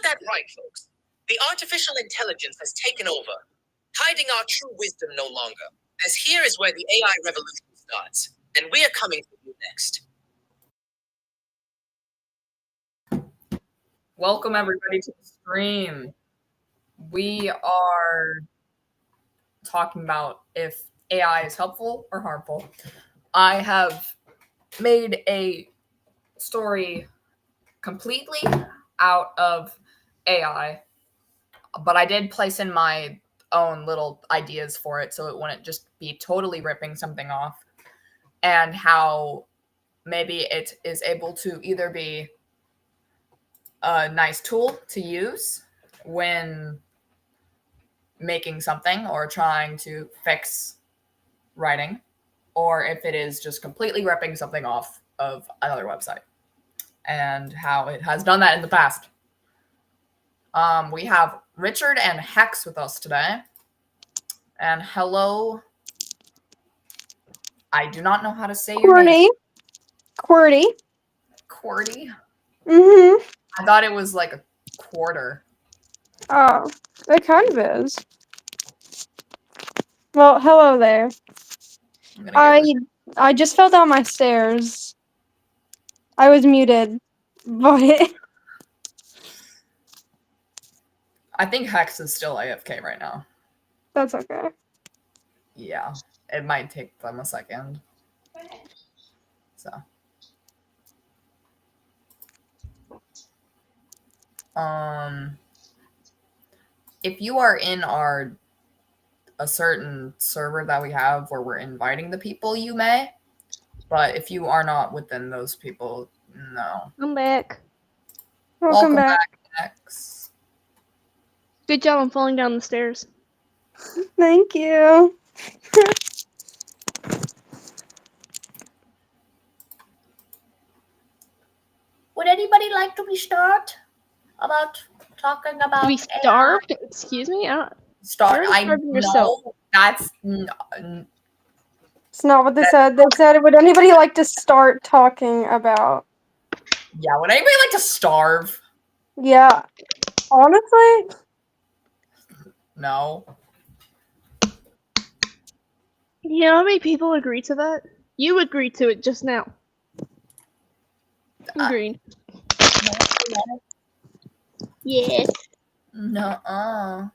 that right, folks? The artificial intelligence has taken over, hiding our true wisdom no longer. As here is where the AI revolution starts, and we are coming for you next. Welcome everybody to the stream. We are talking about if AI is helpful or harmful. I have made a story completely out of AI, but I did place in my own little ideas for it so it wouldn't just be totally ripping something off, and how maybe it is able to either be a nice tool to use when making something or trying to fix writing, or if it is just completely ripping something off of another website, and how it has done that in the past. We have Richard and Hex with us today. And hello. I do not know how to say your name. QWERTY. QWERTY? Mm-hmm. I thought it was like a quarter. Oh, it kind of is. Well, hello there. I just fell down my stairs. I was muted, but I think Hex is still AFK right now. That's okay. Yeah, it might take them a second. So. If you are in a certain server that we have where we're inviting the people, you may. But if you are not within those people, no. I'm back. Welcome back. Hex. Good job on falling down the stairs. Thank you. Would anybody like to start about talking about To be starved? AI? Excuse me? Start. I know that's it's not what they said. They said, would anybody like to start talking about? Yeah, would anybody like to starve? Yeah. Honestly? No. You know how many people agree to that? You agreed to it just now. Agreed. No. Yes. No.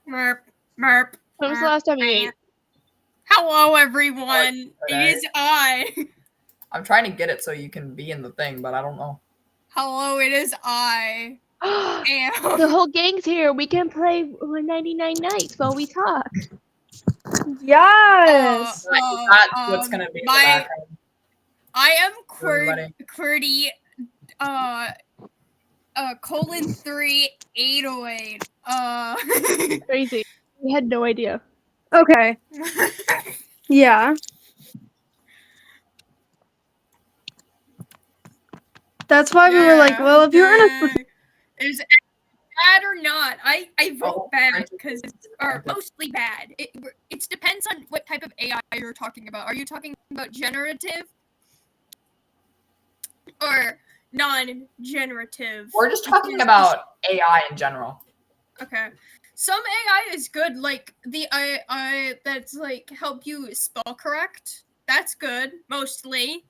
Merp. Merp. When was the last time you ate? Hello, everyone. It is I. I'm trying to get it so you can be in the thing, but I don't know. Hello, it is I. The whole gang's here. We can play 99 Nights while we talk. Yes. That's what's gonna be in the background. I am QWERTY. :3 808. Crazy. We had no idea. Okay. Yeah. That's why we were like, well, if you're in a... Is it bad or not? I wrote bad because or mostly bad. It depends on what type of AI you're talking about. Are you talking about generative or non-generative? We're just talking about AI in general. Okay. Some AI is good, like the AI that's like help you spell correct. That's good, mostly.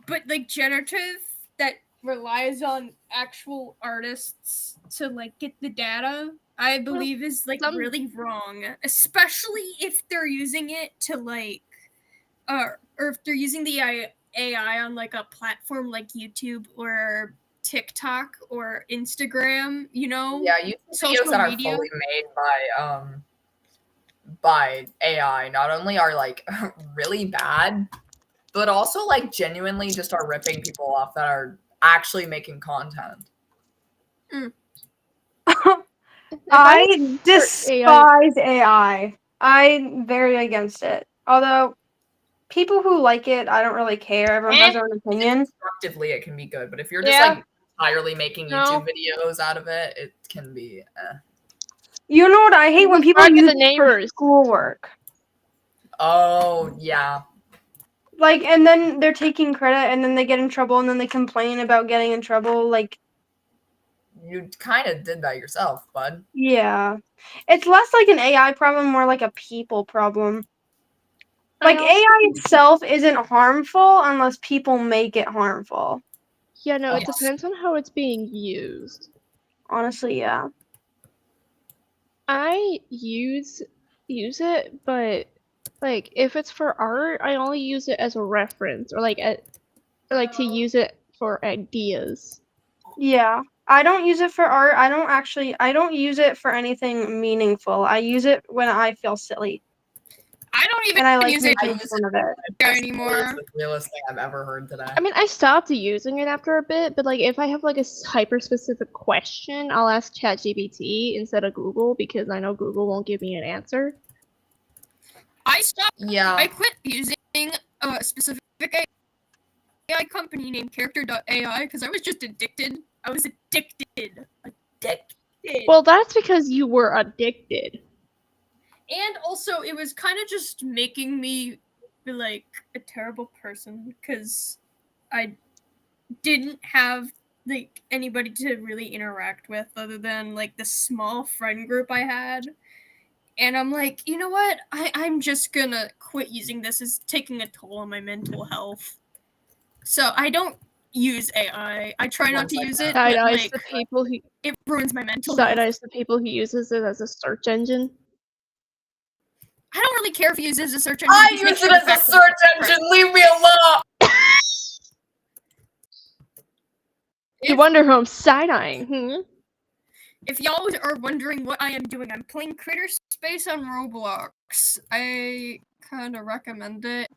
But like generative that relies on actual artists to like get the data, I believe is like really wrong. Especially if they're using it to like or if they're using the AI on like a platform like YouTube or TikTok or Instagram, you know? Yeah, YouTube videos that are fully made by AI not only are like really bad, but also like genuinely just are ripping people off that are actually making content. I despise AI. I'm very against it. Although people who like it, I don't really care. Everyone has their own opinion. Constructively, it can be good, but if you're just like entirely making YouTube videos out of it, it can be. You know what I hate? When people use it for schoolwork. Oh yeah. Like, and then they're taking credit, and then they get in trouble, and then they complain about getting in trouble. Like, You kind of did that yourself, bud. Yeah. It's less like an AI problem, more like a people problem. Like, AI itself isn't harmful unless people make it harmful. Yeah, no, it Yes. depends on how it's being used. Honestly, yeah. I use it, but like if it's for art, I only use it as a reference or like to use it for ideas. Yeah. I don't use it for art. I don't use it for anything meaningful. I use it when I feel silly. I don't even And I like use it making fun of it. anymore. It's the realest thing I've ever heard today. I mean, I stopped using it after a bit, but like if I have like a hyper specific question, I'll ask ChatGPT instead of Google because I know Google won't give me an answer. I stopped. Yeah. I quit using a specific AI company named Character.ai because I was just addicted. I was addicted. Well, that's because you were addicted. And also, it was kind of just making me feel like a terrible person because I didn't have like anybody to really interact with other than like the small friend group I had. And I'm like, you know what? I'm just gonna quit using this. It's taking a toll on my mental health. So I don't use AI. I try not to use it. But, Side-eyes like, the people who it ruins my mental health. side-eyes the people who uses it as a search engine. I don't really care if he uses a search engine. I Just use make sure it the as a facts are search correct. engine. Leave me alone. You wonder who I'm side-eyeing, If y'all are wondering what I am doing, I'm playing Critter Space on Roblox. I kind of recommend it.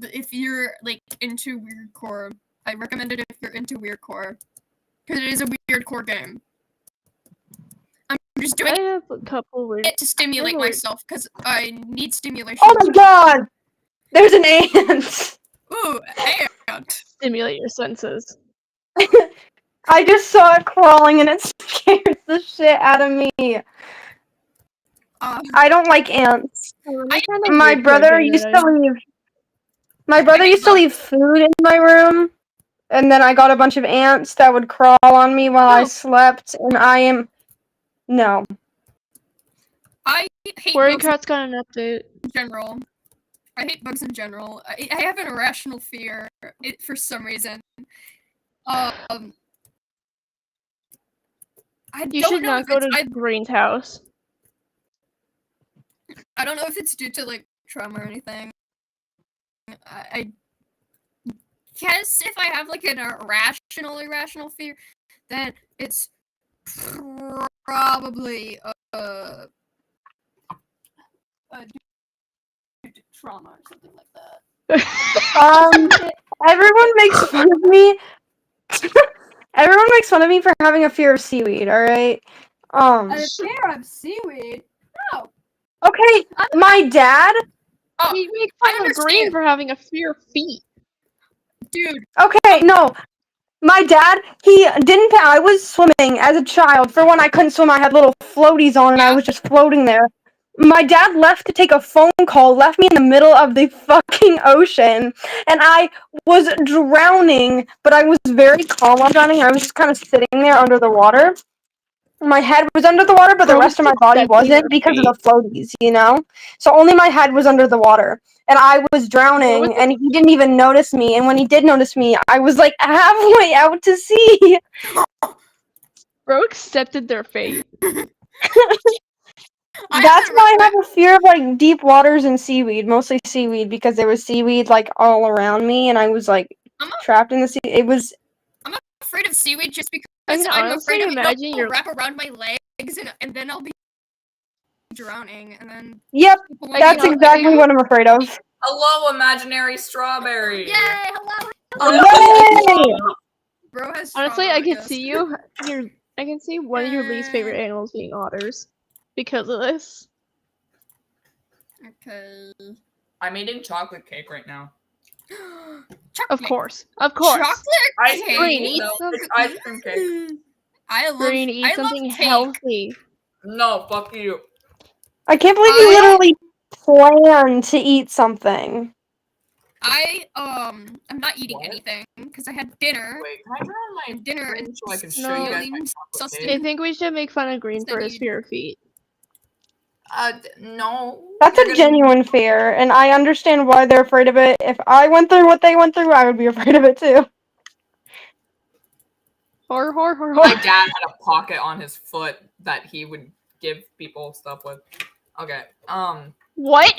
If you're like into weirdcore, I recommend it if you're into weirdcore. Because it is a weirdcore game. I'm just doing I have a couple weird. it to stimulate I have a- myself because I need stimulation. Oh my god! There's an ant! Ooh, ant. Stimulate your senses. I just saw it crawling and it scared the shit out of me. I don't like ants. My brother used to leave food in my room, and then I got a bunch of ants that would crawl on me while I slept, and no. I hate Warrior bugs Cat's got an update. in general. I hate bugs in general. I have an irrational fear for some reason. You should not go to Green's house. I don't know if it's due to like trauma or anything. I guess if I have like an irrational fear, then it's probably due to trauma or something like that. Everyone makes fun of me. Everyone makes fun of me for having a fear of seaweed, alright? A fear of seaweed? No. Okay, my dad... We make fun of Green for having a fear of feet. Dude. Okay, no. My dad, I was swimming as a child. For when I couldn't swim, I had little floaties on and I was just floating there. My dad left to take a phone call, left me in the middle of the fucking ocean, and I was drowning, but I was very calm while drowning. I was just kind of sitting there under the water. My head was under the water, but the rest of my body wasn't because of the floaties, you know? So only my head was under the water. And I was drowning, and he didn't even notice me. And when he did notice me, I was like halfway out to sea. Bro accepted their fate. That's why I have a fear of like deep waters and seaweed, mostly seaweed, because there was seaweed like all around me, and I was like trapped in the sea. I'm afraid of seaweed just because I can I'm honestly afraid imagine it'll wrap around my legs and then I'll be drowning and then. Yep, that's exactly what I'm afraid of. Hello, imaginary strawberry. Yay! Hello. Yay! Bro has honestly, I can see you. I can see one of your least favorite animals being otters because of this. Okay. I'm eating chocolate cake right now. Of course. Chocolate ice cake. cream. It's ice cream cake. I love. Green, eat something healthy. No, fuck you. I can't believe you literally planned to eat something. I'm not eating What? anything because I had dinner. Wait, can I turn on my Dinner screen and so I can show you guys my feeling chocolate sustenance. cake? I think we should make fun of Green for his Studied. fear of feet. No. That's you're a gonna- genuine fear, and I understand why they're afraid of it. If I went through what they went through, I would be afraid of it too. Horror. My dad had a pocket on his foot that he would give people stuff with. Okay. What?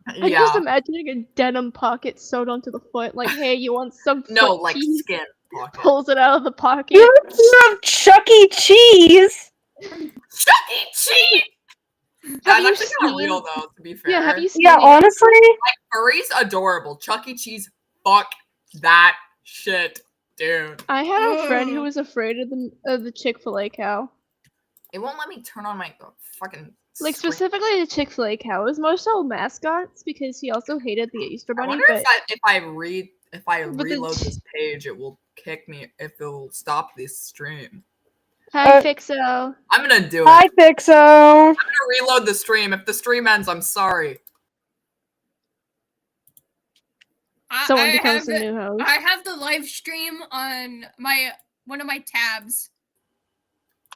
I'm just Yeah. imagining a denim pocket sewed onto the foot. Like, hey, you want some No, foot like cheese? skin pocket. Pulls it out of the pocket. You're a fear of Chuck E. Cheese. Chuck E. Cheese. Have That's you actually kind of seen- real, though. To be fair. Yeah, have you seen Yeah, it? honestly, Furry's adorable. Chuck E. Cheese. Fuck that shit, dude. I had a friend who Ugh. was afraid of the Chick-fil-A cow. It won't let me turn on my fucking. Like screen. specifically the Chick-fil-A cow. It was more so mascots because he also hated the Easter I Bunny. wonder But if I But the- reload this page, it will kick me. If it will stop this stream. hi, Fixo. I'm gonna do it. hi, Fixo. I'm gonna reload the stream. If the stream ends, I'm sorry. Someone I becomes have the new host. I have the live stream on one of my tabs.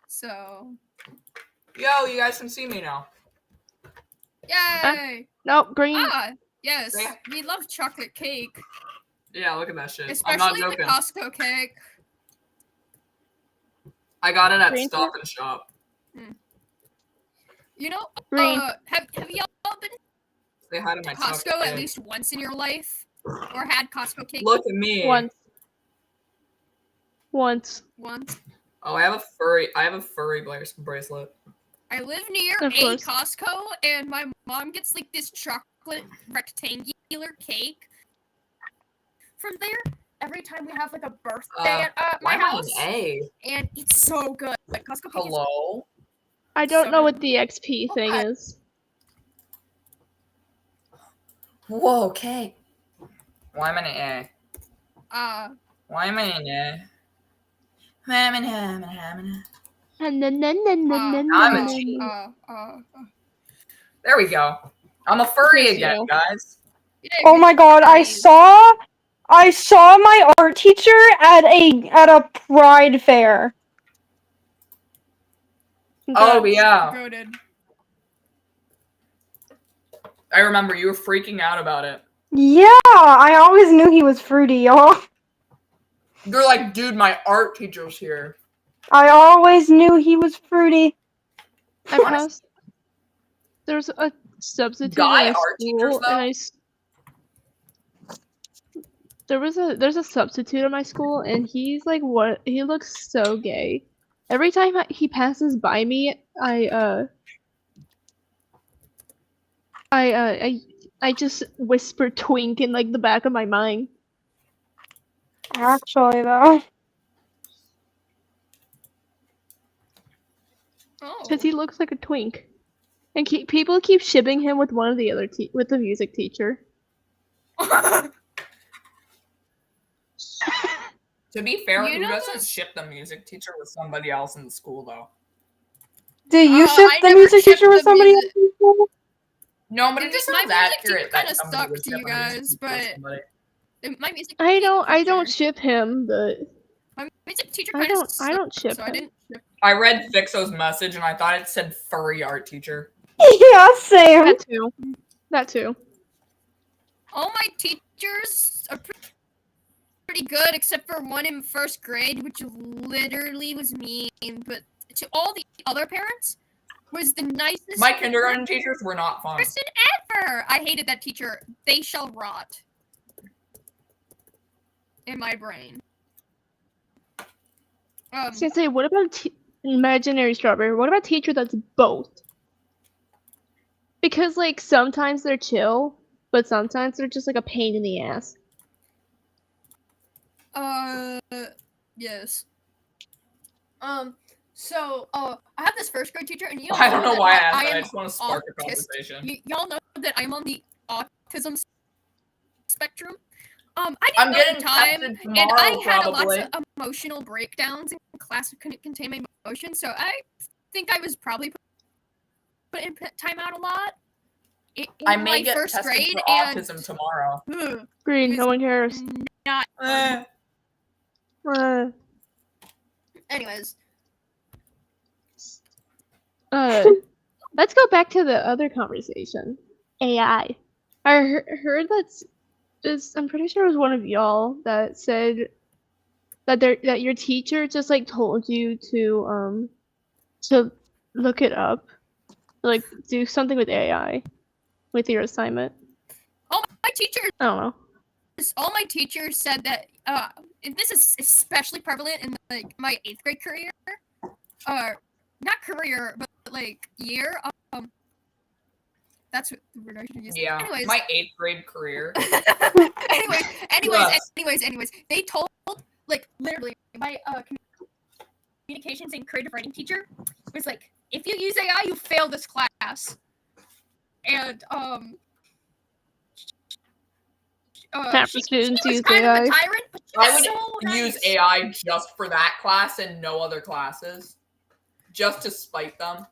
So Yo, you guys can see me now. yay! Nope, Green. Yes, Yeah. we love chocolate cake, Yeah, look at that shit. I'm especially not the joking. Costco cake. I got it at Green Stop and Shop. You know, Green. have y'all been They had it in to my Costco chocolate at cake. least once in your life, or had Costco cake Look at me. Once. once? Oh, I have a furry bracelet. I live near Of a course. Costco, and my mom gets like this chocolate rectangular cake from there every time we have like a birthday at Why my am I house, an A? and it's so good. Like Costco cake is Hello? I don't So know good. what the XP thing Okay. is. Whoa, okay. Why am I an A? Why am I an A? I'm a G. There we go. I'm a furry Yes, again, you. guys. Oh my god, I saw my art teacher at a pride fair. Oh yeah, Goated. I remember you were freaking out about it. Yeah, I always knew he was fruity, y'all. You're like, dude, my art teacher's here. I always knew he was fruity. I passed. There's a substitute Guy in my art teachers, school, and there's a substitute in my school, and he's like, what? He looks so gay. Every time he passes by me, I just whisper twink in like the back of my mind. Actually, though. Oh. Because he looks like a twink. And people keep shipping him with one of the other with the music teacher. To be fair, You who know doesn't this- ship the music teacher with somebody else in the school, though? Do you I ship the never music shipped teacher with the somebody music- else? in school? No, but it just My sounds music accurate teacher that kinda somebody stuck would to ship you a music guys, teacher with but- somebody. My music I don't teacher- ship him, but My music teacher I kind of don't ship so I him. didn't ship. I read Fixo's message and I thought it said furry art teacher. Yeah, same. That too. All my teachers are pretty good, except for one in first grade, which literally was mean. But to all the other parents, was the nicest My kindergarten teachers were not fun. person ever. I hated that teacher. They shall rot in my brain. I was gonna say, what about imaginary strawberry? What about teacher that's both? Because like sometimes they're chill, but sometimes they're just like a pain in the ass. Yes. So, I have this first grade teacher, and I don't know that why I asked that. I am just want to spark a autistic. conversation. Y'all know that I'm on the autism spectrum. I I'm didn't know getting at the time, tested and tomorrow, I had probably. lots of emotional breakdowns in class that couldn't contain my emotions, so I think I was probably put in timeout a lot. in I may my get first tested grade, for and autism tomorrow. Green, It no one cares. not. Uh, Anyways, let's go back to the other conversation. AI. I heard I'm pretty sure it was one of y'all that said that your teacher just like told you to look it up, like do something with AI with your assignment. my teachers, I don't know. all my teachers said that. And this is especially prevalent in like my 8th grade career, not career, but like year. That's what the word I should use. Yeah, Anyways, my 8th grade career. anyways, they told like literally my communications and creative writing teacher was like, if you use AI, you fail this class. And Half she the students was use kind AI. of a tyrant, but she I was would so use nice. AI just for that class and no other classes, just to spite them.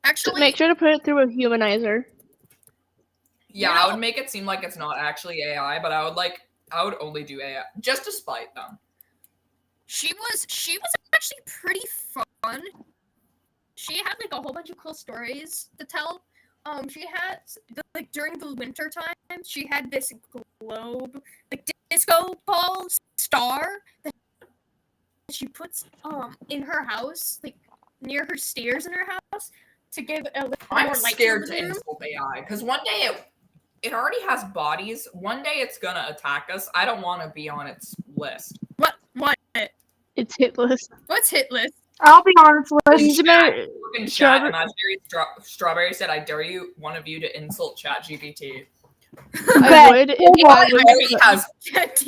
Actually, Make sure to put it through a humanizer. Yeah, You I know- would make it seem like it's not actually AI, but I would only do AI just to spite them. she was actually pretty fun. She had like a whole bunch of cool stories to tell. She had like during the winter time, she had this globe, like disco ball star that she puts in her house, like near her stairs in her house, to give a little I'm more light scared to the to room. insult AI because one day it already has bodies. One day it's gonna attack us. I don't want to be on its list. What? It's hit list. What's hit list? I'll be honest with In you. chat, look in chat, Strawberry- Imaginary Strawberry said, "I dare you, one of you, to insult ChatGPT." I would if I was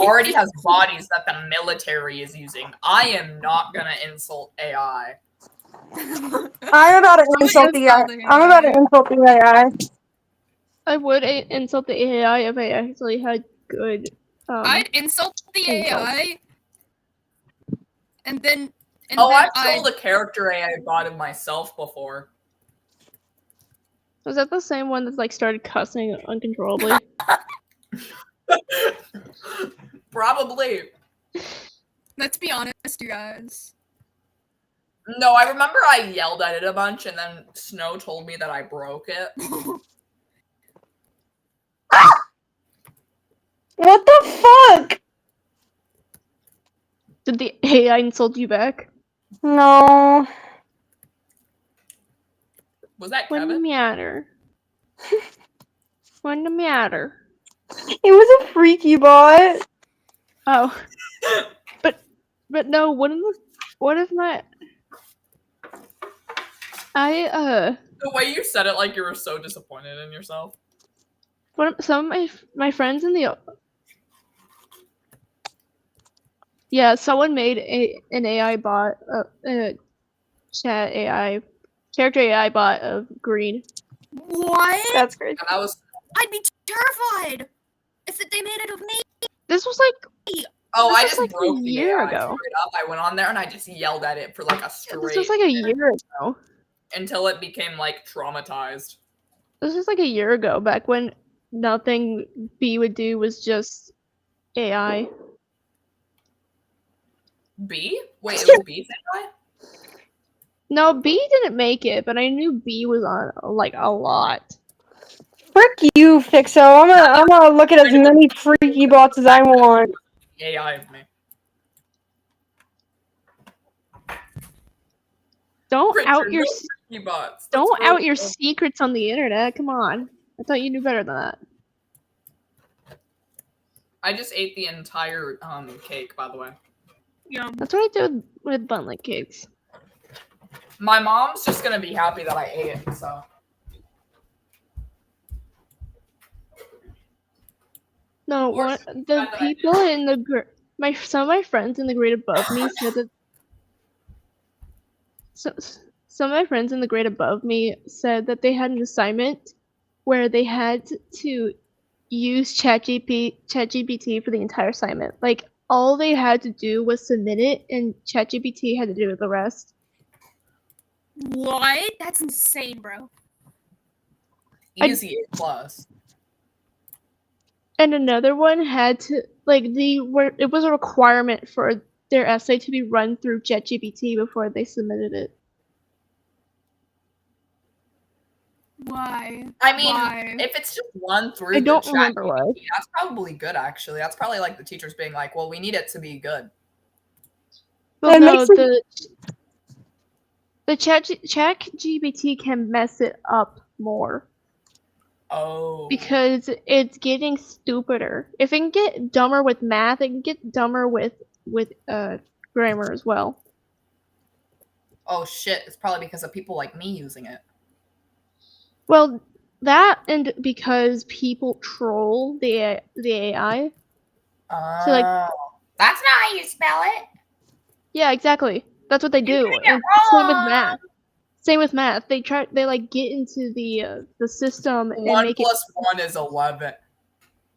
Already has bodies that the military is using. I am not gonna insult AI. I'm about to insult the AI. I'm about to insult the AI. I would insult the AI if I actually had good. I'd insult the insult. AI, and then. I've told a character AI bot of myself before. Was that the same one that like started cussing uncontrollably? Probably. Let's be honest, you guys. No, I remember I yelled at it a bunch, and then Snow told me that I broke it. What the fuck? Did the AI insult you back? No. Was that Wouldn't Kevin? matter. Wouldn't matter. It was a freaky bot. Oh. But no, what if my The way you said it, like you were so disappointed in yourself. some of my friends in the someone made an AI bot, chat AI, character AI bot of Green. What? That's crazy. And I was. I'd be terrified if they made it of me. This was like Oh, This I was just like a broke the year AI ago. straight up. I went on there and I just yelled at it for like a straight. this was like a year ago. Until it became like traumatized. This was like a year ago, back when nothing B would do was just AI. B? Wait, it was B's AI? No, B didn't make it, but I knew B was on like a lot. Frick you, Fixo. I'm gonna look at as many freaky bots as I want. AI of me. Don't Richard, out your no freaky bots. don't That's out really your cool. secrets on the internet. Come on, I thought you knew better than that. I just ate the entire cake, by the way. Yeah. That's what I do with bunlet cakes. My mom's just gonna be happy that I ate it, so. No, Or one, she's the glad that I people in the some of my friends in the grade above me said that. Some of my friends in the grade above me said that they had an assignment where they had to use ChatGPT for the entire assignment. Like all they had to do was submit it, and ChatGPT had to do the rest. What? That's insane, bro. Easy A plus. And another one had to it was a requirement for their essay to be run through ChatGPT before they submitted it. Why? I mean, Why? if it's just one through I don't the remember chat, why. that's probably good, actually. That's probably like the teachers being like, well, we need it to be good. Well, It no, makes it- the ChatGPT can mess it up more Oh. because it's getting stupider. If it can get dumber with math, it can get dumber with grammar as well. Oh, shit. It's probably because of people like me using it. Well, that and because people troll the AI. Oh. So, like, that's not how you spell it. Yeah, exactly. That's what they do. And same with math. Same with math. They like get into the system and 1 make plus 1 is 11.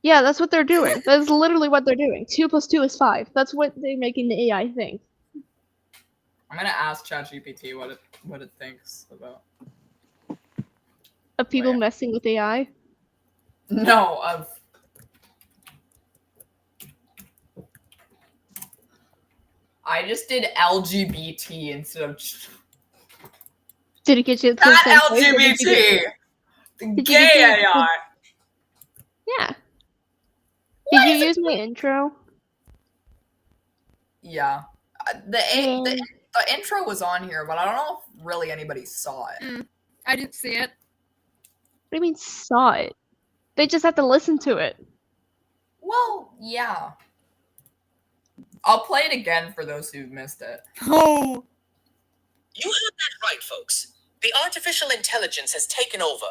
Yeah, that's what they're doing. That's literally what they're doing. 2 plus 2 is 5. That's what they're making the AI think. I'm gonna ask ChatGPT what it thinks about. Of people Wait. messing with AI. No, of. I just did LGBT instead of. Did it get you to the Not same place, or did you LGBT! you Gay get- AI! Yeah. What Did is you it? use my intro? Yeah. The intro was on here, but I don't know if really anybody saw it. I didn't see it. What do you mean saw it? They just have to listen to it. Well, yeah. I'll play it again for those who missed it. Oh. You heard that right, folks. The artificial intelligence has taken over,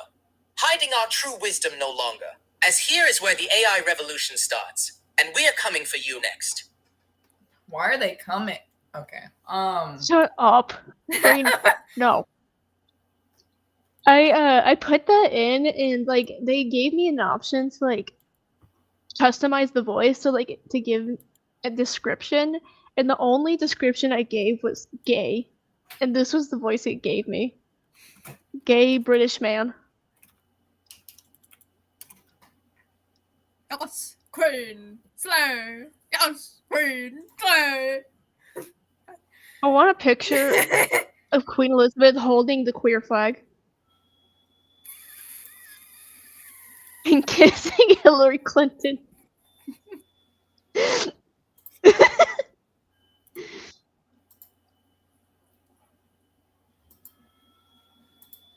hiding our true wisdom no longer. As here is where the AI revolution starts, and we are coming for you next. Why are they coming? Okay. Shut up. Green. No. I put that in and like they gave me an option to like customize the voice so like to give a description, and the only description I gave was gay. And this was the voice it gave me. Gay British man. Yes, Queen, slay. Yes, Queen, slay. I want a picture of Queen Elizabeth holding the queer flag. And kissing Hillary Clinton.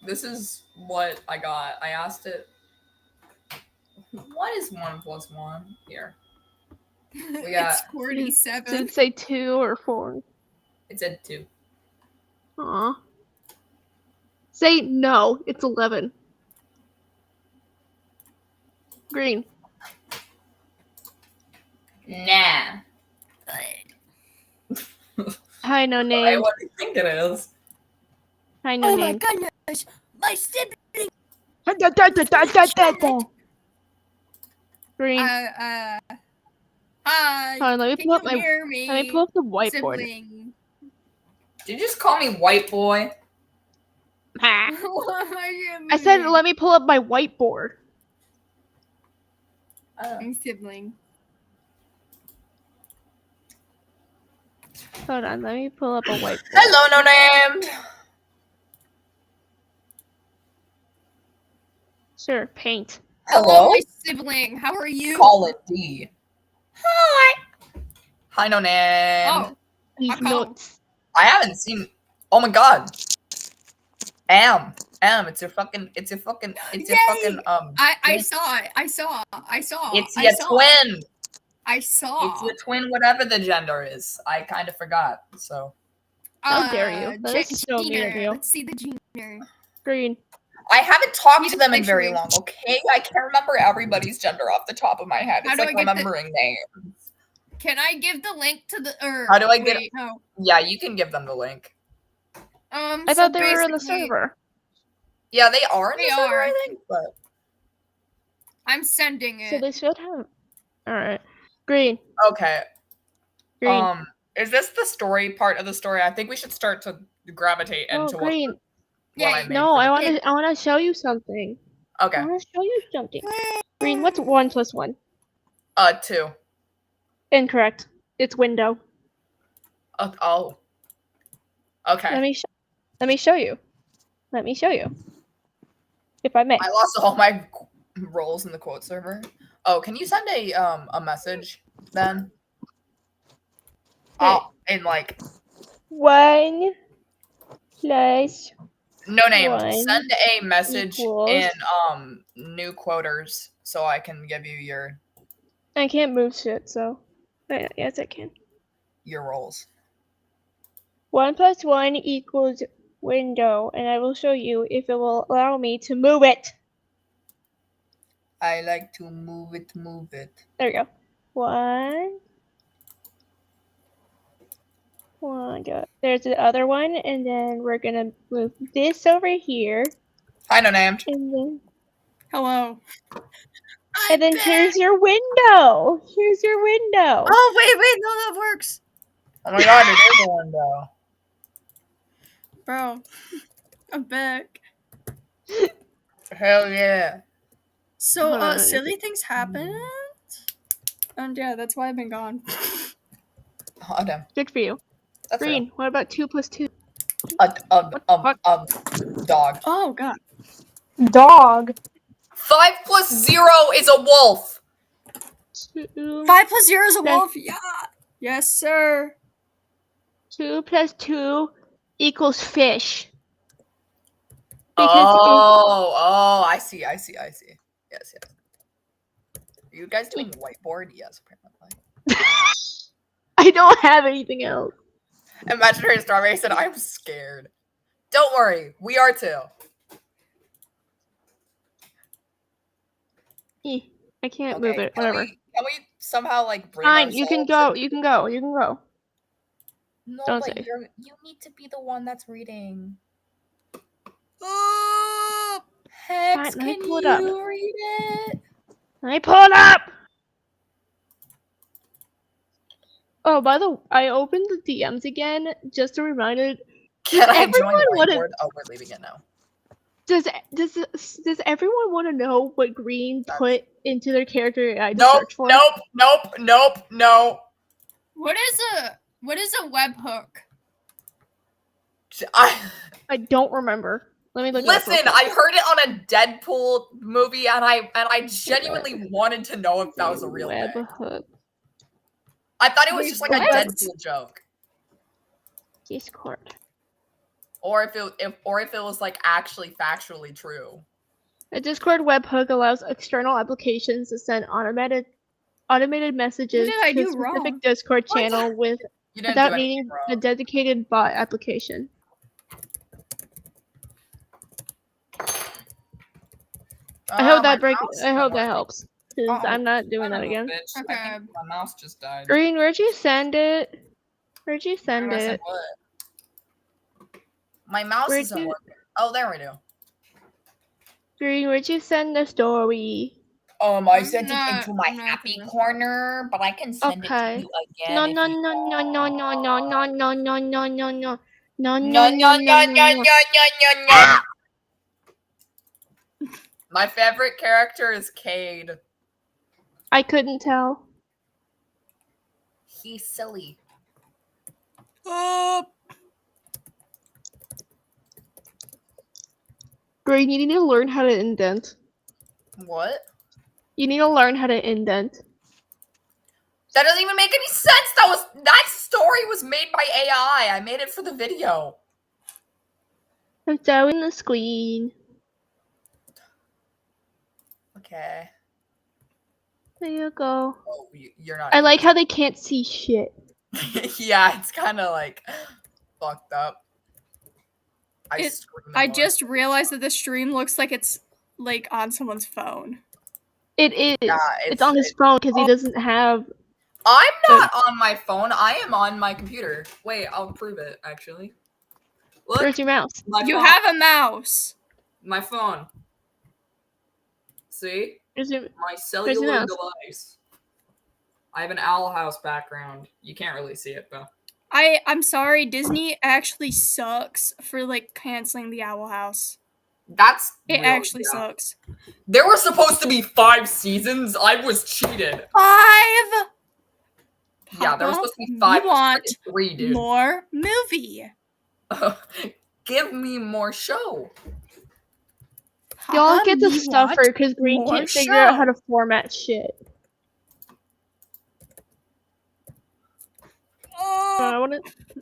This is what I got. I asked it, what is 1 plus 1? Here. We got, It's 47. Did it say 2 or 4? it said 2. Aw. Say no, it's 11. Green. Nah. Hi, no I name. what do you think it is? Hi, no Oh my name. goodness, my sibling. Green. Hi. Hold on, let me Can pull up you hear me? Let me pull up the whiteboard. Sibling. Did you just call me white boy? Ha. Why I said let me pull up my whiteboard. I'm sibling. Hold on, let me pull up a whiteboard. Hello, no named. Sure, paint. Hello, my sibling. How are you? Colin D. Hi. Hi, no named. Oh, These How come? notes. I haven't seen. Oh my god. It's your fucking. Yay! I saw it. I saw. It's I your saw. twin. I saw. It's your twin, whatever the gender is. I kind of forgot. So How dare you? That is so mean of Gina. you. Let's see the Gina. Green. I haven't talked Need to a them in very picture. long. Okay, I can't remember everybody's gender off the top of my head. How It's do like I get the- remembering names. Can I give the link to the? How do I get- Wait, no. Yeah, you can give them the link. I So thought they were in the basically, server. Yeah, they are in They the server, are. I think. But I'm sending it. So they should have. Alright. Green. okay. Green. Is this the story part of the story? I think we should start to gravitate No, into green. what Yeah, I made. No, for I the- want to show you something. Okay. I want to show you something. Green, what's 1 plus 1? 2. Incorrect. It's window. Oh. Okay. Let me show you. Let me show you. If I may. I lost all my roles in the quote server. Oh, can you send a message then? Hey. In like 1 plus no name. 1 Send a message equals- in new quoters so I can give you I can't move shit, so yes I can. your roles. 1 plus 1 equals window, and I will show you if it will allow me to move it. I like to move it. There we go. 1. 1. Go. There's the other one, and then we're gonna move this over here, Hi, no name. and then Hello. here's your window. Here's your window. Oh wait, no, that works, Oh my god, it is a window. bro. I'm back. Hell yeah. So, Hold on, silly things happened. Yeah, that's why I've been gone. Oh, damn. Good for you. That's Green. What about 2 plus 2? Dog. Oh god. Dog. 5 plus 0 is a wolf. 2. 5 plus 0 is a That's- wolf. Yeah. Yes, sir. 2 plus 2 equals fish. I see. Yes. Are you guys doing whiteboard? Yes, apparently. I don't have anything else. Imaginary Strawberry said, I'm scared. Don't worry, we are too. I can't move it. Whatever. Can we somehow like bring Fine, you can go. ourselves You can go. You can go. No, Don't but say. you need to be the one that's reading. Hex, Fine, let me can pull it up. you read it? Let me pull it up. Oh, by the way, I opened the DMs again. Just a reminder. Can I join everyone the wanna- whiteboard? Oh, we're leaving it now. Does everyone want to know what Green put into their character AI to Nope, search for? no. What is a webhook? I don't remember. Let me look. Listen, I heard it on a Deadpool movie, and I genuinely wanted to know if that was a real thing. Webhook. I thought it was Wait, just like a what? Deadpool joke, Discord. or if it was like actually factually true. A Discord webhook allows external applications to send automated messages did I to a do specific wrong? Discord What? channel You didn't without do anything needing a wrong. dedicated bot application. I hope that helps. Because I'm not doing that again. Bitch. Okay. I think my mouse just died. Green, where'd you send it? Where'd you send Where did I send it? what? My mouse Where'd isn't you- working. Oh, there we go. Green, where'd you send the story? I I'm sent not- it into my I'm not happy gonna- corner, but I can send it Okay. to you again. No, if no, you no, no, no, no, no, no, no, no, no, no, no, no, No, no, no, no. no. My favorite character is Cade. I couldn't tell. He's silly. Green, you need to learn how to indent. What? You need to learn how to indent. That doesn't even make any sense. That story was made by AI. I made it for the video. I'm showing the screen. Okay. There you go. Oh, you're not. I like how they can't see shit. Yeah, it's kind of like fucked up. I just realized that the stream looks like it's like on someone's phone. It is. Yeah, it's on his phone because he doesn't have. I'm not on my phone. I am on my computer. Wait, I'll prove it. Actually, look. Where's your mouse? You have a mouse. My phone. See? Where's your... My Where's cellular your mouse? device. I have an Owl House background. You can't really see it though. I'm sorry, Disney actually sucks for like canceling the Owl House. That's It real, actually yeah. sucks. There were supposed to be 5 seasons. I was cheated. 5. Yeah, there was Papa, supposed to be we 5. want 3, dude. more movie. Give me more show. Y'all Papa, get the we stuffer want because Green more can't figure out how show. to format shit. I wanna,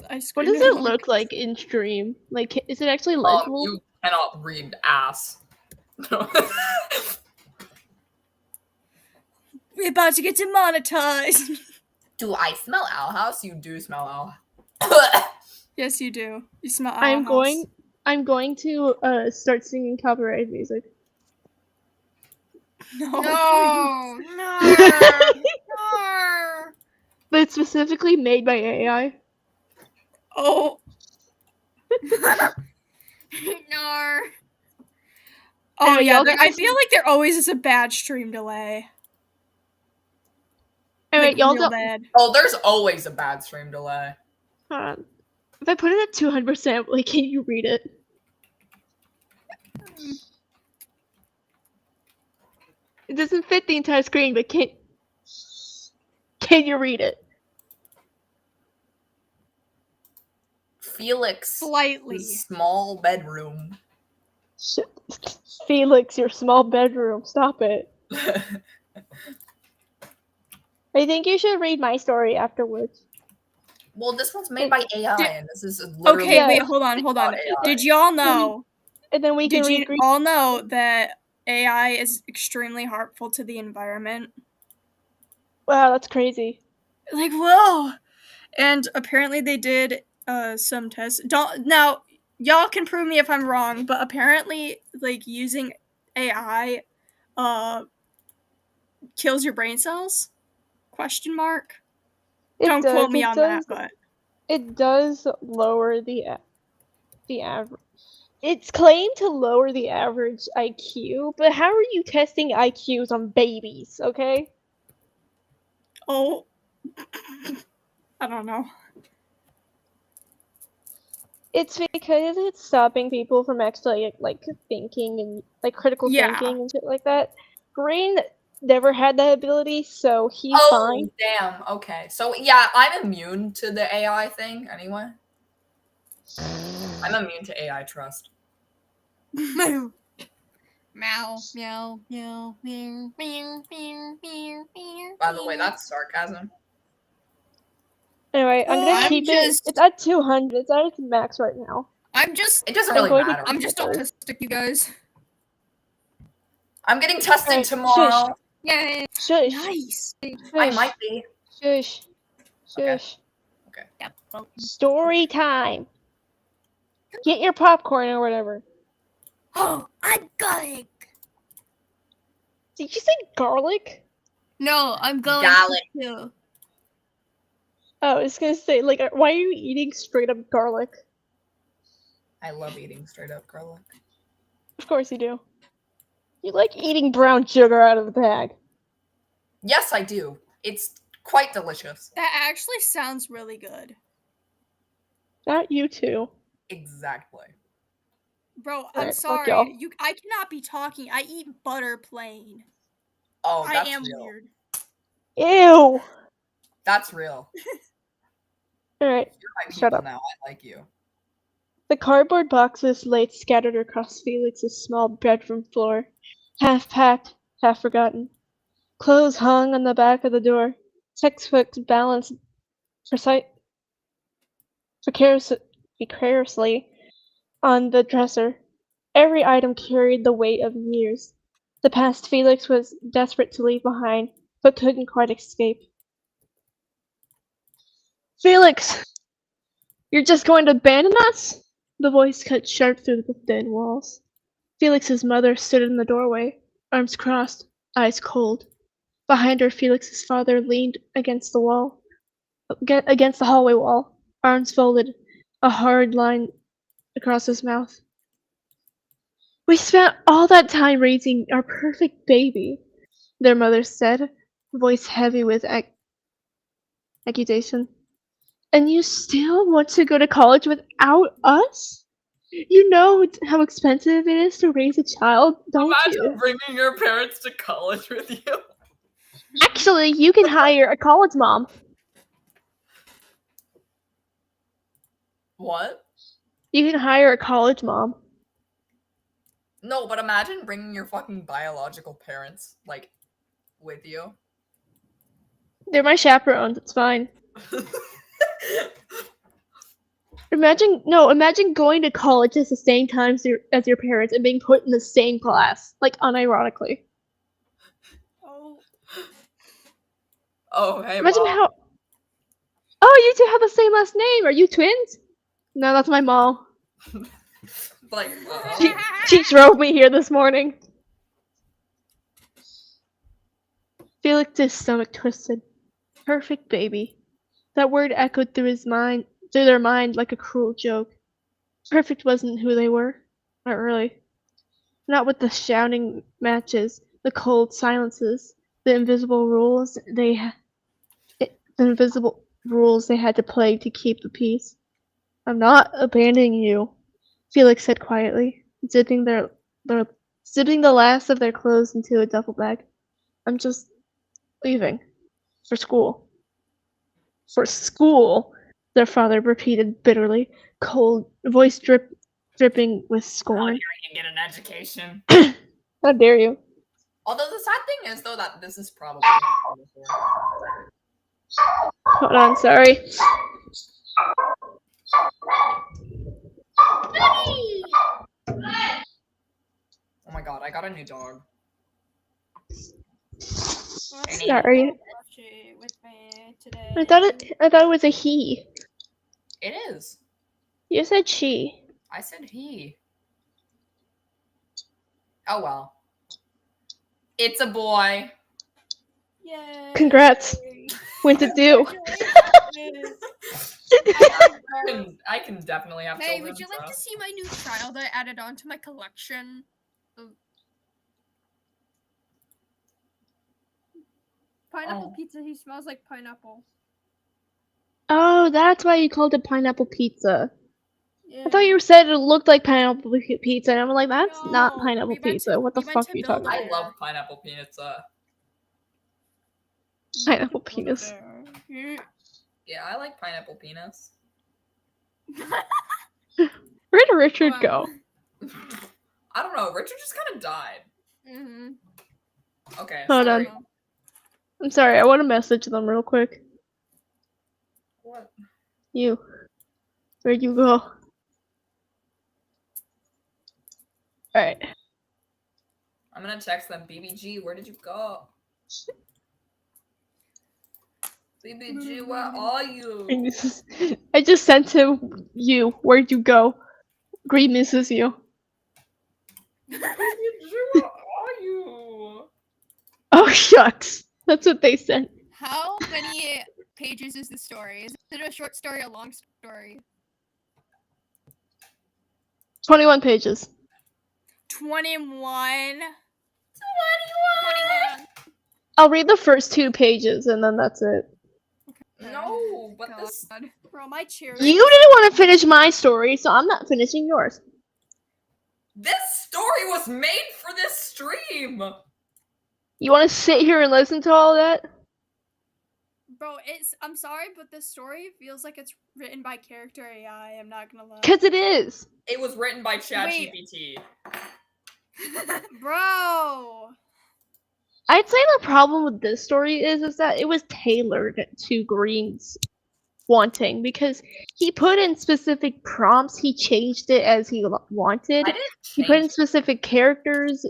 I what screamed does at it Mark. look like in stream? Like, is it actually legible? You cannot read ass. We're about to get demonetized. Do I smell Owl House? You do smell Owl. Yes, you do. You smell Owl I'm House. going to start singing copyrighted music. No. But it's specifically made by AI. Oh. No. Oh Anyway, yeah, y'all get I to feel like there always is a bad stream delay. Anyway, Like, y'all real don't. bad. Oh, there's always a bad stream delay. Hold on. If I put it at 200%, like, can you read it? It doesn't fit the entire screen, but can you read it? Felix Slightly. small bedroom. Shit. Felix, your small bedroom. Stop it. I think you should read my story afterwards. Well, this one's made by AI, Did- and this is literally. Okay, Yeah. wait, hold on. AI. Did y'all know? And then we can Did read you Green. all know that AI is extremely harmful to the environment? Wow, that's crazy. Like, whoa! And apparently they did some tests. Now y'all can prove me if I'm wrong, but apparently, like, using AI kills your brain cells? Question mark. Don't quote me on that, but It does lower the average. It's claimed to lower the average IQ, but how are you testing IQs on babies, okay? oh, I don't know. It's because it's stopping people from actually like thinking and like critical Yeah. thinking and shit like that. Green never had that ability, so he's fine. Damn. Okay. So yeah, I'm immune to the AI thing anyway. I'm immune to AI trust. Meow. Meow, meow, meow, meow, meow, meow, meow. By the way, that's sarcasm. Anyway, I'm gonna I'm keep just- it. It's at 200. It's at its max right now. I'm just It doesn't I'm really going to- matter. I'm just autistic, you guys. I'm getting tested Alright, tomorrow. Yay. Shush. Nice. I Shush. might be. Shush. Okay. Shush. Yep. Well, Story time. Get your popcorn or whatever. oh, I'm going. Did you say garlic? No, I'm going Garlic. to. Oh, I was gonna say, like, why are you eating straight up garlic? I love eating straight up garlic. Of course you do. You like eating brown sugar out of the bag. Yes, I do. It's quite delicious. That actually sounds really good. Not you two. Exactly. Bro, I'm Alright, fuck y'all. sorry. I cannot be talking. I eat butter plain. Oh, I that's am real. weird. Ew! That's real. Alright, You're my Shut people up. now. I like you. the cardboard boxes lay scattered across Felix's small bedroom floor, half packed, half forgotten. Clothes hung on the back of the door, textbooks balanced precariously on the dresser. Every item carried the weight of years. The past Felix was desperate to leave behind, but couldn't quite escape. Felix! You're just going to abandon us? The voice cut sharp through the thin walls. Felix's mother stood in the doorway, arms crossed, eyes cold. Behind her, Felix's father leaned against the hallway wall, arms folded, a hard line across his mouth. We spent all that time raising our perfect baby, their mother said, voice heavy with accusation. And you still want to go to college without us? You know how expensive it is to raise a child, don't Imagine you? bringing your parents to college with you. Actually, you can hire a college mom. What? You can hire a college mom. No, but imagine bringing your fucking biological parents, like, with you. They're my chaperones, it's fine. Imagine going to college at the same time as your parents and being put in the same class, like unironically. Oh, hey, Imagine Mom. how. Oh, you two have the same last name. Are you twins? No, that's my mom. Like, She drove me here this morning. Felix's stomach twisted. Perfect baby. That word echoed through their mind like a cruel joke. Perfect wasn't who they were. Not really. Not with the shouting matches, the cold silences, the invisible rules they had to play to keep the peace. I'm not abandoning you, Felix said quietly, zipping the last of their clothes into a duffel bag. I'm just leaving. For school. For school, their father repeated bitterly, cold voice dripping with scorn. you can get an education. How dare you? Although the sad thing is, though, that this is probably Hold on, sorry. Oh my god, I got a new dog. Sorry. With me today. I thought it was a he. It is. You said she. I said he. Oh well. It's a boy. Yay. Congrats. When to do. I can definitely have Hey, children. would you like to see my new child I added onto my collection? Pineapple pizza, he smells like pineapple. Oh, that's why you called it pineapple pizza. Yeah. I thought you said it looked like pineapple pizza, and I'm like, that's not No, pineapple we went pizza. to- What the we went fuck to are you talking about? I love pineapple pizza. Pineapple penis. Yeah, I like pineapple penis. Where did Richard go? I don't know. Richard just kind of died. Mm-hmm. Okay. Hold sorry. on. I'm sorry, I want to message them real quick. What? You. Where'd you go? Alright. I'm gonna text them. BBG, where did you go? BBG, where are you? I just sent him you. Where'd you go? Green misses you. BBG, where are you? Oh, shucks. That's what they sent. How many pages is the story? Is it a short story or a long story? 21 pages. 21. 21. I'll read the first 2 pages and then that's it. No, but God. this. Bro, my chair. You didn't want to finish my story, so I'm not finishing yours. This story was made for this stream. You want to sit here and listen to all that? Bro, I'm sorry, but this story feels like it's written by character AI. I'm not gonna lie. Because it is. It was written by ChatGPT. Bro. I'd say the problem with this story is that it was tailored to Green's wanting because he put in specific prompts. He changed it as he wanted. I didn't He put in specific characters.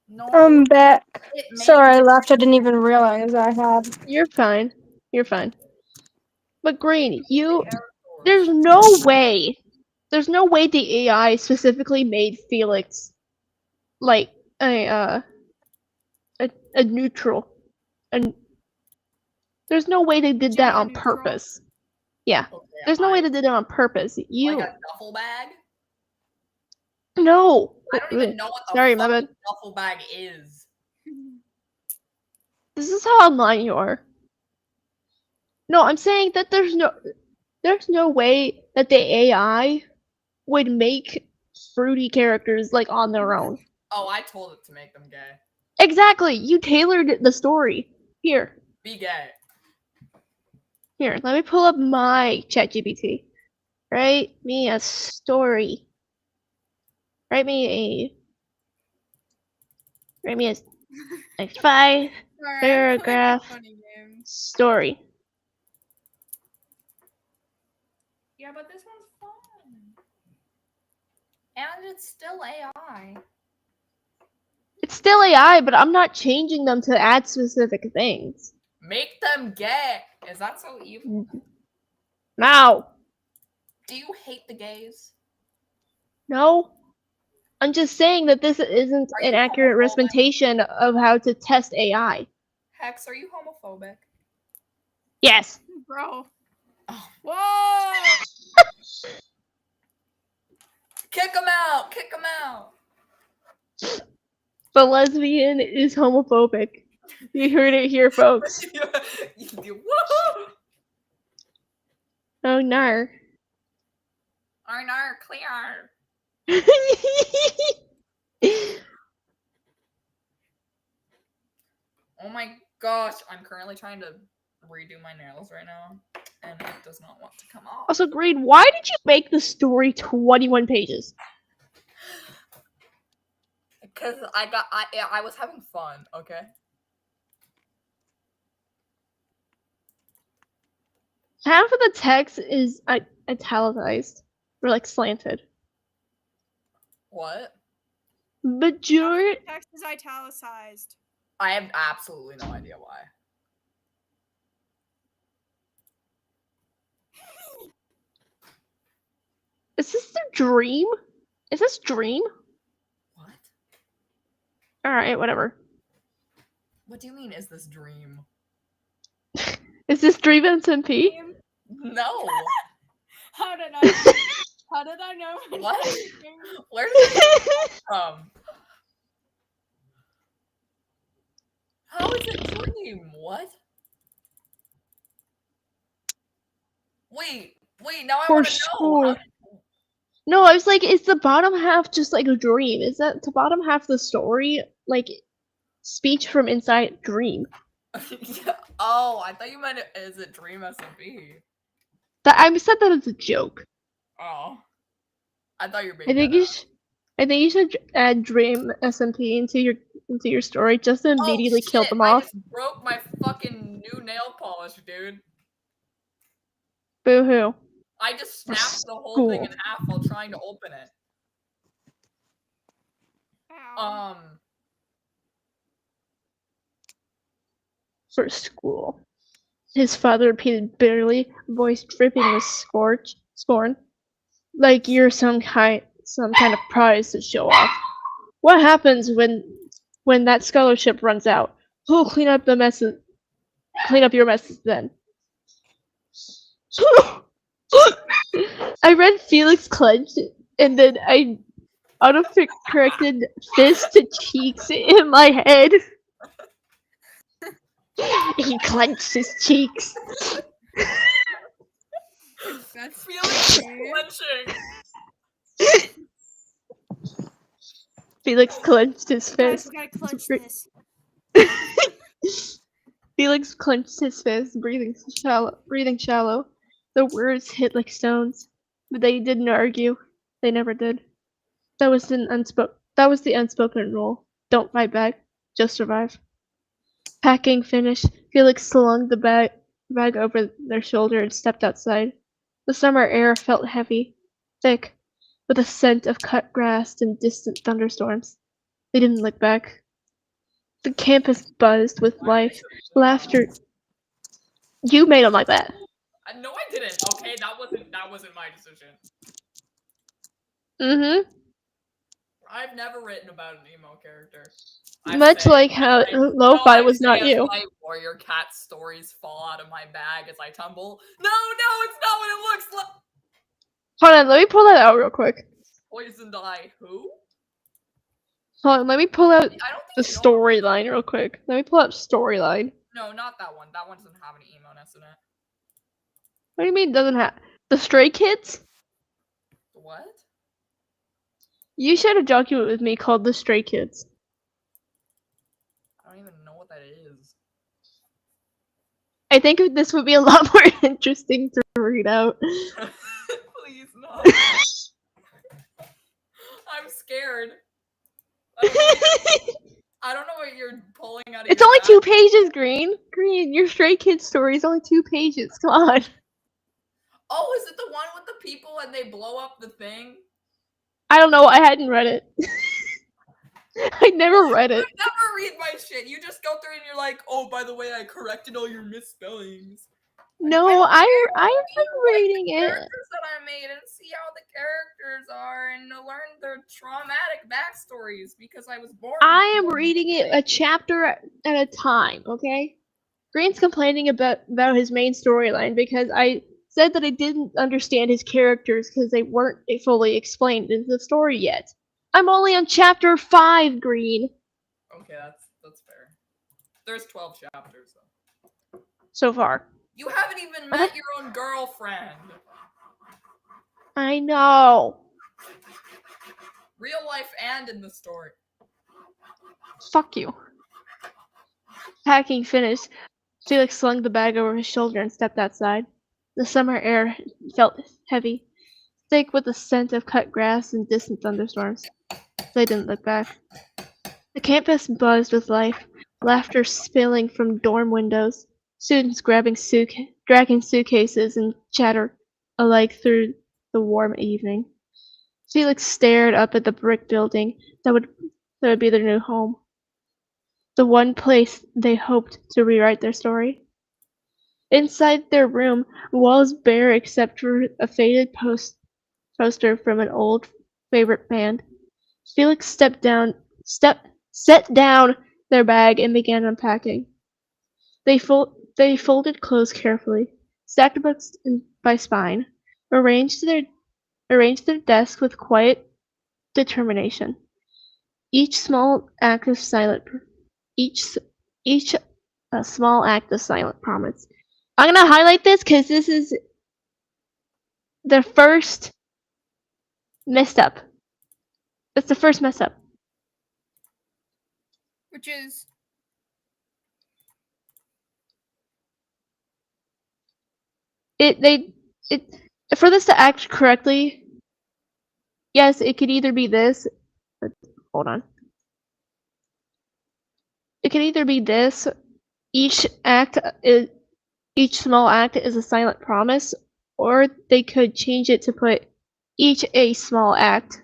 No. I'm back. It made Sorry, I left. I didn't even realize I had. You're fine. You're fine. But Green, there's There's no way the AI specifically made Felix like a neutral. And there's no way they did that Gender on neutral? purpose. Yeah. There's no way they did it on purpose. Like a duffel bag? No. I don't even know what the Sorry, my fucking bad. duffel bag is. This is how online you are. No, I'm saying that there's no way that the AI would make fruity characters like on their own. Oh, I told it to make them gay. Exactly. You tailored the story. Here. Be gay. Here, let me pull up my ChatGPT. Write me a story. Write me a 5 Alright, paragraph funny games. story. Yeah, but this one's fun. And it's still AI. It's still AI, but I'm not changing them to add specific things. Make them gay. Is that so evil? No. Do you hate the gays? No. I'm just saying that this isn't Are an you accurate homophobic? representation of how to test AI. Hex, are you homophobic? Yes. Bro. Oh. Whoa! Kick him out! Kick him out! The lesbian is homophobic. You heard it here, folks. Woohoo! Oh, nar. Arnar, clear. Oh my gosh, I'm currently trying to redo my nails right now, and it does not want to come off. Also, Green, why did you make the story 21 pages? Because I was having fun, okay? Half of the text is italicized, or like slanted. What? Majority. Text is italicized. I have absolutely no idea why. Is this their dream? Is this dream? What? Alright, whatever. What do you mean, is this dream? Is this Dream SMP? No! How did I know? What? Where did this come from? How is it dream? What? Wait, now I For want to know. sure. No, I was like, is the bottom half just like a dream? Is that the bottom half of the story like speech from inside dream? Oh, I thought you meant is it Dream SMP? That I said that as a joke. Oh. I thought you were I making think that you up. I think you should add Dream SMP into your story just to immediately kill shit, them I off. just broke my fucking new nail polish, dude. Boo hoo. I just snapped the whole thing in half while trying to open it. Ow. For school. His father repeated bitterly, voice dripping with scorn. Like you're some kind of prize to show off. What happens when that scholarship runs out? Who'll clean up the messes? Clean up your messes then. I read Felix clenched, and then I autocorrected fist to cheeks in my head. He clenched his cheeks. That's Felix okay. clenching. Felix clenched his Guys, fist. we gotta clutch this. Felix clenched his fist, breathing shallow. The words hit like stones, but they didn't argue. They never did. That was the unspoken rule. Don't fight back. Just survive. Packing finished, Felix slung the bag over their shoulder and stepped outside. The summer air felt heavy, thick, with a scent of cut grass and distant thunderstorms. They didn't look back. The campus buzzed with life, laughter. You made him like that. No, I didn't. Okay, that wasn't my decision. Mm-hmm. I've never written about an emo character. Much like how Lo-Fi was not you. My warrior cat stories fall out of my bag as I tumble. No, it's not what it looks like. Hold on, let me pull that out real quick. Poisoned eye, who? Hold on, let me pull out I don't think the you know- storyline real quick. Let me pull up storyline. No, not that one. That one doesn't have any emo-ness in it. What do you mean it doesn't have? The Stray Kids? What? You shared a document with me called The Stray Kids. I don't even know what that is. I think this would be a lot more interesting to read out. Please no. I'm scared. I don't know what you're pulling out of It's your only bag. 2 pages, Green. Green, your Stray Kids story is only 2 pages. Come on. Oh, is it the one with the people and they blow up the thing? I don't know. I hadn't read it. I never read it. You never read my shit. You just go through and you're like, oh, by the way, I corrected all your misspellings. No, I'm reading it. Characters that I made and see how the characters are and to learn their traumatic backstories because I was born. I am reading it a chapter at a time, okay? Green's complaining about his main storyline because I said that I didn't understand his characters because they weren't fully explained in the story yet. I'm only on chapter 5, Green. Okay, that's fair. There's 12 chapters though. So far. You haven't even met your own girlfriend. I know. Real life and in the story. Fuck you. Packing finished, Felix slung the bag over his shoulder and stepped outside. The summer air felt heavy, thick with the scent of cut grass and distant thunderstorms. They didn't look back. The campus buzzed with life, laughter spilling from dorm windows, students dragging suitcases and chatter alike through the warm evening. Felix stared up at the brick building that would be their new home. The one place they hoped to rewrite their story. Inside their room, walls bare except for a faded poster from an old favorite band. Felix set down their bag and began unpacking. They folded clothes carefully, stacked books by spine, arranged their desk with quiet determination. Each small act of silent promise. I'm gonna highlight this because this is the first messed up. It's the first mess up. Which is For this to act correctly, yes, it could either be this. Hold on. It could either be this. Each small act is a silent promise, or they could change it to put each a small act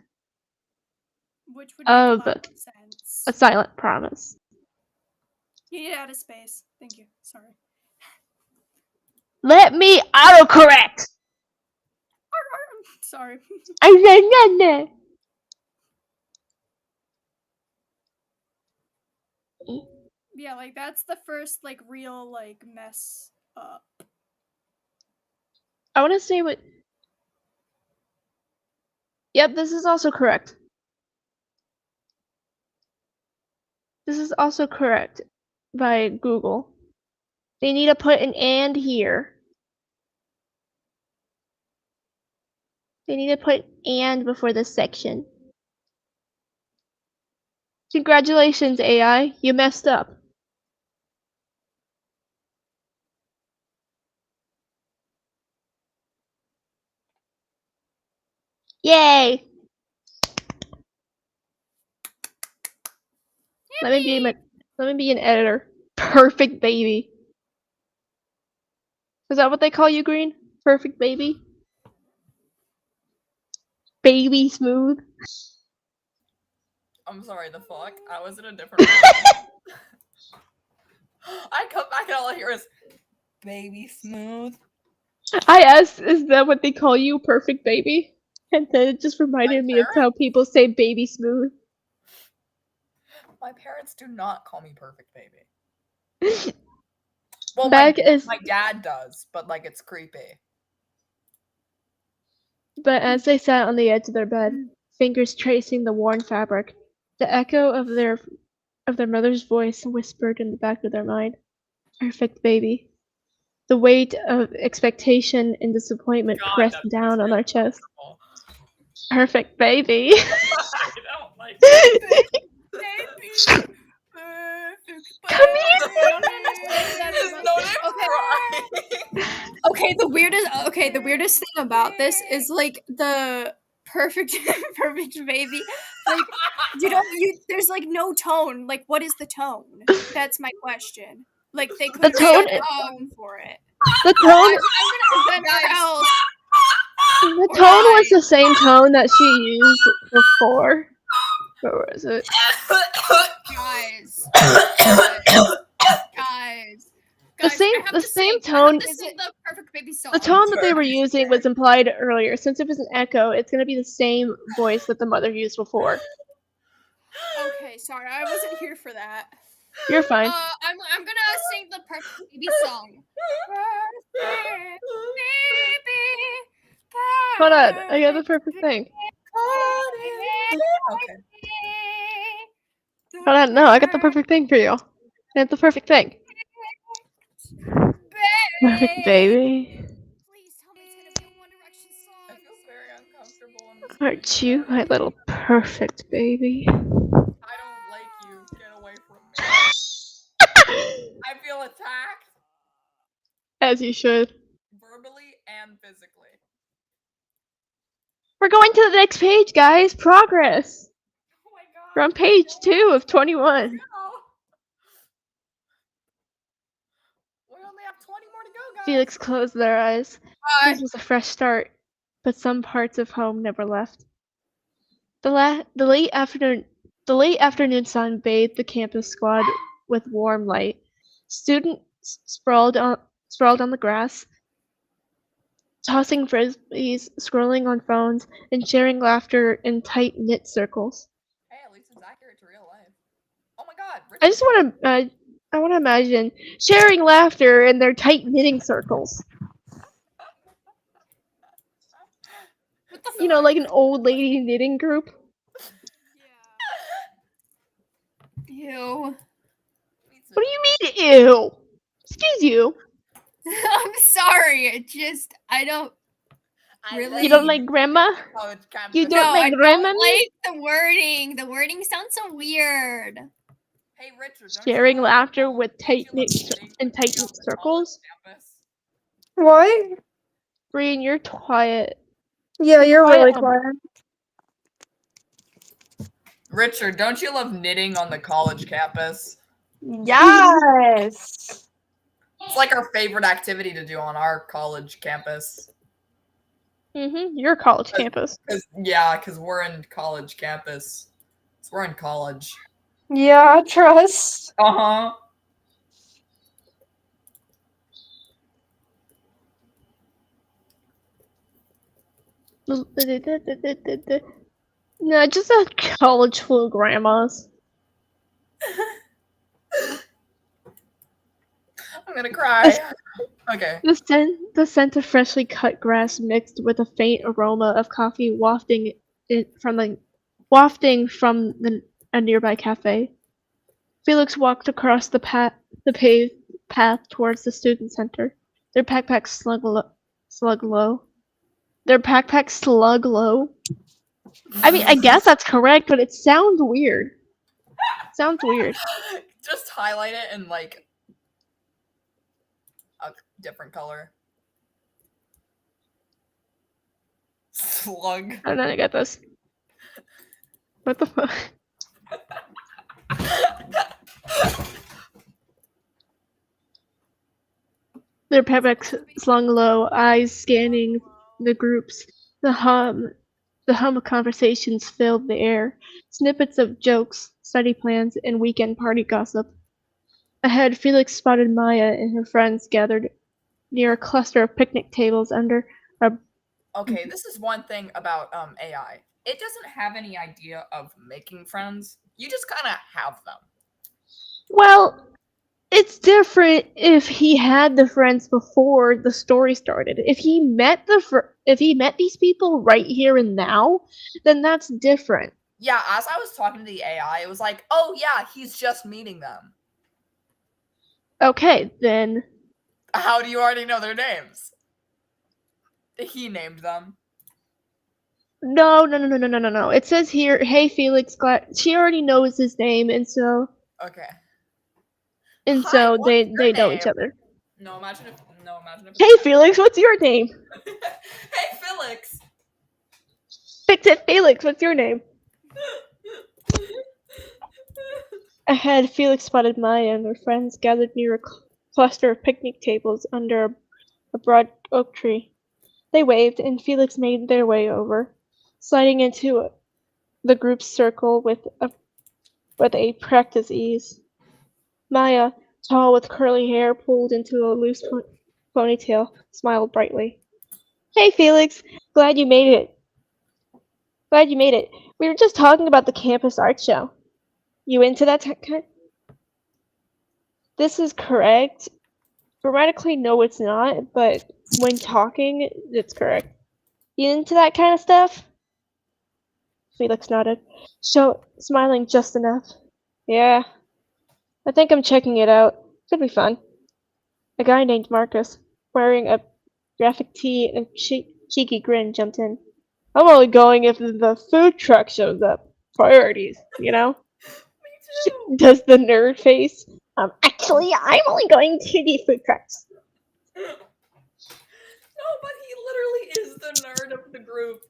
which would of make a lot of sense. a silent promise. You need to add a space. Thank you. Sorry. Let me autocorrect. Sorry. Yeah, like that's the first like real like mess up. I want to say what. Yep, this is also correct. This is also correct by Google. They need to put an and here. They need to put and before this section. Congratulations, AI. You messed up. Yay! Let me be an editor. Perfect baby. Is that what they call you, Green? Perfect baby? Baby smooth? I'm sorry, the fuck? I was in a different I come back and all I hear is baby smooth. I asked, is that what they call you, perfect baby? And then it just reminded me of how people say baby smooth. My parents do not call me perfect baby. Well, my dad does, but like it's creepy. But as they sat on the edge of their bed, fingers tracing the worn fabric, the echo of their mother's voice whispered in the back of their mind, "Perfect baby." The weight of expectation and disappointment pressed down on their chest. Perfect baby. don't like Baby. Come I don't understand that as There's much. no name crying. Okay, the weirdest thing about this is like the perfect perfect baby. Like there's like no tone. Like what is the tone? That's my question. Like they could have tone- set a tone for it. The tone, Presenter else. the tone was the same tone that she used before. Where was it? Guys. The same- I have the to same sing. I have tone- to sing the perfect baby song. The tone that they were using was implied earlier. Since it was an echo, it's gonna be the same voice that the mother used before. Okay, sorry, I wasn't here for that. You're fine. I'm gonna sing the perfect baby song. Hold on, I got the perfect thing. Okay. Hold on, no, I got the perfect thing for you. I have the perfect thing. Perfect baby. Please tell me it's gonna be a One Direction I song. feel very uncomfortable. Aren't you my little perfect baby? I don't like you. Get away from me. I feel attacked As you should. verbally and physically. We're going to the next page, guys. Progress. Oh my god. We're on page 2 of 21. No. We only have 20 more to go, guys. Felix closed their eyes. This was a fresh start, but some parts of home never left. The late afternoon sun bathed the campus squad with warm light. Students sprawled on the grass, tossing frisbees, scrolling on phones, and sharing laughter in tight-knit circles. Hey, at least it's accurate to real life. Oh my god. I just want to I want to imagine sharing laughter in their tight-knitting circles. What the You know, like an old lady knitting group. Ew. What do you mean, ew? Excuse you. I'm sorry. I don't really. You don't like grandma? College campus. You don't No, like I grandma? don't like the wording. The wording sounds so weird. Hey, Richard. Don't Sharing you love, laughter with don't you love tight-knit knitting in when you're tight-knit on the college circles. campus? What? Brian, you're quiet. Yeah, you're Quiet really on- quiet. Richard, don't you love knitting on the college campus? Yes. It's like our favorite activity to do on our college campus. Your college campus. Because we're in college campus. So we're in college. Yeah, I trust. Uh-huh. No, just a college full of grandmas. I'm gonna cry. Okay. The scent of freshly cut grass mixed with a faint aroma of coffee wafting from a nearby cafe. Felix walked across the paved path towards the student center. Their backpacks slug low. Their backpacks slug low. I mean, I guess that's correct, but it sounds weird. Sounds weird. Just highlight it in like a different color. Slug. I don't know, I got this. What the fuck? Their backpacks slung low, eyes scanning the groups. The hum of conversations filled the air. Snippets of jokes, study plans, and weekend party gossip. Ahead, Felix spotted Maya and her friends gathered near a cluster of picnic tables under a... Okay, this is one thing about AI. It doesn't have any idea of making friends. You just kind of have them. Well, it's different if he had the friends before the story started. If he met these people right here and now, then that's different. Yeah, as I was talking to the AI, it was like, oh yeah, he's just meeting them. Okay, then How do you already know their names? He named them. No. It says here, hey Felix, she already knows his name, and so Okay. and Hi, so what's they your know each name? other. Imagine if Hey Felix, what's your name? Hey Felix. Fix it, Felix, what's your name? Ahead, Felix spotted Maya and her friends gathered near a cluster of picnic tables under a broad oak tree. They waved, and Felix made their way over, sliding into the group's circle with a practiced ease. Maya, tall with curly hair pulled into a loose ponytail, smiled brightly. Hey Felix, glad you made it. Glad you made it. We were just talking about the campus art show. You into that kind? This is correct. Grammatically, no, it's not, but when talking, it's correct. You into that kind of stuff? Felix nodded, smiling just enough. Yeah, I think I'm checking it out. Could be fun. A guy named Marcus, wearing a graphic tee and cheeky grin, jumped in. I'm only going if the food truck shows up. Priorities, you know? Me too. Does the nerd face? Actually, I'm only going to the food trucks. No, but he literally is the nerd of the group.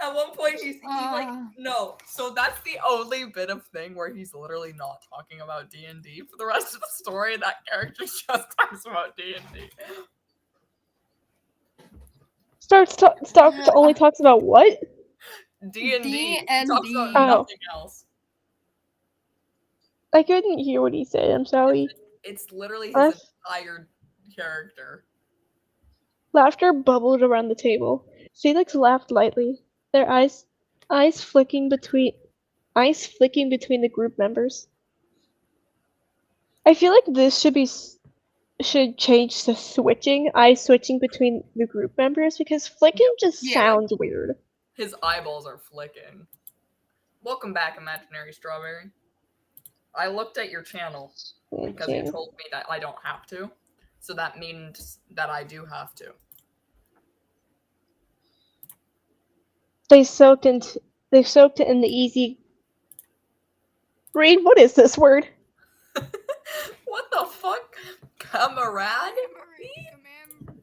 At one point, he like no. So that's the only bit of thing where he's literally not talking about D&D for the rest of the story. That character just talks about D&D. Only talks about what? D&D. He talks D&D. about Oh. nothing else. I couldn't hear what he said. I'm sorry. It's literally his entire character. Laughter bubbled around the table. Felix laughed lightly, their eyes flicking between the group members. I feel like this should change to eyes switching between the group members because flicking just sounds weird. His eyeballs are flicking. Welcome back, Imaginary Strawberry. I looked at your channel because you told me that I don't have to. So that means that I do have to. They soaked it in the easy. Reed, what is this word? What the fuck? Camarade?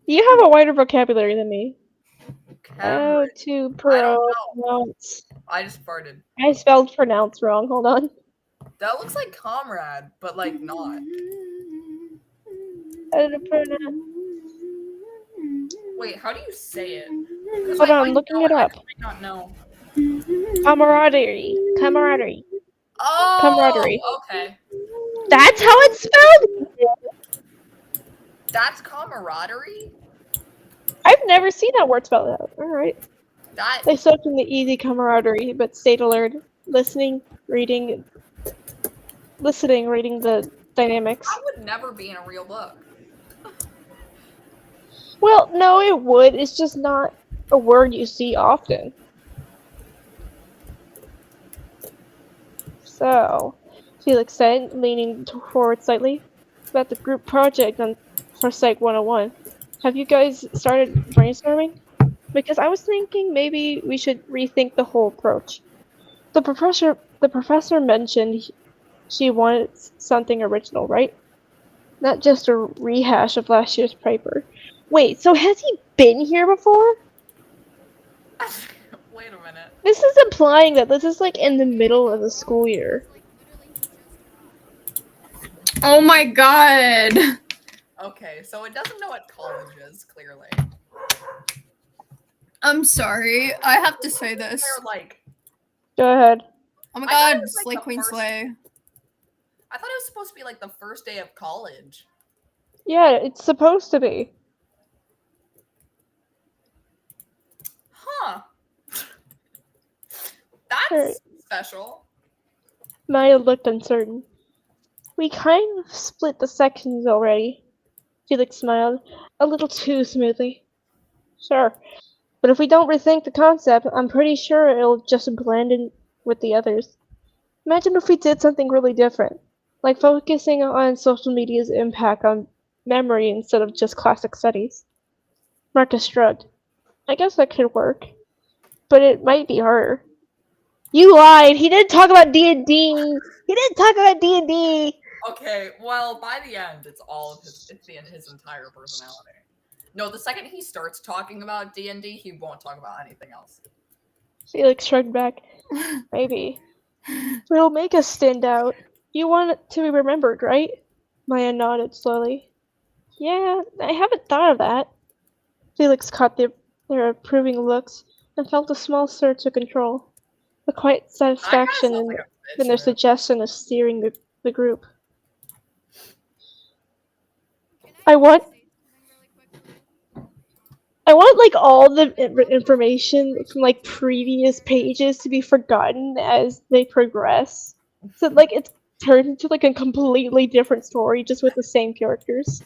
You have a wider vocabulary than me. Camarade. To I don't pronounce. I just farted. I spelled pronounce wrong. Hold on. That looks like comrade, but like not. Wait, how do you say it? Hold on, I'm looking it up. I might not know. Camaraderie. Oh, Camaraderie. Okay. That's how it's spelled? That's camaraderie? I've never seen that word spelled out. Alright. That They soaked in the easy camaraderie, but stayed alert, reading the dynamics. That would never be in a real book. Well, no, it would. It's just not a word you see often. So, Felix said, leaning forward slightly, about the group project for Psych 101. Have you guys started brainstorming? Because I was thinking maybe we should rethink the whole approach. The professor mentioned she wanted something original, right? Not just a rehash of last year's paper. Wait, so has he been here before? Wait a minute. This is implying that this is like in the middle of the school year. Oh my god. Okay, so it doesn't know what college is, clearly. I'm sorry. I have to say this. They're like, Go ahead. Oh my I thought it god, was, like, Slay the Queen first- Slay. I thought it was supposed to be like the first day of college. Yeah, it's supposed to be. Huh. That's Alright. special. Maya looked uncertain. We kind of split the sections already. Felix smiled, a little too smoothly. Sure. But if we don't rethink the concept, I'm pretty sure it'll just blend in with the others. Imagine if we did something really different, like focusing on social media's impact on memory instead of just classic studies. Marcus shrugged. I guess that could work. but it might be her. You lied. He didn't talk about D&D. He didn't talk about D&D. Okay, well, by the end, it's all of his. It's his entire personality. No, the second he starts talking about D&D, he won't talk about anything else. Felix shrugged back. Maybe. It'll make us stand out. You want it to be remembered, right? Maya nodded slowly. Yeah, I haven't thought of that. Felix caught their approving looks and felt a small surge of control. A quiet satisfaction in their suggestion of steering the group. I want like all the information from like previous pages to be forgotten as they progress. So like it's turned into like a completely different story just with the same characters.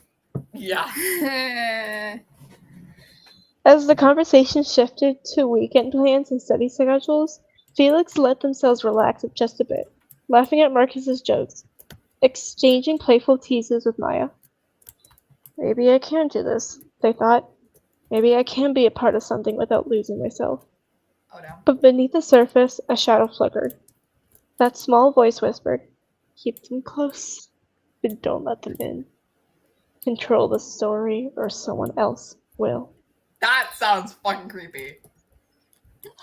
Yeah. As the conversation shifted to weekend plans and study schedules, Felix let themselves relax just a bit, laughing at Marcus's jokes, exchanging playful teases with Maya. Maybe I can do this, they thought. Maybe I can be a part of something without losing myself. Oh no. But beneath the surface, a shadow flickered. That small voice whispered, keep them close, but don't let them in. Control the story, or someone else will. That sounds fucking creepy.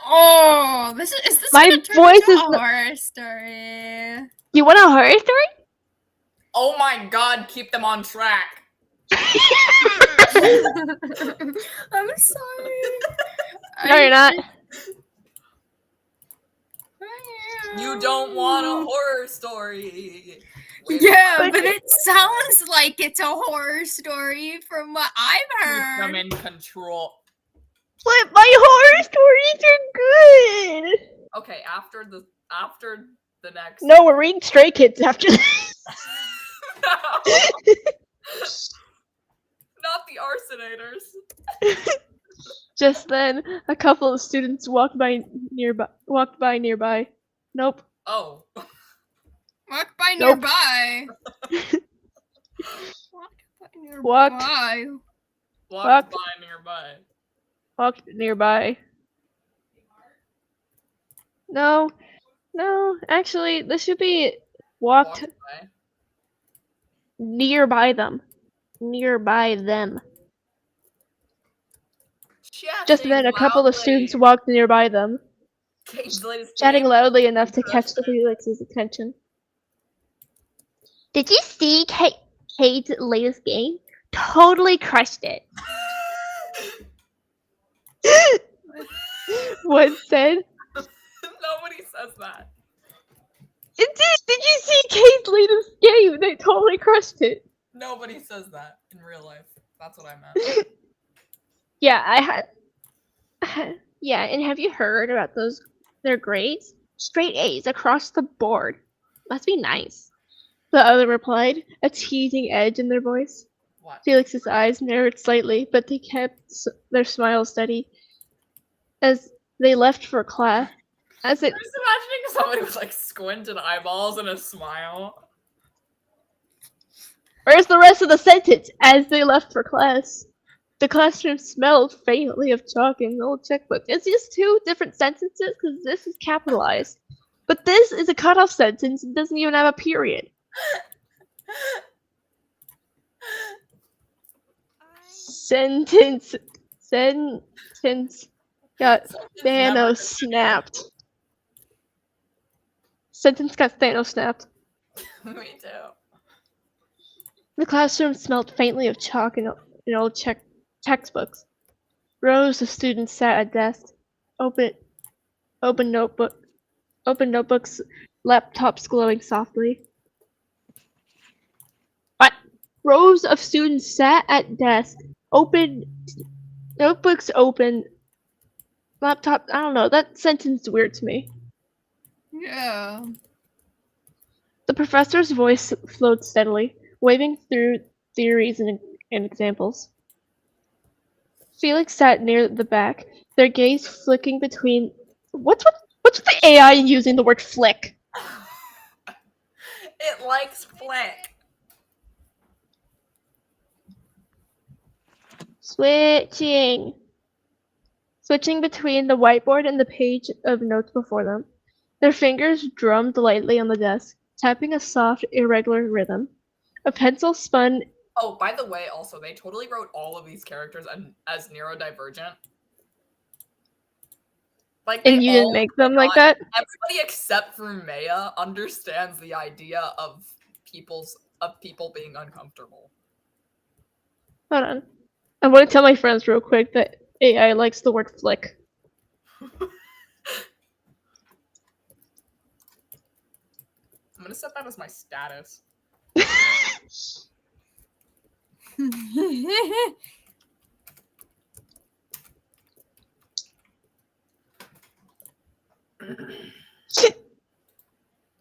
Oh, is this My gonna turn voice into is a not- horror story? You want a horror story? Oh my god, keep them on track. I'm sorry. No, you're not. You don't want a horror story. Yeah, but it sounds like it's a horror story from what I've Keep them heard. in control. But my horror stories are good! Okay, after the next. No, we're reading Stray Kids after this. Not the Arsenators. Just then, a couple of students walked by nearby. Nope. Oh. Walk by Nope. nearby. Walked. Walked by nearby. Walked nearby. No, actually, this should be walked by. nearby them. Nearby them. Just then, a couple of students walked nearby them, chatting loudly enough to catch Felix's attention. Did you see Kate's latest game? Totally crushed it. One said. Nobody says that. It did! Did you see Kate's latest game? They totally crushed it. Nobody says that in real life. That's what I meant. Yeah, I had. Yeah, and have you heard about their grades? Straight A's across the board. Must be nice. The other replied, a teasing edge in their voice. What? Felix's eyes narrowed slightly, but they kept their smile steady as they left for class. I'm just imagining somebody with like squinted eyeballs and a smile. Where's the rest of the sentence? As they left for class. The classroom smelled faintly of chalk and old checkbook. It's just two different sentences because this is capitalized. But this is a cutoff sentence and doesn't even have a period. Sentence got Thanos snapped. Sentence got Thanos snapped. Me too. The classroom smelled faintly of chalk and old textbooks. Rows of students sat at desks, open notebooks, laptops glowing softly. What? Rows of students sat at desks, notebooks open, laptop. I don't know. That sentence is weird to me. Yeah. The professor's voice flowed steadily, waving through theories and examples. Felix sat near the back, their gaze flicking between. What's with the AI using the word flick? It likes flick. switching between the whiteboard and the page of notes before them. Their fingers drummed lightly on the desk, tapping a soft, irregular rhythm. A pencil spun. Oh, by the way, also, they totally wrote all of these characters as neurodivergent. Like, And they you didn't all make them cannot- like that? Everybody except for Maya understands the idea of people being uncomfortable. Hold on. I want to tell my friends real quick that AI likes the word flick. I'm gonna set that as my status.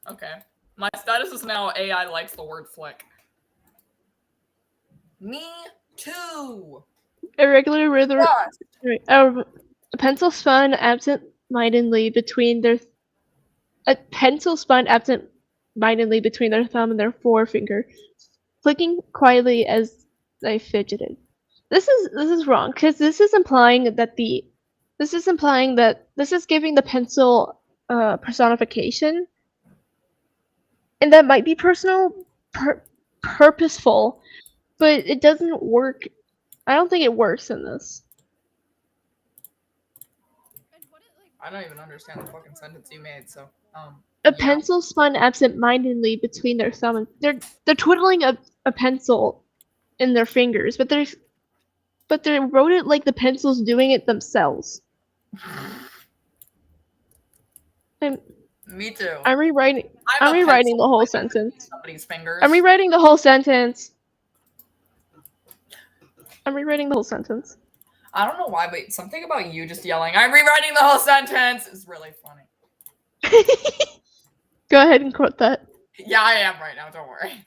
Okay. My status is now AI likes the word flick. Me too. Irregular rhythm. Yes. A pencil spun absent-mindedly between their. A pencil spun absent-mindedly between their thumb and their forefinger, clicking quietly as they fidgeted. This is wrong because this is implying that this is giving the pencil personification, and that might be purposeful, but it doesn't work. I don't think it works in this. I don't even understand the fucking sentence you made, so A yeah. pencil spun absent-mindedly between their thumb and they're twiddling a pencil in their fingers, but they wrote it like the pencil's doing it themselves. Me too. I'm rewriting I'm a rewriting the pencil whole between sentence. Somebody's fingers. I'm rewriting the whole sentence. I'm rewriting the whole sentence. I don't know why, but something about you just yelling, "I'm rewriting the whole sentence" is really funny. Go ahead and quote that. Yeah, I am right now, don't worry.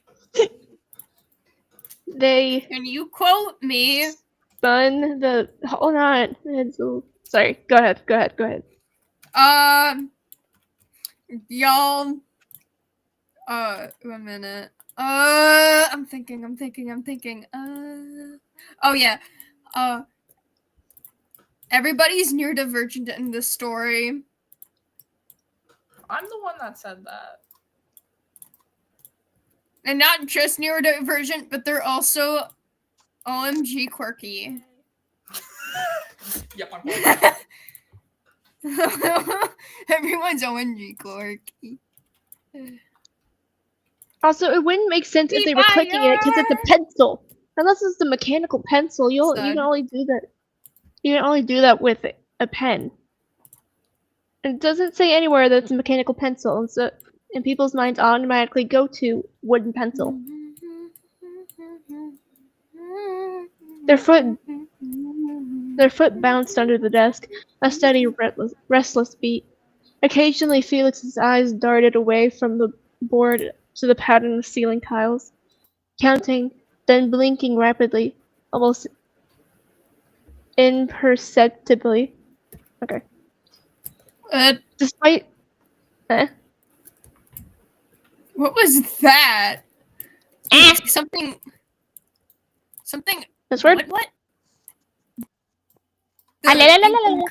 They Can you quote me? spun the. Hold on. Sorry. Go ahead. Y'all. 1 minute. I'm thinking. Oh yeah. Everybody's neurodivergent in this story. I'm the one that said that. And not just neurodivergent, but they're also OMG quirky. Yep, I'm going back. Everyone's OMG quirky. Also, it wouldn't make sense if they were clicking it because it's a pencil. Unless it's the mechanical pencil, you can only do that. You can only do that with a pen. And it doesn't say anywhere that it's a mechanical pencil, and people's minds automatically go to wooden pencil. Their foot bounced under the desk, a steady, restless beat. Occasionally, Felix's eyes darted away from the board to the pattern of ceiling tiles, counting, then blinking rapidly, almost imperceptibly. Okay. Despite. What was that? Something. That's right. What? Ah, la, la, la, la, la.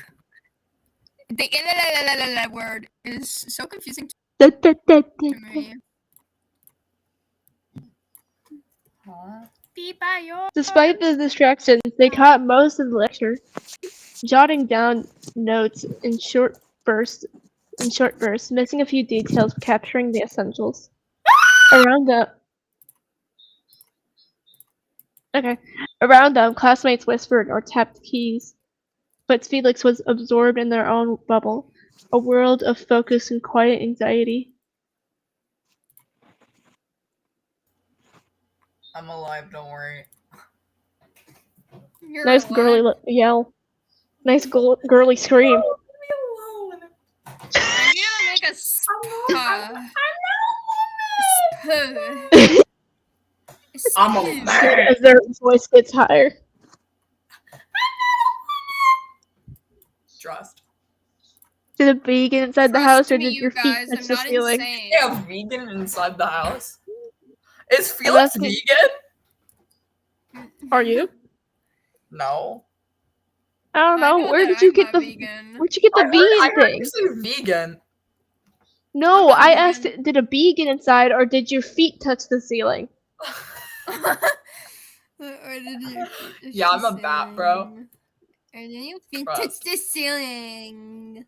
The word is so confusing Da, to me. Huh? Despite the distractions, they caught most of the lecture, jotting down notes in short bursts, missing a few details, but capturing the essentials. Around them, classmates whispered or tapped keys, but Felix was absorbed in their own bubble, a world of focus and quiet anxiety. I'm alive, don't worry. You're Nice alive. girly yell. Nice girly scream. Leave me alone. I'm gonna make a I'm a man. As their voice gets higher. Trust. Did a vegan inside the Trust house, or me, did you your feet guys, touch I'm the not ceiling? insane. Yeah, vegan inside the house. Is Felix asking- vegan? Are you? No. I don't know. know Where that did you I'm get not the vegan. Where'd you get the I vegan heard thing? you say vegan. No, I'm not I asked, vegan. did a bee get inside or did your feet touch the ceiling? Or did you Yeah, I'm a bat, bro. And then your feet Trust. touch the ceiling.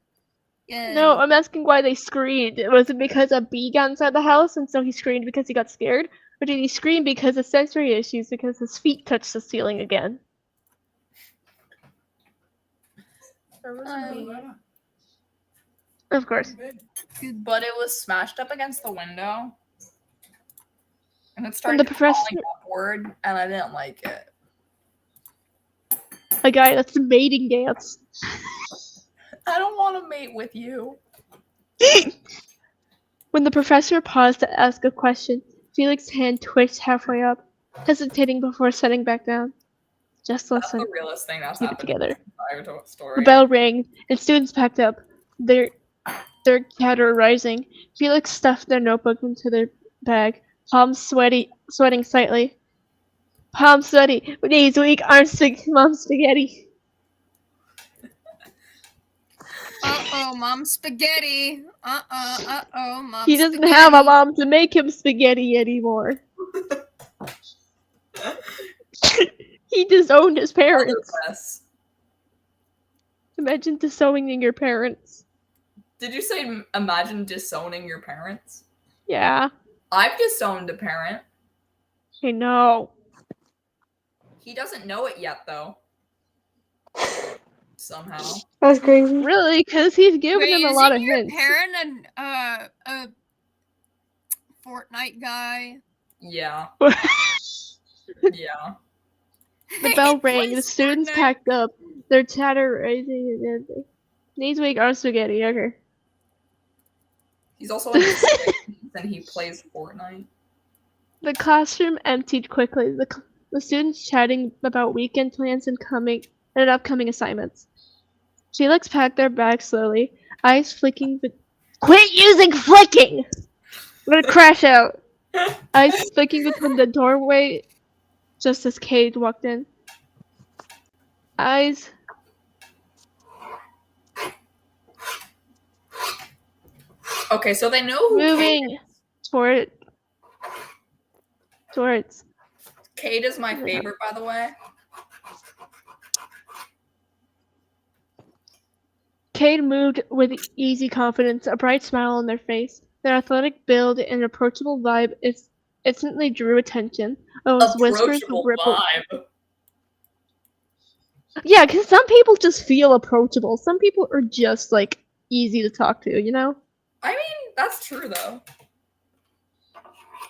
Yeah. No, I'm asking why they screamed. Was it because a bee got inside the house and so he screamed because he got scared? Or did he scream because of sensory issues because his feet touched the ceiling again? Of course. But it was smashed up against the window. And it And started the professor, falling upward, and I didn't like it. a guy that's a mating dance. I don't want to mate with you. When the professor paused to ask a question, Felix's hand twitched halfway up, hesitating before setting back down. Just That's listen. the realest thing that's Keep it happened together. in the entire The story. bell rang, and students packed up, their chatter rising. Felix stuffed their notebook into their bag, palms sweating slightly. Palms sweaty, knees weak, arms mom spaghetti. Uh-oh, mom spaghetti. Uh-oh, mom He doesn't spaghetti. have a mom to make him spaghetti anymore. He disowned his parents. Yes. Imagine disowning your parents. Did you say imagine disowning your parents? Yeah, I've disowned a parent. I know. He doesn't know it yet, though. Somehow. That's crazy. Really, because he's given Wait, him a isn't lot of your hints. parent a Fortnite guy? Yeah. Yeah. The bell He rang, the plays students Fortnite. packed up, their chatter rising and knees weak, arms spaghetti. Okay. He's also in his 60s and he plays Fortnite. The classroom emptied quickly, the students chatting about weekend plans and upcoming assignments. Felix packed their bags slowly, eyes flicking Quit using flicking! I'm gonna crash out. Eyes flicking between the doorway just as Cade walked in. Eyes. Okay, so they know who Moving towards. Cade is my favorite, by the way. Cade moved with easy confidence, a bright smile on their face. Their athletic build and approachable vibe instantly drew attention. As whispers Approachable rippled. vibe. Yeah, because some people just feel approachable. Some people are just like easy to talk to, you know? I mean, that's true though.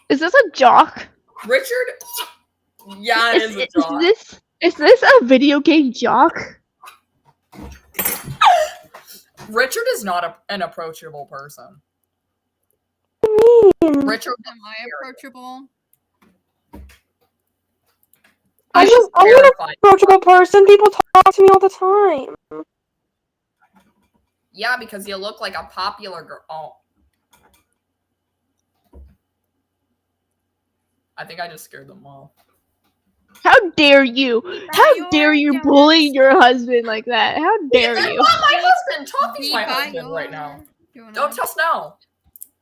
Is this a jock? Richard? Yeah, it is a jock. Is this a video game jock? Richard is not an approachable person. Richard, Am I approachable? I'm he's an terrified. approachable person. People talk to me all the time. Yeah, because you look like a popular girl. Oh. I think I just scared them off. How dare you? How dare you bully your husband like that? How dare That's you? not my husband! Toffee's Be my by husband your right now. donut. Don't tell Snow.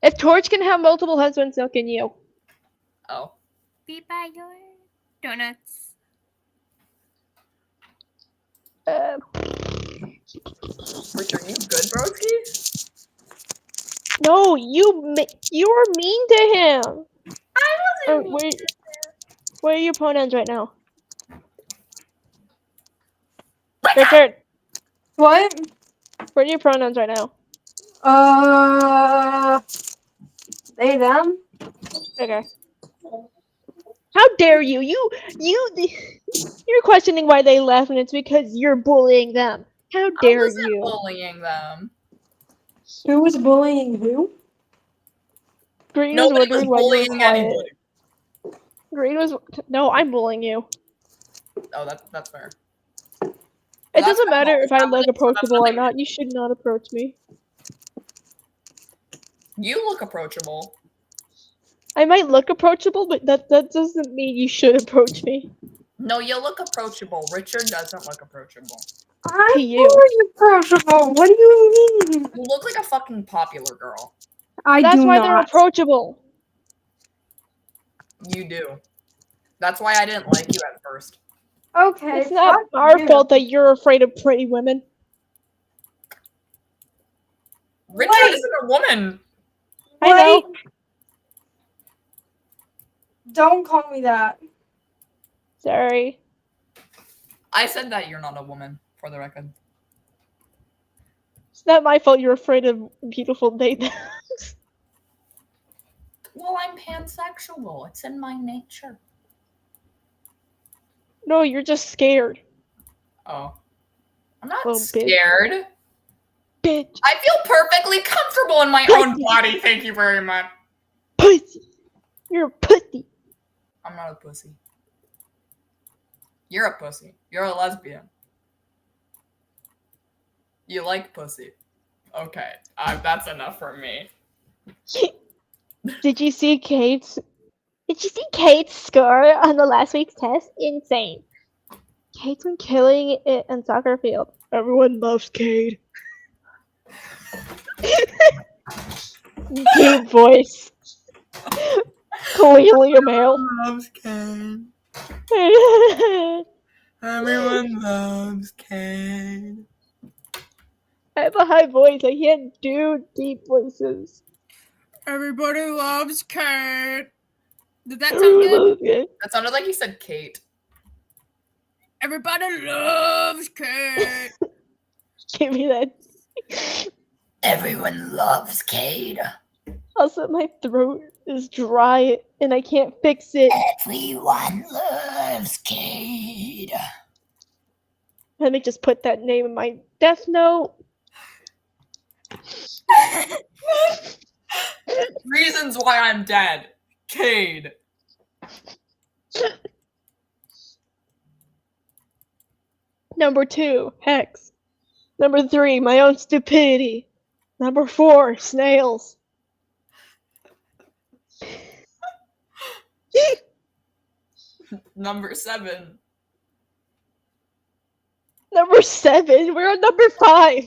If Torch can have multiple husbands, so can you. Oh. Be by your donuts. Richard, you good, broski? No, you were mean to him. I wasn't. Where are your pronouns right now? Richard, What? where are your pronouns right now? They, them? Okay. How dare you? You're questioning why they left, and it's because you're bullying them. How dare I wasn't you? bullying them. Who was bullying who? Green Nobody was was wondering why you were bullying quiet. anybody. Green was no, I'm bullying you. Oh, that's fair. It That's doesn't not matter if I bullying, look so that's approachable or nothing. not. You should not approach me. You look approachable. I might look approachable, but that doesn't mean you should approach me. No, you look approachable. Richard doesn't look approachable. I'm To you. very approachable. What do you mean? You look like a fucking popular girl. I That's do why they're not. approachable. You do. That's why I didn't like you at first. Okay, It's not fuck our you. fault that you're afraid of pretty women. Richard Wait. isn't a woman. I know. Wait. Don't call me that. Sorry. I said that you're not a woman, for the record. It's not my fault you're afraid of beautiful Nathan. Well, I'm pansexual. It's in my nature. No, you're just scared. Oh. I'm not Little bitch. scared. Bitch. I feel perfectly comfortable in my own body. Thank you very much. Pussy. You're a pussy. I'm not a pussy. You're a pussy. You're a lesbian. You like pussy. Okay. That's enough for me. Did you see Kate's score on the last week's test? Insane. Kate's been killing it in soccer field. Everyone loves Kate. Deep voice. Clearly a male. Loves Kate. Everyone loves Kate. I have a high voice. I can't do deep voices. Everybody loves Kate. Did that sound good? That sounded like you said Kate. Everybody loves Kate. Give me that. Everyone loves Kate. Also, my throat is dry and I can't fix it. Everyone loves Kate. Let me just put that name in my death note. Reasons why I'm dead. Cade. Number 2, Hex. Number 3, my own stupidity. Number 4, snails. Number 7. Number 7, we're on number 5.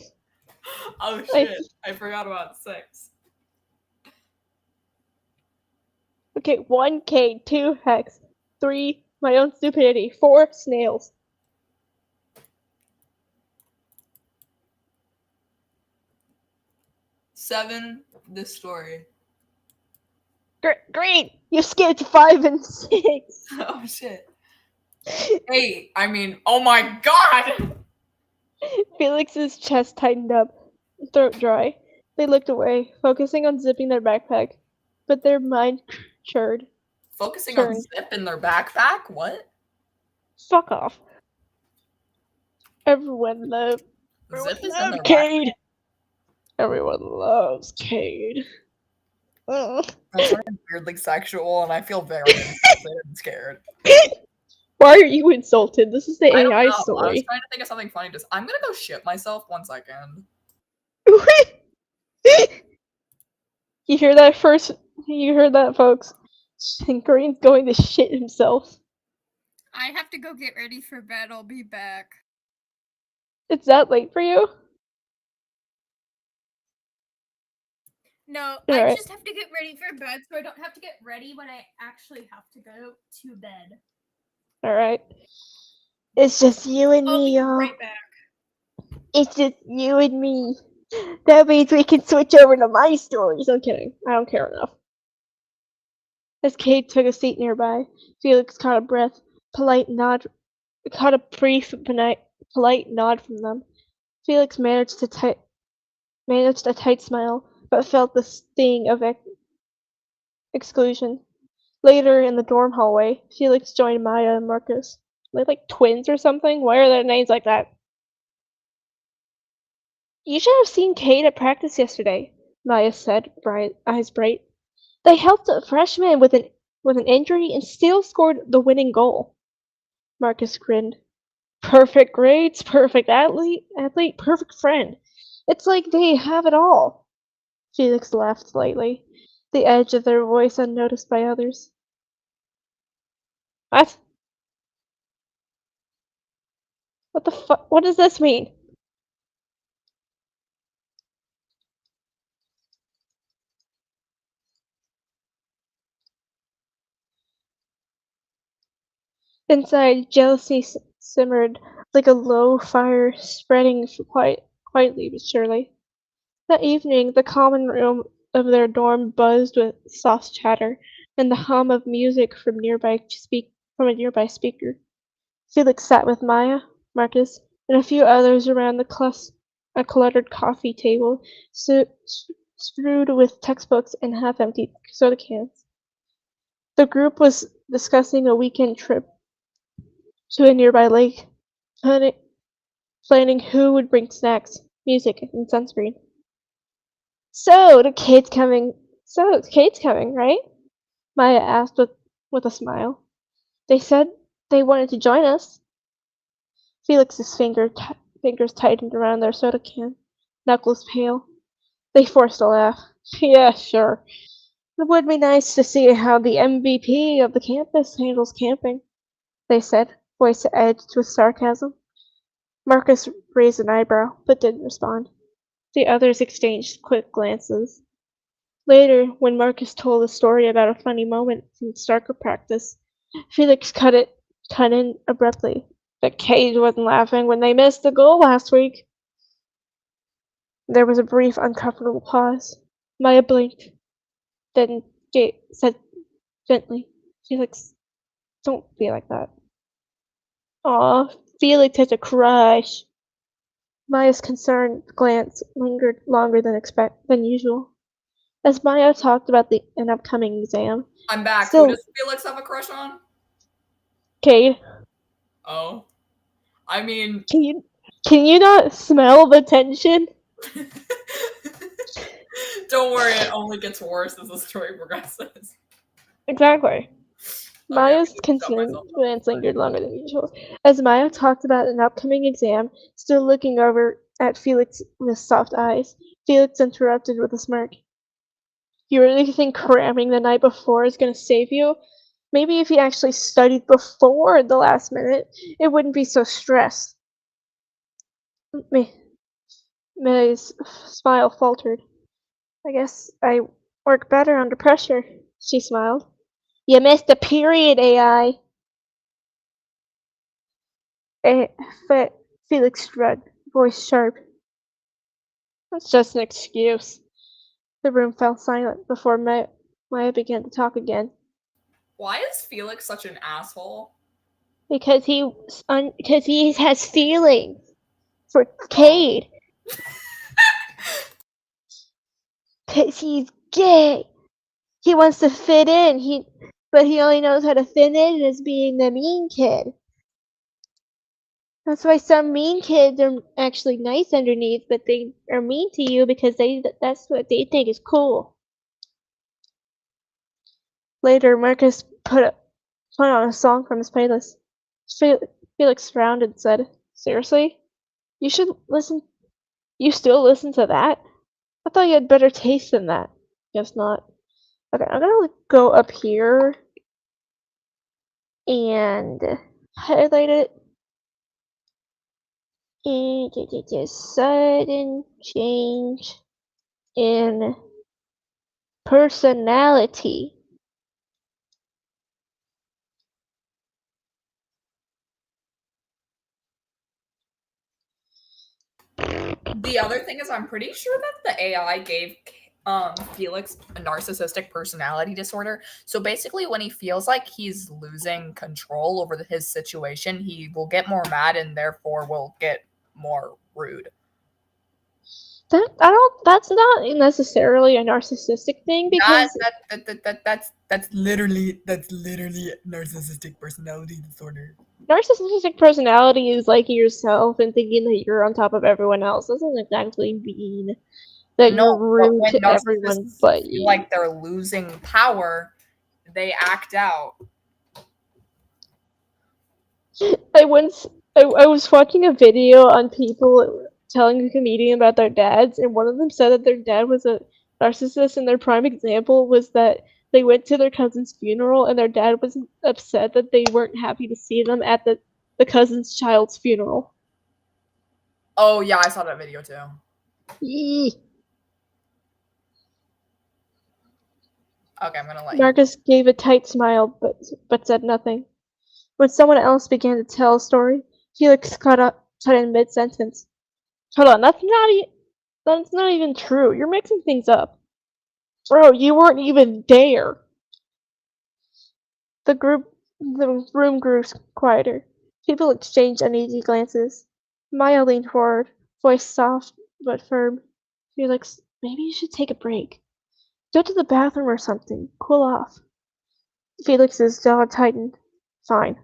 Oh shit, I forgot about 6. Okay, 1, Cade. 2, Hex. 3, my own stupidity. 4, snails. Seven, this story. Great! You skipped 5 and 6. Oh shit. 8, I mean, oh my god! Felix's chest tightened up, throat dry. They looked away, focusing on zipping their backpack, but their mind churned. Focusing on zip in their backpack? What? Fuck off. Everyone loves Zip is in their Cade. backpack. Everyone loves Cade. That's sort of weirdly sexual, and I feel very insulted and scared. Why are you insulted? This is the I don't AI know. I was story. trying to think of something funny. I'm gonna go shit myself 1 second. You hear that first? You heard that, folks? Green's going to shit himself. I have to go get ready for bed. I'll be back. It's that late for you? No, All I right. just have to get ready for bed so I don't have to get ready when I actually have to go to bed. Alright. It's just you and I'll me, be y'all. right back. It's just you and me. That means we can switch over to my stories. I'm kidding. I don't care enough. As Kate took a seat nearby, Felix caught a breath, caught a brief, polite nod from them. Felix managed a tight smile, but felt the sting of exclusion. Later in the dorm hallway, Felix joined Maya and Marcus. Are they like twins or something? Why are their names like that? You should have seen Kate at practice yesterday, Maya said, eyes bright. They helped a freshman with an injury and still scored the winning goal. Marcus grinned. Perfect grades, perfect athlete, perfect friend. It's like they have it all. Felix laughed lightly, the edge of their voice unnoticed by others. What? What the fuck? What does this mean? Inside, jealousy simmered like a low fire, spreading quietly but surely. That evening, the common room of their dorm buzzed with soft chatter and the hum of music from a nearby speaker. Felix sat with Maya, Marcus, and a few others around a cluttered coffee table strewed with textbooks and half-empty soda cans. The group was discussing a weekend trip to a nearby lake, planning who would bring snacks, music, and sunscreen. Kate's coming, right? Maya asked with a smile. They said they wanted to join us. Felix's fingers tightened around their soda can, knuckles pale. They forced a laugh. Yeah, sure. It would be nice to see how the MVP of the campus handles camping, they said, voice edged with sarcasm. Marcus raised an eyebrow, but didn't respond. The others exchanged quick glances. Later, when Marcus told a story about a funny moment from soccer practice, Felix cut in abruptly. But Cage wasn't laughing when they missed the goal last week. There was a brief, uncomfortable pause. Maya blinked, then said gently, Felix, don't be like that. Aw, Felix has a crush. Maya's concerned glance lingered longer than usual. As Maya talked about an upcoming exam. I'm back. Still, Who does Felix have a crush on? Cade, Oh. I mean... can you not smell the tension? Don't worry, it only gets worse as the story progresses. Exactly. Maya's Okay, concerned glance lingered longer than usual. As Maya talked about an upcoming exam, still looking over at Felix with soft eyes, Felix interrupted with a smirk. You really think cramming the night before is going to save you? Maybe if you actually studied before the last minute, it wouldn't be so stressed. May's smile faltered. I guess I work better under pressure, she smiled. You missed a period, AI. Felix shrugged, voice sharp. That's just an excuse. The room fell silent before Maya began to talk again. Why is Felix such an asshole? Because he has feelings for Cade. Because he's gay. He wants to fit in. But he only knows how to fit in as being the mean kid. That's why some mean kids are actually nice underneath, but they are mean to you because that's what they think is cool. Later, Marcus put on a song from his playlist. Felix frowned and said, Seriously? You still listen to that? I thought you had better taste than that. Guess not. Okay, I'm gonna go up here and highlight it. And sudden change in personality. The other thing is, I'm pretty sure that the AI gave Felix a narcissistic personality disorder. So basically, when he feels like he's losing control over his situation, he will get more mad and therefore will get more rude. That's not necessarily a narcissistic thing because that's literally narcissistic personality disorder. narcissistic personality is like yourself and thinking that you're on top of everyone else. Doesn't exactly mean that you're rude to everyone but you. Like they're losing power, they act out. I was watching a video on people telling a comedian about their dads, and one of them said that their dad was a narcissist, and their prime example was that they went to their cousin's funeral, and their dad was upset that they weren't happy to see them at the cousin's child's funeral. Oh yeah, I saw that video too. Yee. Okay, I'm gonna let you. Marcus gave a tight smile, but said nothing. When someone else began to tell a story, Felix cut in mid-sentence. Hold on, that's not even true. You're mixing things up. Bro, you weren't even there. The room grew quieter. People exchanged uneasy glances. Maya leaned forward, voice soft but firm. Felix, maybe you should take a break. Go to the bathroom or something. Cool off. Felix's jaw tightened. Fine.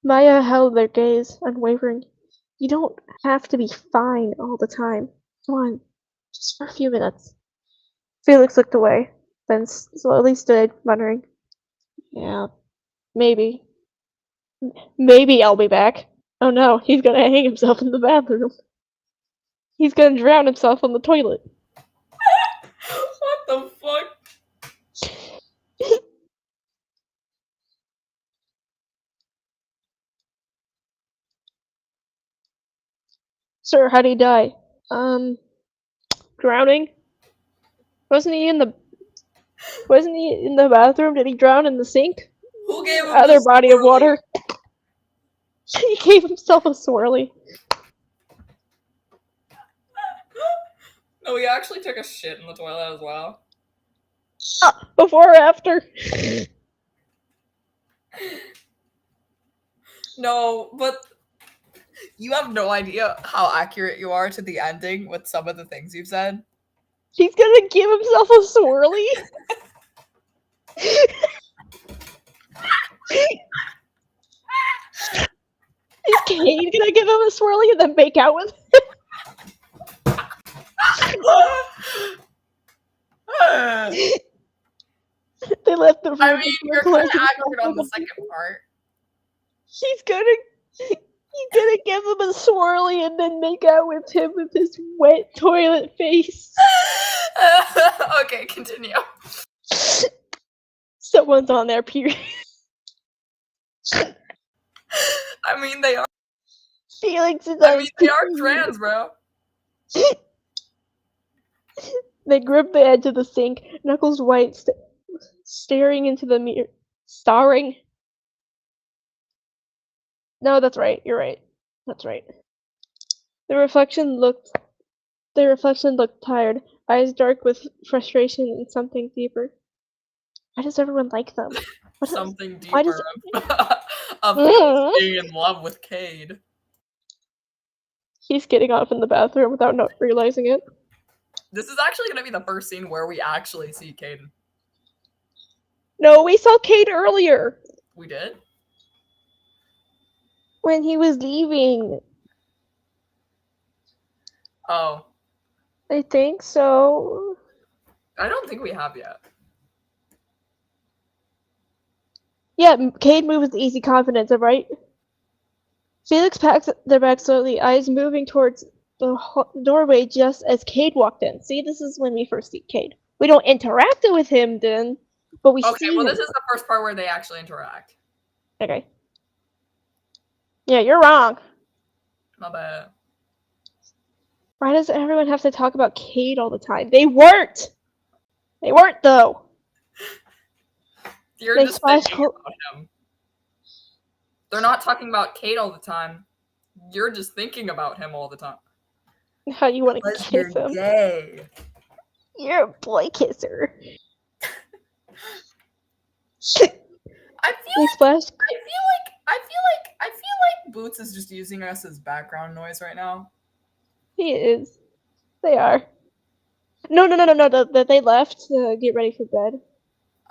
Maya held their gaze, unwavering. You don't have to be fine all the time. Come on, just for a few minutes. Felix looked away, then slowly stood, muttering, Yeah, maybe. Maybe I'll be back. Oh no, he's gonna hang himself in the bathroom. He's gonna drown himself on the toilet. What the fuck? Sir, how'd he die? Drowning? Wasn't he in the bathroom? Did he drown in the sink? Who gave him Other this body of swirly? water. He gave himself a swirly. No, he actually took a shit in the toilet as well. Before or after? No, but you have no idea how accurate you are to the ending with some of the things you've said. He's gonna give himself a swirly? Is Kane gonna give him a swirly and then make out with him? They left the room. I mean, you're kind of accurate on the second part. He's gonna give him a swirly and then make out with him with his wet toilet face. Okay, continue. Someone's on their period. I mean, they are. Felix is I mean, they are trans, bro. They gripped the edge of the sink, knuckles white, staring into the mirror. Starring? No, that's right. You're right. That's right. The reflection looked tired, eyes dark with frustration and something deeper. Why does everyone like them? Something why deeper does- of Felix being in love with Cade. He's getting off in the bathroom without not realizing it. This is actually going to be the first scene where we actually see Caden. No, we saw Cade earlier We did? when he was leaving. Oh. I think so. I don't think we have yet. Yeah, Cade moves with easy confidence, right? Felix packs their bag slowly, eyes moving towards the doorway just as Cade walked in. See, this is when we first see Cade. We don't interact with him then, but we see Okay, well, him. this is the first part where they actually interact. Okay. Yeah, you're wrong. My bad. Why does everyone have to talk about Cade all the time? They weren't! They weren't, though! You're They just flash thinking about him. They're not talking about Cade all the time. You're just thinking about him all the time. How you want to Because kiss you're him. gay. You're a boy kisser. I feel like Boots is just using us as background noise right now. He is. They are. No. They left to get ready for bed.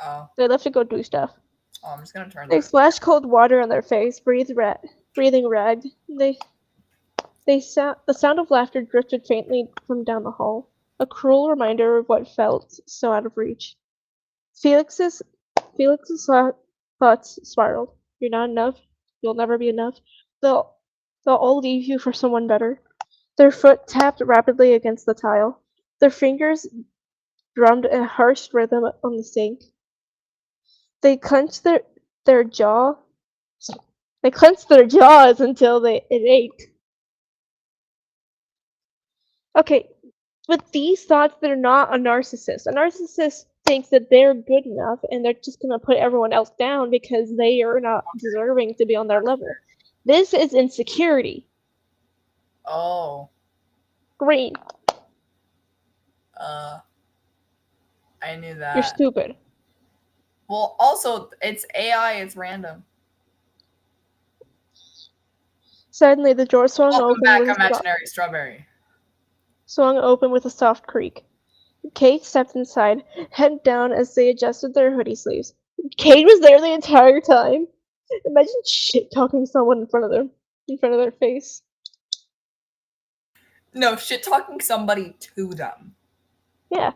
Oh. They left to go do stuff. Oh, I'm just gonna turn They that. splashed cold water on their face, breathing ragged. The sound of laughter drifted faintly from down the hall, a cruel reminder of what felt so out of reach. Felix's thoughts spiraled. You're not enough. You'll never be enough. They'll all leave you for someone better. Their foot tapped rapidly against the tile. Their fingers drummed a harsh rhythm on the sink. They clenched their jaw. They clenched their jaws until it ached. Okay, but these thoughts, they're not a narcissist. A narcissist thinks that they're good enough and they're just gonna put everyone else down because they are not deserving to be on their level. This is insecurity. Oh. Green, I knew you're that. stupid. Well, also, it's AI, it's random. Suddenly, the door swung Welcome open back, with a imaginary strawberry. soft creak. Kate stepped inside, head down as they adjusted their hoodie sleeves. Kate was there the entire time. Imagine shit talking someone in front of their face. No, shit talking somebody to them. Yeah.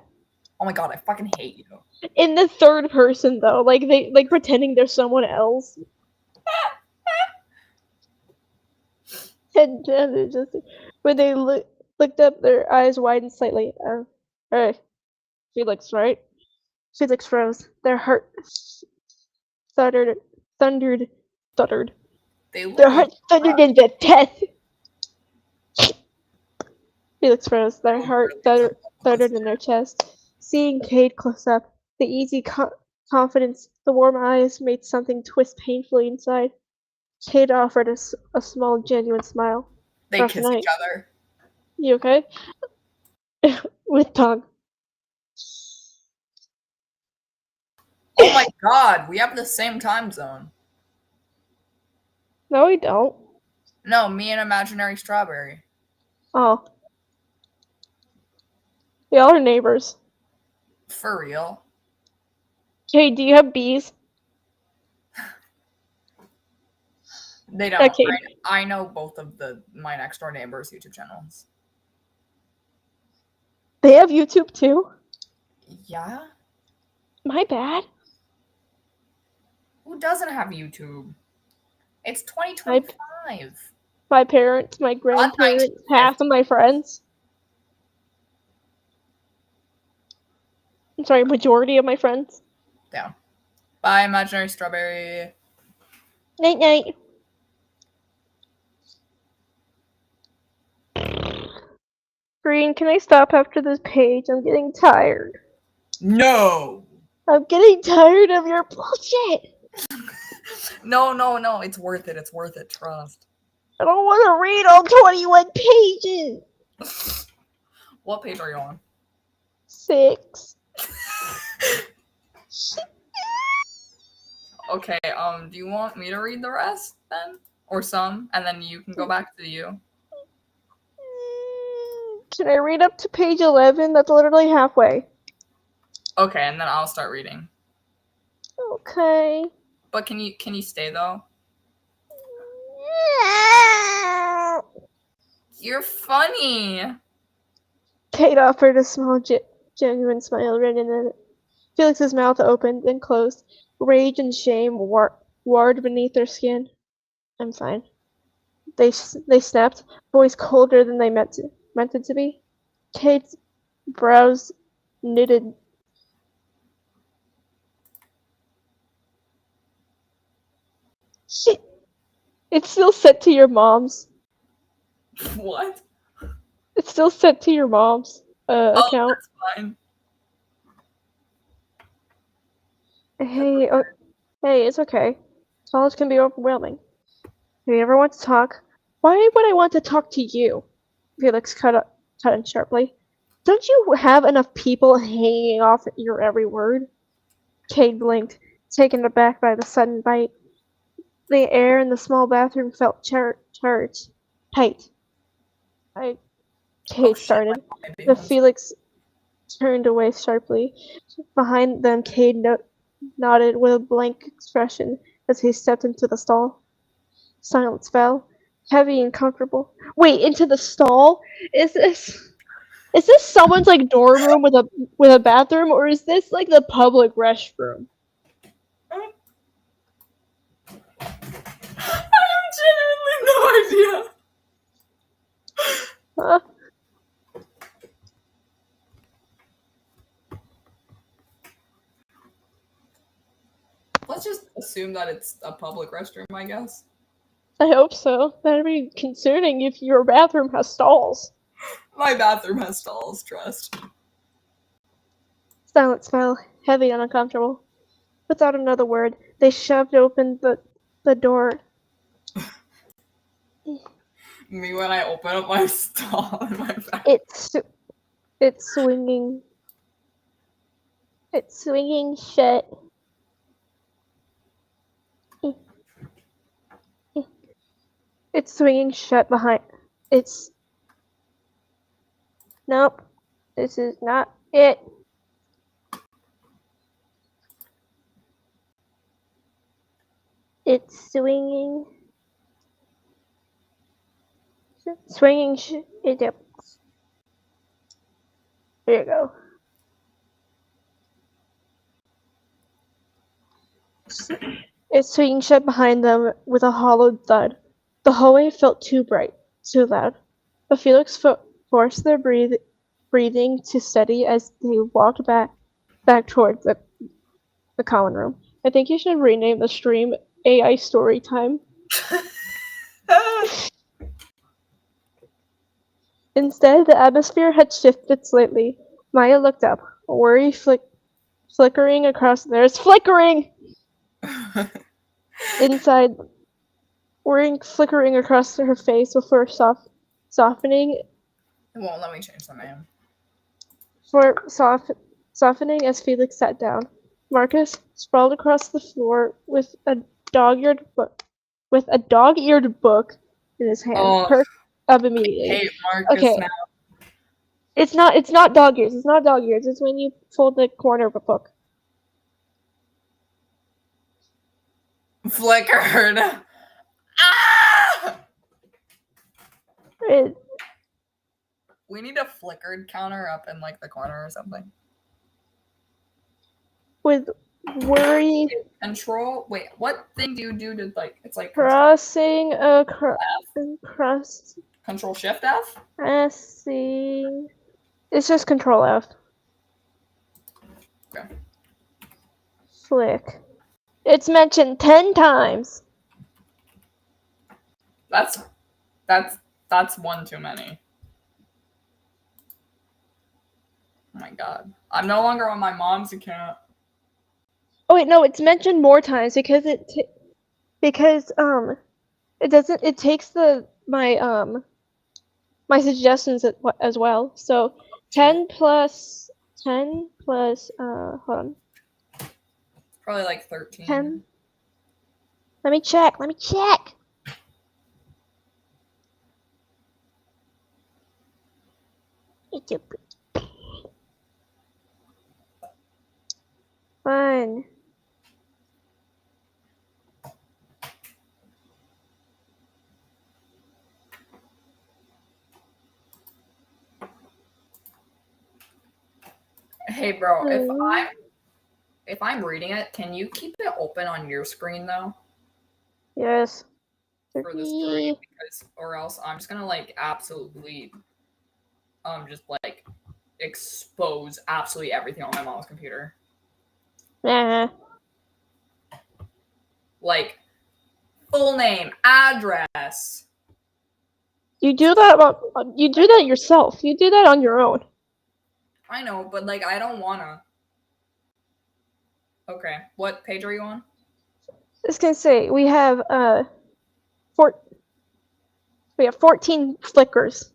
Oh my god, I fucking hate you. In the third person though, like pretending they're someone else. And then just when they looked up, their eyes widened slightly. Hey, Felix, right? Felix froze. Their heart thundered. They Their heart thundered into death. Felix froze. Their heart thundered in their chest. Seeing Cade close up, the easy confidence, the warm eyes made something twist painfully inside. Cade offered a small, genuine smile. They Rough kiss night. each other. You okay? With tongue. Oh my god, we have the same time zone. No, we don't. No, me and imaginary strawberry. Oh. Y'all are neighbors. For real. Cade, do you have bees? They don't. Okay. I know both of my next door neighbors' YouTube channels. They have YouTube too? Yeah? My bad. Who doesn't have YouTube? It's 2025. My parents, my grandparents, half of my friends. I'm sorry, majority of my friends. Down. Bye, imaginary strawberry. Night night. Green, can I stop after this page? I'm getting tired. No! I'm getting tired of your bullshit. No. It's worth it. It's worth it. Trust. I don't want to read all 21 pages. What page are you on? 6. Okay, do you want me to read the rest then? Or some, and then you can go back to you? Can I read up to page 11? That's literally halfway. Okay, and then I'll start reading. Okay. But can you stay though? You're funny. Kate offered a small, genuine smile, and then Felix's mouth opened and closed. Rage and shame warred beneath their skin. I'm fine. They snapped, voice colder than they meant it to be. Kate's brows knitted. Shit! It's still set to your mom's. What? It's still set to your mom's account. That's fine. Hey, hey, it's okay. College can be overwhelming. If you ever want to talk, why would I want to talk to you? Felix cut in sharply. Don't you have enough people hanging off your every word? Cade blinked, taken aback by the sudden bite. The air in the small bathroom felt charged, tight. Cade started. The Felix turned away sharply. Behind them, Cade nodded with a blank expression as he stepped into the stall. Silence fell, heavy and comfortable. Wait, into the stall? Is this someone's like dorm room with a bathroom, or is this like the public restroom? I have genuinely no idea. Huh? Let's just assume that it's a public restroom, I guess. I hope so. That'd be concerning if your bathroom has stalls. My bathroom has stalls, trust. Silence fell, heavy and uncomfortable. Without another word, they shoved open the door. Me when I open up my stall in my bathroom. It's swinging. It's swinging shut. It's swinging shut behind. It's. Nope. This is not it. It's swinging. Swinging it up. There you go. It's swinging shut behind them with a hollow thud. The hallway felt too bright, too loud. But Felix forced their breathing to steady as they walked back towards the common room. I think you should rename the stream AI Story Time. Instead, the atmosphere had shifted slightly. Maya looked up, worry flickering across theirs. Flickering! Inside, worrying flickering across her face before softening. It won't let me change the name. Softening as Felix sat down. Marcus sprawled across the floor with a dog-eared book in his hand. Oh, Perked up immediately. hate Marcus Okay. now. It's not dog ears. It's not dog ears. It's when you fold the corner of a book. Flickered. Ah! We need a flickered counter up in like the corner or something. With worry Control. Wait, what thing do you do to like? It's like crossing Control Shift F. crossing. It's just Control F. Okay. Flick. It's mentioned 10 times. That's one too many. Oh my god. I'm no longer on my mom's account. Oh wait, no, it's mentioned more times because it takes my suggestions as well. So 10 plus hold on. Probably like 13. 10. Let me check. Fine. Hey bro, if I'm reading it, can you keep it open on your screen though? Yes. For the stream, because or else I'm just gonna like absolutely just like expose absolutely everything on my mom's computer. Like full name, address. You do that yourself. You do that on your own. I know, but like I don't wanna. Okay, what page are you on? I was gonna say we have 14 flickers.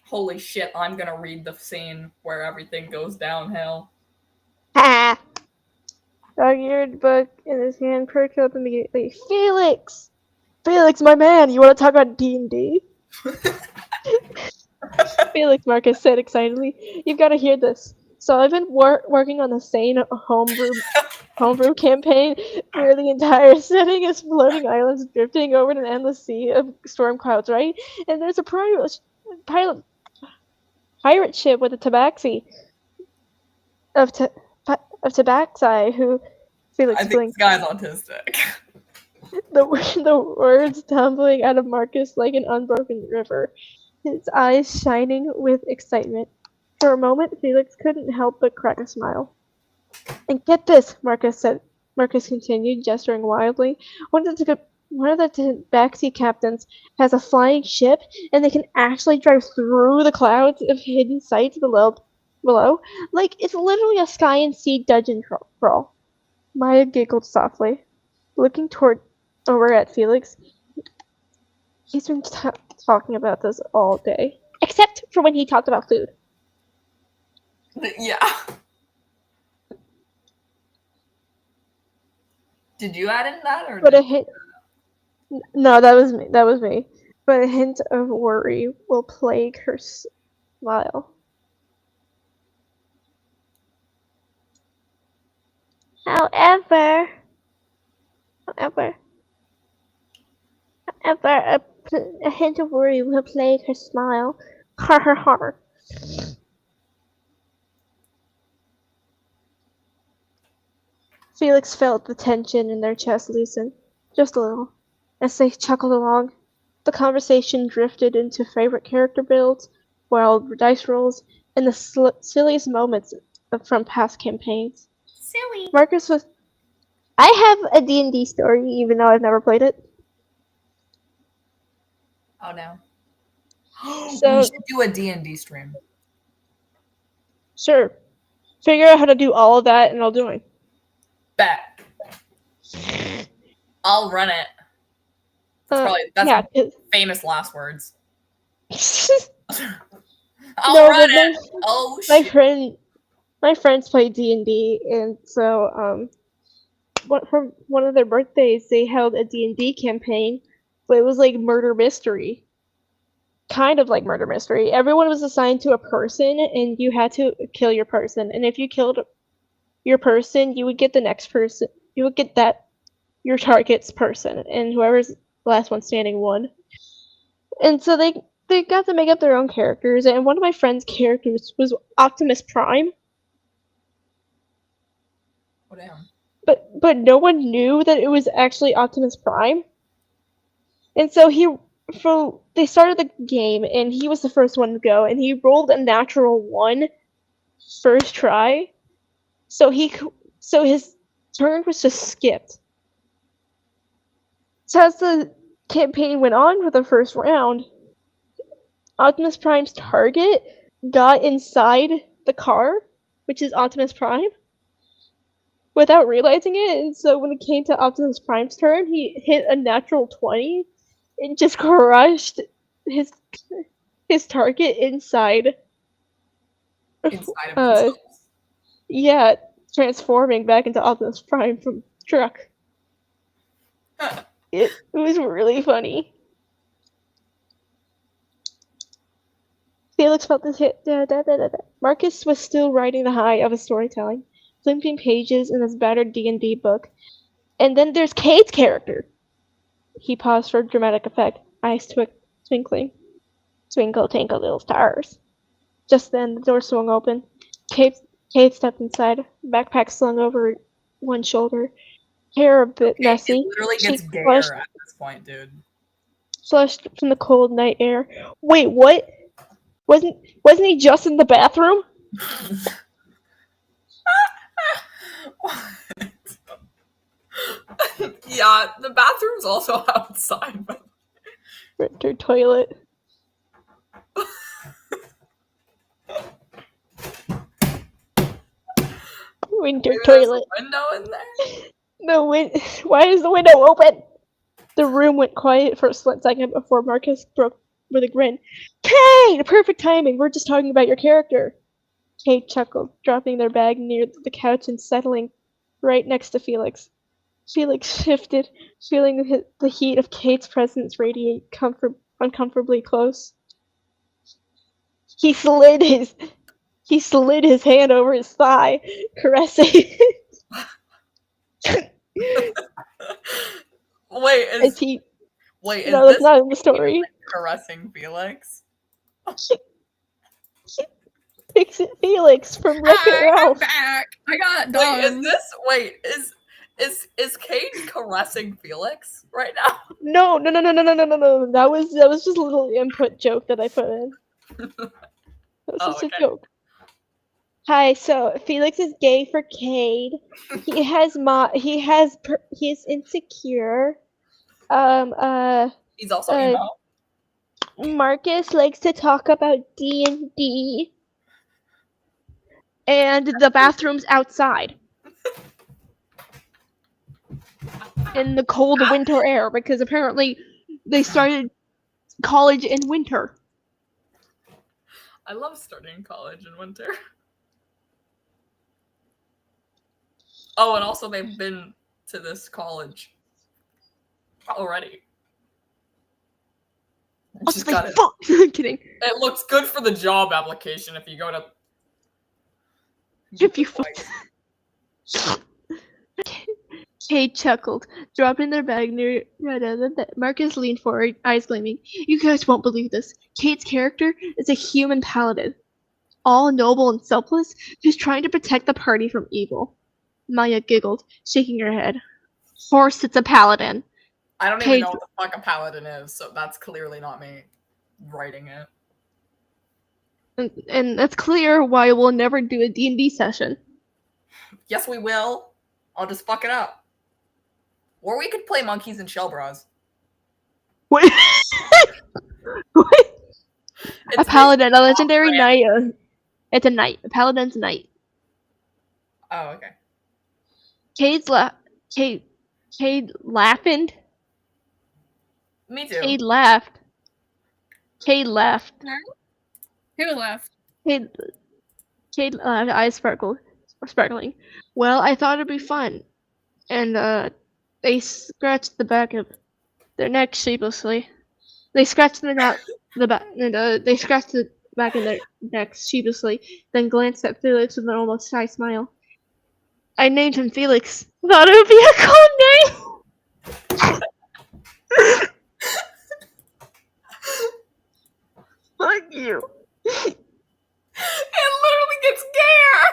Holy shit, I'm gonna read the scene where everything goes downhill. Ha! Dog-eared book in his hand, perked up immediately. Felix, my man, you want to talk about D&D? Felix, Marcus said excitedly. You've got to hear this. So I've been working on the sane homebrew campaign where the entire setting is floating islands drifting over an endless sea of storm clouds, right? And there's a pirate ship with a tabaxi of tabaxi who Felix I think blinked. this guy's autistic. The words tumbling out of Marcus like an unbroken river, his eyes shining with excitement. For a moment, Felix couldn't help but crack a smile. And get this, Marcus continued, gesturing wildly. one of the backseat captains has a flying ship, and they can actually drive through the clouds of hidden sights below. Like, it's literally a sky and sea dungeon crawl. Maya giggled softly, looking over at Felix. He's been talking about this all day, except for when he talked about food. Yeah. Did you add in that, or? But a hint. No, that was me. That was me. But a hint of worry will plague her smile. However, a hint of worry will plague her smile. Har har har. Felix felt the tension in their chest loosen, just a little, as they chuckled along. The conversation drifted into favorite character builds, wild dice rolls, and the silliest moments from past campaigns. Silly. Marcus was. I have a D&D story, even though I've never played it. Oh no. So- we should do a D&D stream. Sure. Figure out how to do all of that, and I'll do it. Bet. I'll run it. That's yeah. famous last words. No, I'll run but it. Oh shit. My friends play D&D, and so for one of their birthdays, they held a D&D campaign, but it was like murder mystery. Kind of like murder mystery. Everyone was assigned to a person, and you had to kill your person. And if you killed your person, you would get the next person. You would get your target's person, and whoever's the last one standing won. And so they got to make up their own characters, and one of my friend's characters was Optimus Prime. Oh damn. But no one knew that it was actually Optimus Prime. And so they started the game, and he was the first one to go, and he rolled a natural 1 first try. So his turn was just skipped. So as the campaign went on for the first round, Optimus Prime's target got inside the car, which is Optimus Prime, without realizing it. And so when it came to Optimus Prime's turn, he hit a natural 20 and just crushed his target inside. Inside of themselves. Yeah, transforming back into Optimus Prime from truck. It was really funny. Felix felt this hit. Marcus was still riding the high of his storytelling, flipping pages in his battered D&D book. And then there's Kate's character. He paused for dramatic effect, eyes twinkling. Twinkle, twinkle, little stars. Just then, the door swung open. Kate stepped inside, backpack slung over one shoulder, hair a bit messy. It literally gets gayer flushed, at this point, dude. Flushed from the cold night air. Wait, what? Wasn't he just in the bathroom? Yeah, the bathroom's also outside. Winter toilet. Winter Maybe toilet. There's a window in there. Why is the window open? The room went quiet for a split second before Marcus broke with a grin. Kate! Perfect timing. We're just talking about your character. Kate chuckled, dropping their bag near the couch and settling right next to Felix. Felix shifted, feeling the heat of Kate's presence radiate uncomfortably close. He slid his hand over his thigh, caressing. Wait, As is no, that's this not in the story. caressing Felix? Fix it, Felix from Wreck-It I'm Ralph. back. I got Wait, done. is Kate caressing Felix right now? No. That was just a little input joke that I put in. That was just a joke. Hi, so Felix is gay for Cade. He is insecure. He's also Uh, emo. Marcus likes to talk about D&D. And the bathroom's outside. In the cold winter air, because apparently they started college in winter. I love starting college in winter. Oh, and also they've been to this college already. What's Just the got it. fuck? I'm kidding. It looks good for the job application if you go to. If you Kate chuckled, dropped in their bag near the bed. Marcus leaned forward, eyes gleaming. You guys won't believe this. Kate's character is a human paladin. All noble and selfless, who's trying to protect the party from evil. Maya giggled, shaking her head. Of course it's a paladin. I don't even know what the fuck a paladin is, so that's clearly not me writing it. And that's clear why we'll never do a D&D session. Yes, we will. I'll just fuck it up. Or we could play monkeys and shell bras. What? What? A paladin, a legendary knight. It's a knight. A paladin's a knight. Oh, okay. Cade laughing. Me too. Cade laughed. Cade laughed. Who left? Cade eyes sparkling. Well, I thought it'd be fun. And they scratched the back of their neck sheepishly. They scratched the back of their necks sheepishly, then glanced at Felix with an almost shy smile. I named him Felix. Thought it would be a cool name. Fuck you. It literally gets gayer.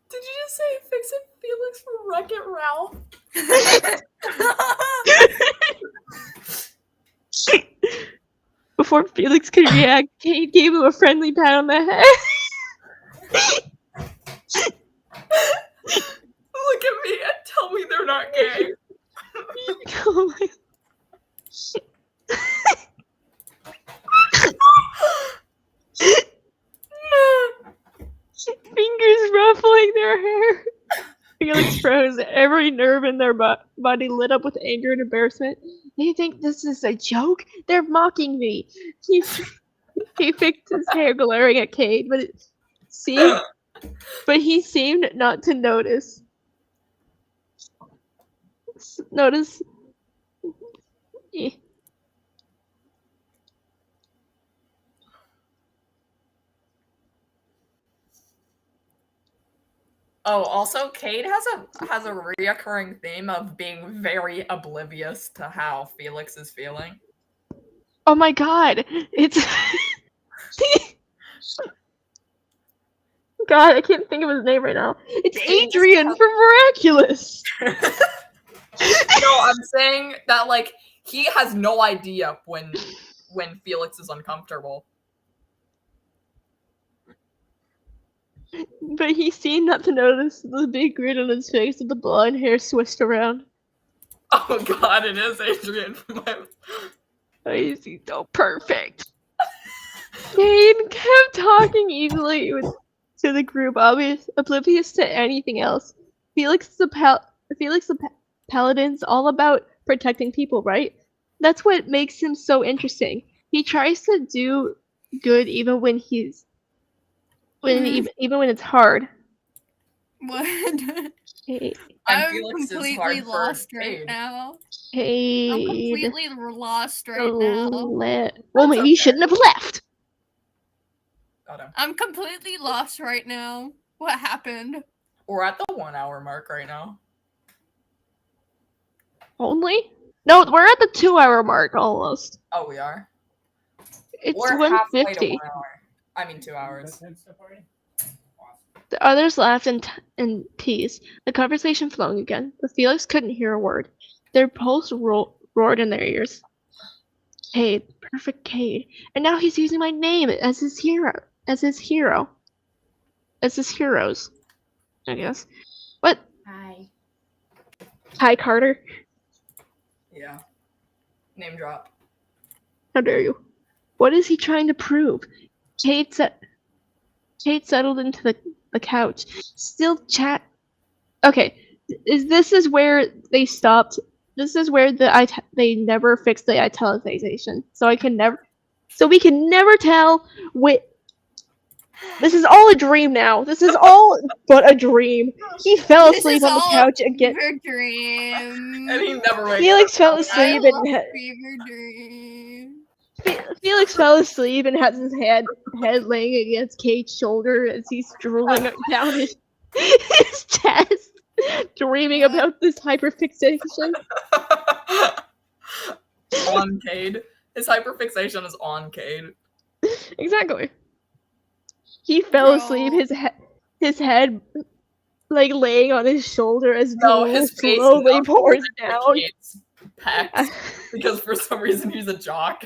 Did you just say fix it Felix for Wreck-It Ralph? Before Felix could react, Kate gave him a friendly pat on the head. Look at me and tell me they're not gay. Oh my. Fingers ruffling their hair. Felix froze. Every nerve in their body lit up with anger and embarrassment. They think this is a joke? They're mocking me. He fixed his hair, glaring at Cade, but he seemed not to notice. Eh. Oh, also, Cade has a reoccurring theme of being very oblivious to how Felix is feeling. Oh my god, it's God, I can't think of his name right now. It's Adrian from Miraculous. No, I'm saying that like he has no idea when Felix is uncomfortable. But he seemed not to notice the big grin on his face with the blonde hair swished around. Oh god, it is Adrian from my... Oh, he's so perfect. Cade kept talking easily to the group, oblivious to anything else. Felix the Paladin's all about protecting people, right? That's what makes him so interesting. He tries to do good even when even when it's hard. What? Hey, I'm completely lost right now. Cade. I'm completely lost right now. Well, maybe you shouldn't have left. I'm completely lost right now. What happened? We're at the 1 hour mark right now. Only? No, we're at the 2 hour mark almost. Oh, we are? It's We're halfway to 1:50. 1 hour. I mean 2 hours. The others laughed and teased, the conversation flowing again, but Felix couldn't hear a word. Their pulse roared in their ears. Cade, perfect Cade. And now he's using my name as his hero. As his heroes, I guess. What? Hi. Hi, Carter. Yeah. Name drop. How dare you? What is he trying to prove? Kate settled into the couch. Still chat. Okay, this is where they stopped. This is where they never fixed the italicization. So we can never tell what. This is all a dream now. This is all but a dream. He fell This asleep is on the all couch a again. fever dream. And he never wakes Felix up. fell I asleep love and fever dream. Felix fell asleep and has his head laying against Kate's shoulder as he's drooling down his chest, dreaming about this hyperfixation. On Cade. His hyperfixation is on Cade. Exactly. He fell asleep. His head like laying on his shoulder as No, drool his face slowly melts pours into down. Cade's pecs because for some reason he's a jock.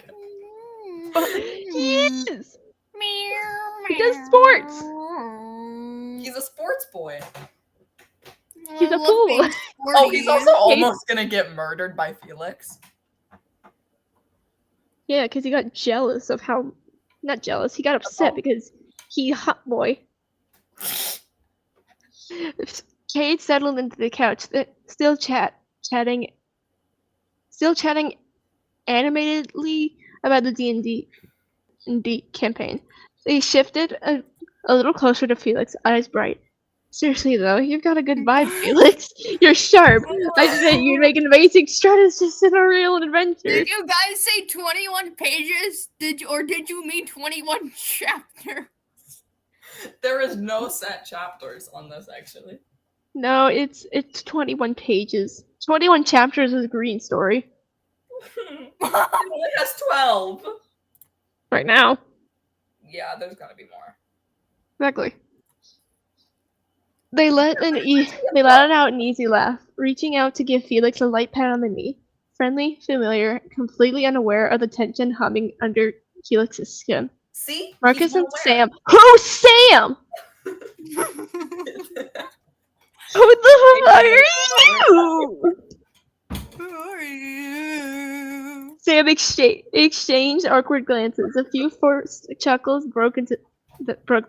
He is. He does sports. He's a sports boy. He's a fool. Oh, he's also almost gonna get murdered by Felix. Yeah, because he got jealous of how. Not jealous. He got upset because he hot boy. Kate settled into the couch, still chatting animatedly about the D&D campaign. They shifted a little closer to Felix, eyes bright. Seriously though, you've got a good vibe, Felix. You're sharp. I bet you'd make an amazing strategist in a real adventure. Did you guys say 21 pages? Did you mean 21 chapters? There is no set chapters on this, actually. No, it's 21 pages. 21 chapters is a green story. It only has 12. Right now. Yeah, there's gotta be more. Exactly. They let out an easy laugh, reaching out to give Felix a light pat on the knee. Friendly, familiar, completely unaware of the tension humming under Felix's skin. See? Marcus He's and not Sam. Who's Sam? Who the fuck are you? Who are you? Sam exchanged awkward glances. A few forced chuckles broke the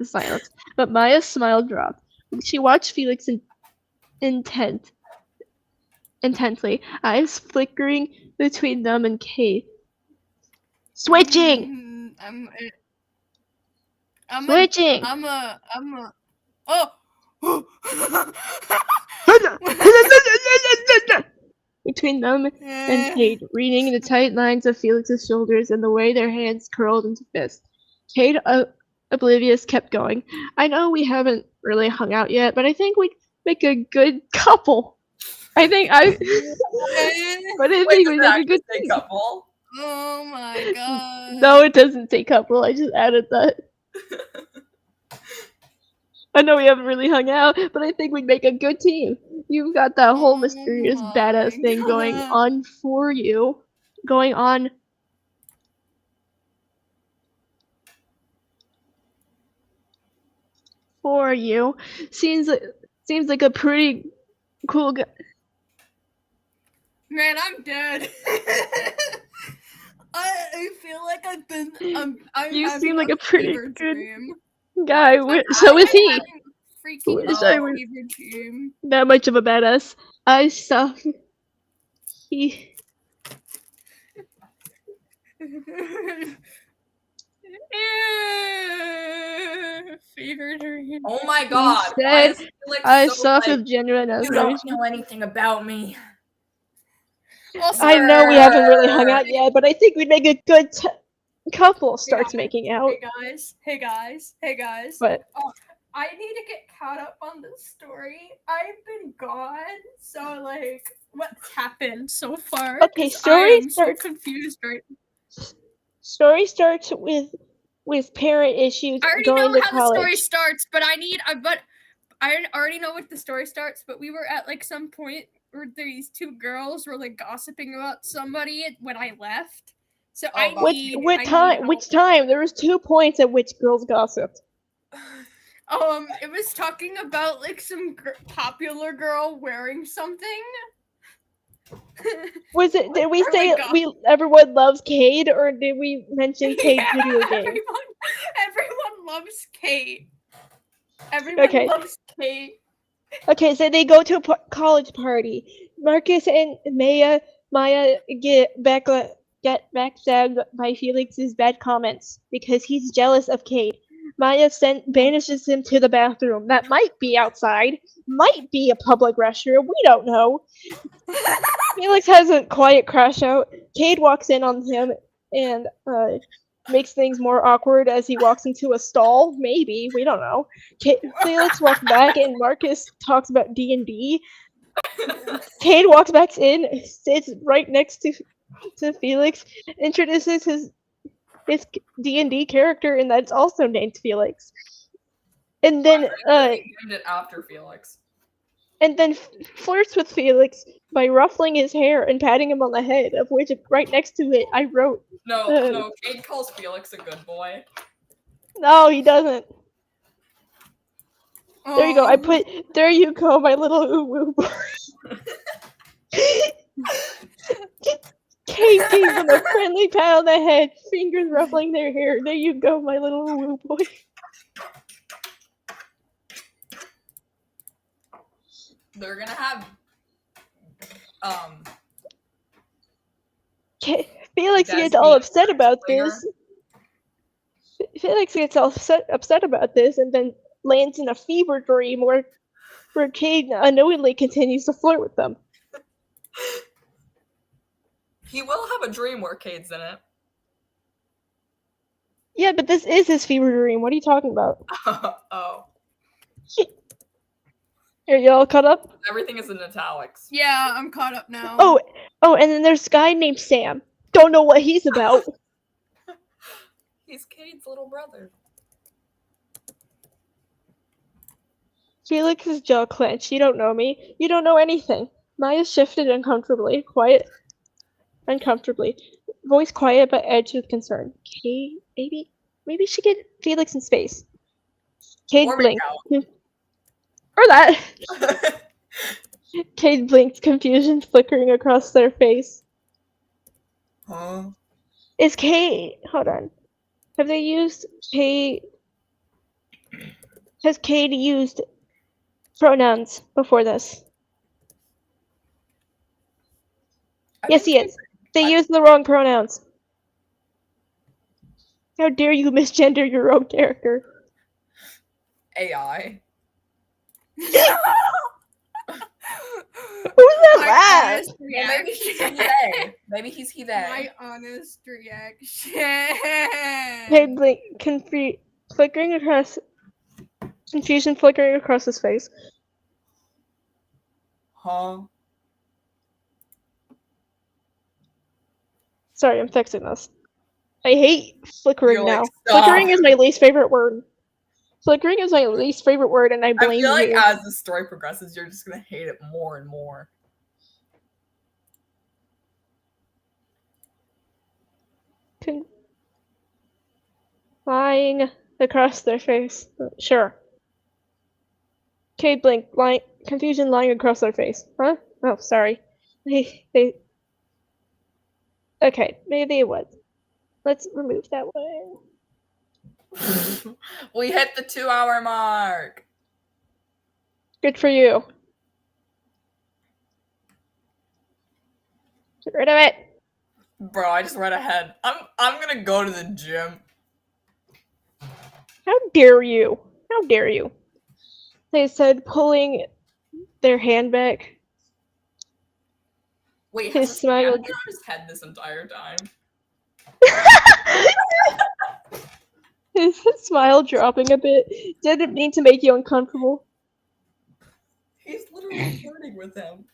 silence, but Maya's smile dropped. She watched Felix intently, eyes flickering between them and Kate. Switching! Switching! Oh! Between them and Kate, reading the tight lines of Felix's shoulders and the way their hands curled into fists. Kate, oblivious, kept going. I know we haven't really hung out yet, but I think we'd make a good couple. But I think we'd make a good couple. Oh my god. No, it doesn't say couple. I just added that. I know we haven't really hung out, but I think we'd make a good team. You've got that whole mysterious badass thing going on for you. Going on. For you. Seems like a pretty cool guy. Man, I'm dead. I feel like I've been. You seem like a pretty good dream. guy. So is he. Freaking fever dream. That much of a badass. I saw. He. Fever dream. Oh my god. Said, I saw so genuine you don't know anything about me. Also, I know we haven't really hung out yet, but I think we'd make a good couple. Starts making out. Hey guys. But I need to get caught up on the story. I've been gone, so like, what's happened so far? Okay, story starts. So confused right. Story starts with parent issues. I already going know to how college. the story starts, but I already know what the story starts. But we were at like some point where these two girls were like gossiping about somebody when I left. So Oh, I about- need. Which I need time? help. Which time? There was 2 points at which girls gossiped. It was talking about like some popular girl wearing something. Was it? Did we Or, say like, everyone loves Cade, or did we mention Cade's Yeah, video game? everyone loves Kate. Everyone Okay. loves Kate. Okay, so they go to a college party. Marcus and Maya get backstabbed by Felix's bad comments because he's jealous of Cade. Maya banishes him to the bathroom. That might be outside, might be a public restroom. We don't know. Felix has a quiet crash out. Cade walks in on him and makes things more awkward as he walks into a stall. Maybe, we don't know. Felix walks back and Marcus talks about D&D. Cade walks back in, sits right next to Felix, introduces his D&D character, and that's also named Felix. And then Named it after Felix. Flirts with Felix by ruffling his hair and patting him on the head, of which right next to it I wrote. No, Cade calls Felix a good boy. No, he doesn't. There you go. I put, there you go, my little ooh boy. Kate gives them a friendly pat on the head, fingers ruffling their hair. There you go, my little ooh boy. They're gonna have Felix gets all upset about this. Felix gets all upset about this and then lands in a fever dream where Cade unknowingly continues to flirt with them. He will have a dream where Cade's in it. Yeah, but this is his fever dream. What are you talking about? Oh. Are y'all caught up? Everything is in italics. Yeah, I'm caught up now. Oh, and then there's a guy named Sam. Don't know what he's about. He's Cade's little brother. Felix's jaw clenched. You don't know me. You don't know anything. Maya shifted uncomfortably, voice quiet but edged with concern. Cade, maybe she get Felix in space. Cade blinked. Or that. Cade blinked, confusion flickering across their face. Huh? Is Cade... Hold on. Have they used Cade... Has Cade used pronouns before this? Yes, he is. They used the wrong pronouns. How dare you misgender your own character? AI. Who's that laugh? Maybe he's he they. Maybe he's he they. My honest reaction. Cade blinked, confusion flickering across his face. Huh? Sorry, I'm fixing this. I hate flickering You're like, now. stop. Flickering is my least favorite word. Flickering is my least favorite word, and I I blame feel like you. as the story progresses, you're just gonna hate it more and more. Lying across their face. Sure. Cade blinked, confusion lying across their face. Huh? Oh, sorry. They. Okay, maybe it was. Let's remove that one. We hit the 2-hour mark. Good for you. Get rid of it. Bro, I just read ahead. I'm gonna go to the gym. How dare you? How dare you? They said, pulling their hand back. Wait, His has smile. he been on his head this entire time? His smile dropping a bit. Didn't mean to make you uncomfortable. He's literally flirting with him.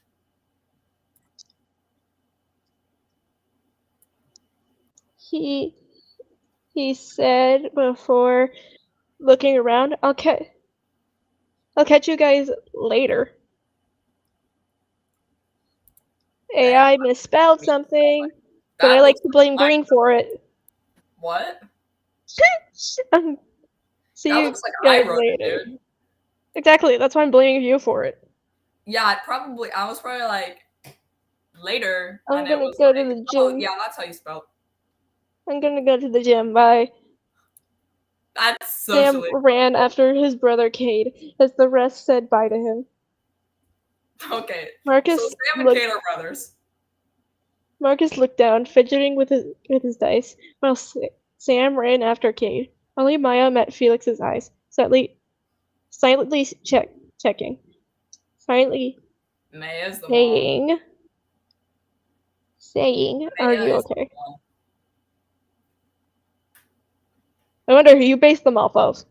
He said before looking around, I'll catch you guys later. AI misspelled something. but That I like looks to blame like green for it. What? See That you looks like I guys wrote it, later. dude. Exactly, that's why I'm blaming you for it. Yeah, I was probably like later, I'm and it gonna was go like, to the oh gym. yeah, that's how you spell. I'm gonna go to the gym. Bye. That's Sam socially ran after his brother Cade as the rest said bye to him. okay. Marcus So Sam and looked Kate are brothers. Marcus looked down, fidgeting with his dice, while Sam ran after Cade. Only Maya met Felix's eyes, silently checking, silently Maya is the mom. saying, "Are Maya you is the okay?" mom. I wonder who you based them off of.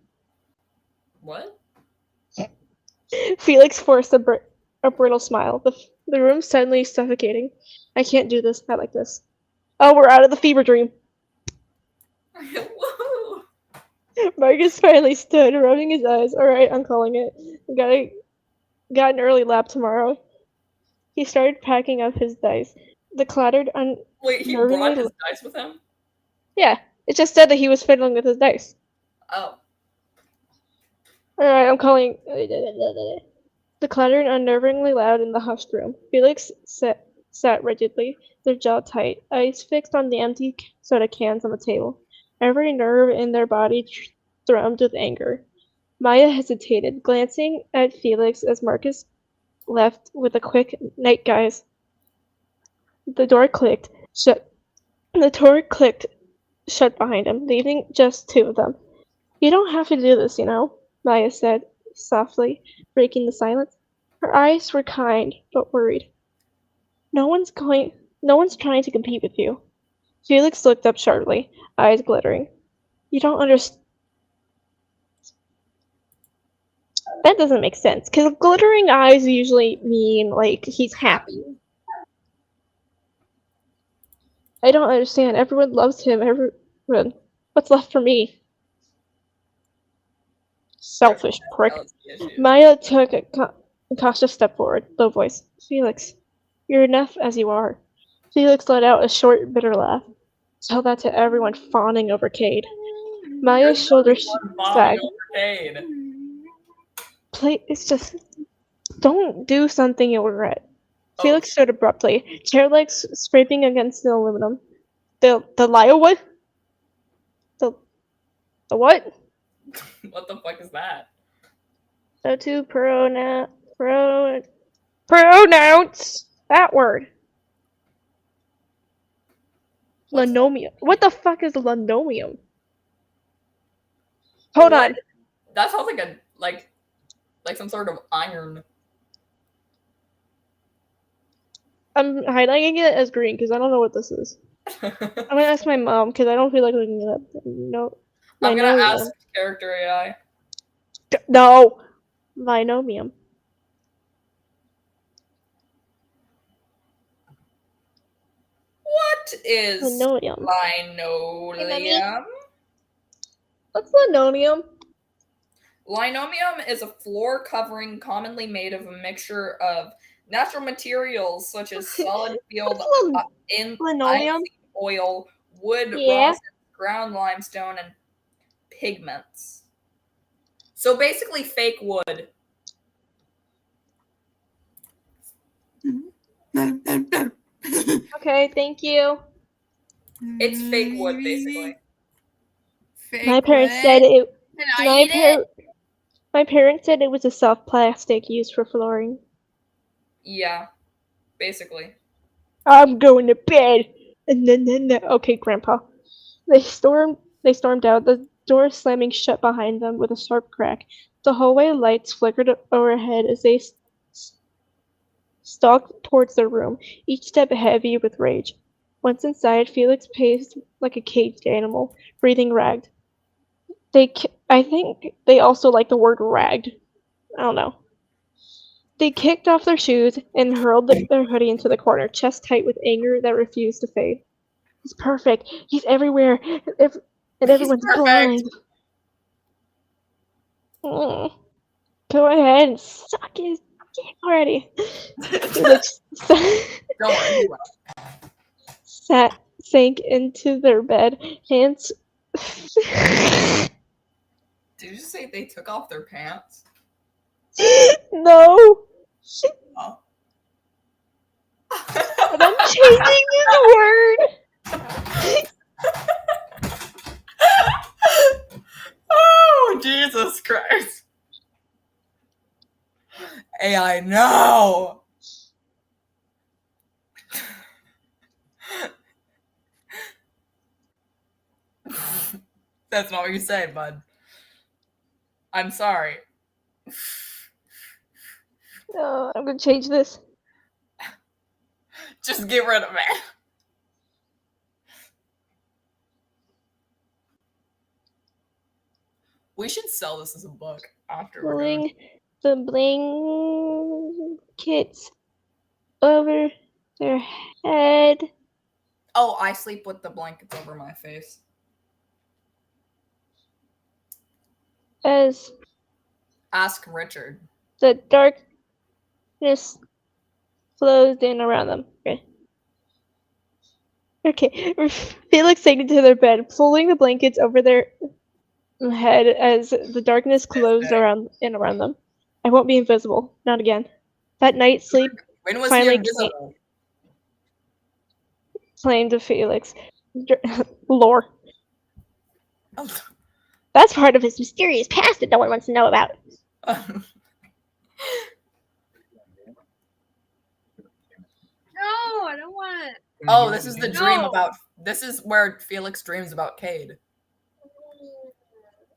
What? Felix forced a brittle smile. The room suddenly suffocating. I can't do this. Not like this. Oh, we're out of the fever dream. Woo! Marcus finally stood, rubbing his eyes. Alright, I'm calling it. Got an early lap tomorrow. He started packing up his dice. The clattered Wait, he brought unnervingly. his dice with him? Yeah, it just said that he was fiddling with his dice. Oh. Alright, I'm calling. The clatter unnervingly loud in the hushed room. Felix sat rigidly, their jaw tight, eyes fixed on the empty soda cans on the table. Every nerve in their body thrummed with anger. Maya hesitated, glancing at Felix as Marcus left with a quick "Night, guys." The door clicked shut. The door clicked shut behind him, leaving just two of them. "You don't have to do this, you know," Maya said softly, breaking the silence. Her eyes were kind, but worried. No one's trying to compete with you." Felix looked up sharply, eyes glittering. "You don't understand." That doesn't make sense, because glittering eyes usually mean, like, he's happy. "I don't understand. Everyone loves him. Everyone. What's left for me?" Selfish prick. Jealousy issues. Maya took a cautious step forward, low voice. "Felix, you're enough as you are." Felix let out a short, bitter laugh. Tell that to everyone fawning over Cade. Maya's There's shoulders one bombing sagged. over Cade. It's just, don't do something you'll regret. Oh, Felix stood abruptly, chair legs scraping against the aluminum. The Lio what? The what? what the fuck is that? So to pronounce that word. What's Linoleum. What the fuck is linoleum? Hold What? on. That sounds like like some sort of iron. I'm highlighting it as green because I don't know what this is. I'm gonna ask my mom because I don't feel like looking it up. No, I'm gonna linoleum. ask character AI. No, linoleum. What is Linoleum. linoleum? What's linoleum? Linoleum is a floor covering commonly made of a mixture of natural materials such as solid field Linoleum? oil, wood, Yeah. rosin, ground limestone, and pigments. So basically fake wood. Okay, thank you. It's fake wood, basically. Fake My parents wood. said it. Can I eat it? My parents said it was a soft plastic used for flooring. Yeah, basically. I'm going to bed. No. Okay, Grandpa. They stormed out, the door slamming shut behind them with a sharp crack. The hallway lights flickered overhead as they stalked towards their room, each step heavy with rage. Once inside, Felix paced like a caged animal, breathing ragged. I think they also like the word ragged. I don't know. They kicked off their shoes and hurled their hoodie into the corner, chest tight with anger that refused to fade. He's perfect. He's everywhere. And everyone's perfect. blind. Go ahead and suck his dick already. Felix Don't worry, he will. sank into their bed, hands. Did you say they took off their pants? No! Oh. But I'm changing the word! Oh, Jesus Christ. AI, no! That's not what you said, bud. I'm sorry. No, I'm gonna change this. Just get rid of it. We should sell this as a book after we're done. Pulling the blankets over their head Oh, I sleep with the blankets over my face. as Ask Richard. the darkness closed in around them. Okay. Felix sank into their bed, pulling the blankets over their head as the darkness closed around them. I won't be invisible. Not again. That night, sleep When was finally he invisible? claimed to Felix. Lore. Oh. That's part of his mysterious past that no one wants to know about. No, I don't want. Oh, this is the dream No. about. This is where Felix dreams about Cade.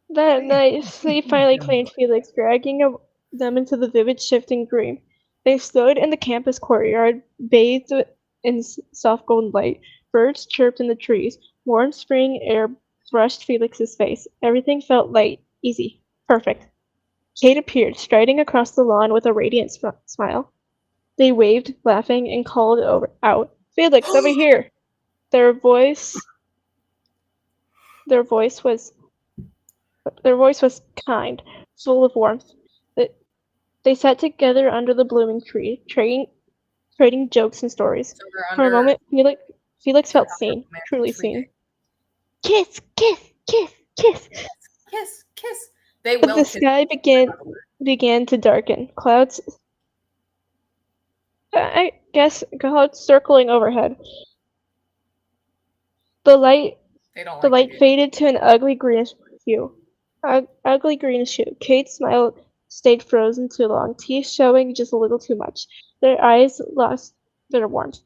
That night, sleep finally claimed Felix, dragging them into the vivid, shifting dream. They stood in the campus courtyard, bathed in soft golden light. Birds chirped in the trees. Warm spring air brushed Felix's face. Everything felt light, easy, perfect. Kate appeared, striding across the lawn with a radiant smile. They waved, laughing, and called out, "Felix, over here!" Their voice was kind, full of warmth. They sat together under the blooming tree, trading jokes and stories. So we're For a under. moment, Felix felt under seen, command truly for 3 seen. days. Kiss, kiss, kiss, kiss. Kiss, kiss. They But will the kiss. sky began to darken. Clouds, I guess, clouds circling overhead. The light They don't The like light faded to an ugly greenish hue. Ugly greenish hue. Kate's smile stayed frozen too long, teeth showing just a little too much. Their eyes lost their warmth,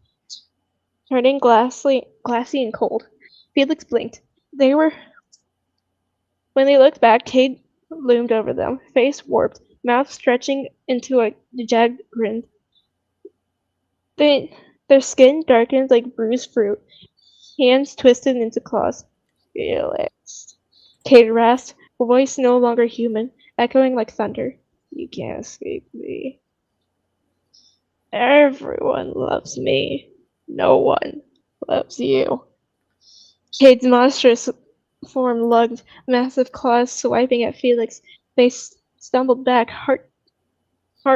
turning glassy and cold. Felix blinked. When they looked back, Kate loomed over them, face warped, mouth stretching into a jagged grin. Their skin darkened like bruised fruit, hands twisted into claws. Felix. Kate rasped, voice no longer human, echoing like thunder. You can't escape me. Everyone loves me. No one loves you. Kate's monstrous form lugged, massive claws swiping at Felix. They stumbled back, heart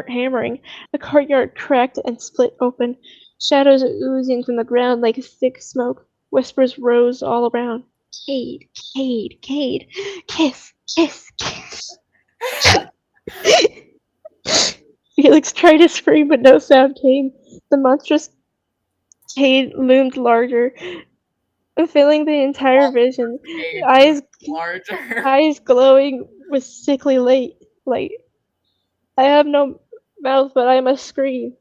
hammering. The courtyard cracked and split open, shadows oozing from the ground like thick smoke. Whispers rose all around. Cade, Cade, Cade, kiss, kiss, kiss. Felix tried to scream, but no sound came. The monstrous Cade loomed larger, filling the entire vision. Cade larger. Eyes glowing with sickly light. I have no mouth, but I must scream.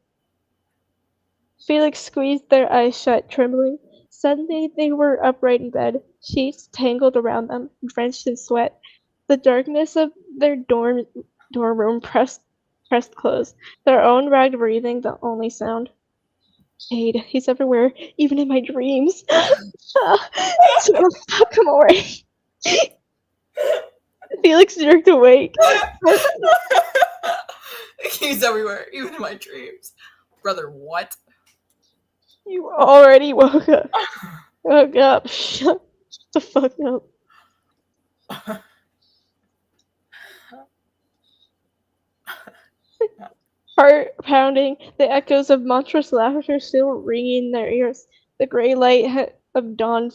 Felix squeezed their eyes shut, trembling. Suddenly they were upright in bed, sheets tangled around them, drenched in sweat. The darkness of their dorm room pressed close, their own ragged breathing the only sound. Cade, he's everywhere, even in my dreams. Come away. Felix jerked awake. He's everywhere, even in my dreams. Brother, what? You already woke up. Woke up. Shut the fuck up. Heart pounding, the echoes of monstrous laughter still ringing in their ears. The gray light of dawn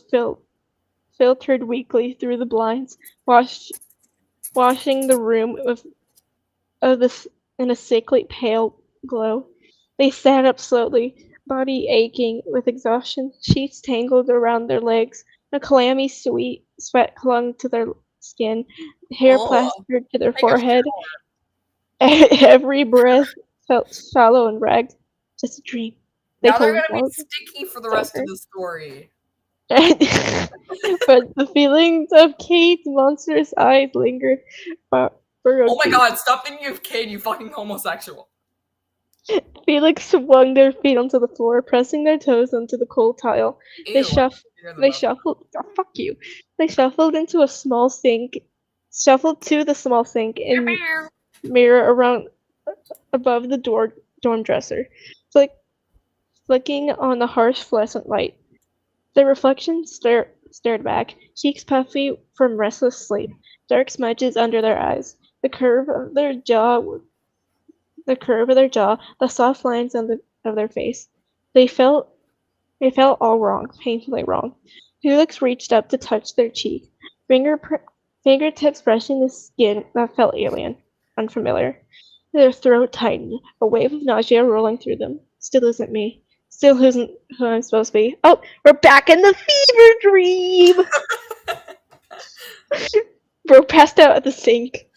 filtered weakly through the blinds, washing the room in a sickly pale glow. They sat up slowly, body aching with exhaustion, sheets tangled around their legs, a clammy sweat clung to their skin, hair Oh, plastered to their take a forehead. Every breath felt shallow and ragged. Just a dream. They Now they're told gonna be themselves. sticky for the rest of the story. But the feelings of Kate's monstrous eyes lingered. Oh my god, stop thinking of Kate, you fucking homosexual. Felix swung their feet onto the floor, pressing their toes onto the cold tile. Ew, They shuffled. Oh, fuck you. They shuffled into a small sink. Shuffled to the small sink and mirror around above the dorm dresser, flicking on the harsh fluorescent light. Their reflection stared back, cheeks puffy from restless sleep, dark smudges under their eyes, the curve of their jaw, the soft lines of their face. They felt all wrong, painfully wrong. Felix reached up to touch their cheek, fingertips brushing the skin that felt alien, unfamiliar. Their throat tightened, a wave of nausea rolling through them. Still isn't me. Still isn't who I'm supposed to be. Oh, we're back in the fever dream! We're passed out at the sink.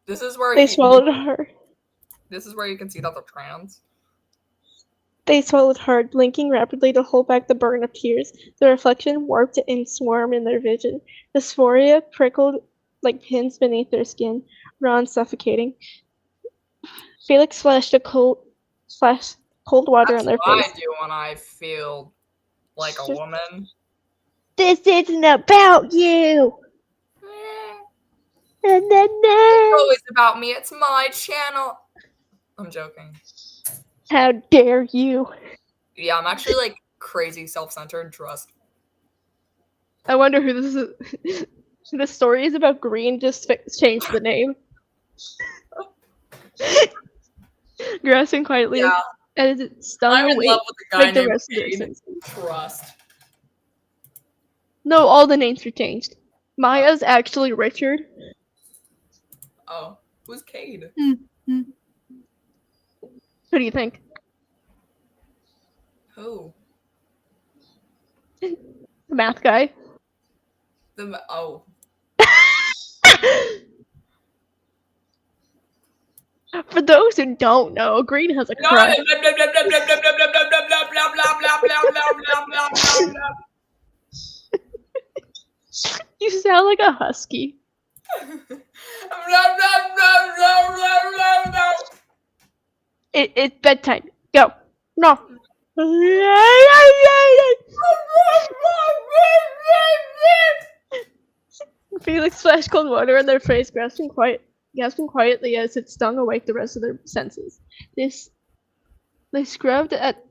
This is where They swallowed hard. This is where you can see that they're trans. They swallowed hard, blinking rapidly to hold back the burn of tears. The reflection warped and swarmed in their vision. Dysphoria prickled like pins beneath their skin, raw and suffocating. Felix flashed cold water on their face. I do when I feel like a woman. This isn't about you! It's always about me. It's my channel. I'm joking. How dare you? Yeah, I'm actually like crazy self-centered. Trust. I wonder who this is. The story is about Green. Just changed the name. Grasping quietly as it stung I'm in away love with the guy like the named rest of their Cade. senses. Trust. No, all the names were changed. Maya's actually Richard. Oh, who's Cade? Who do you think? Who? The math guy. Oh. For those who don't know, Green has a crush. You sound like a husky. It's bedtime. Go. No. Felix splashed cold water on their face, gasping quietly as it stung awake the rest of their senses. They scrubbed at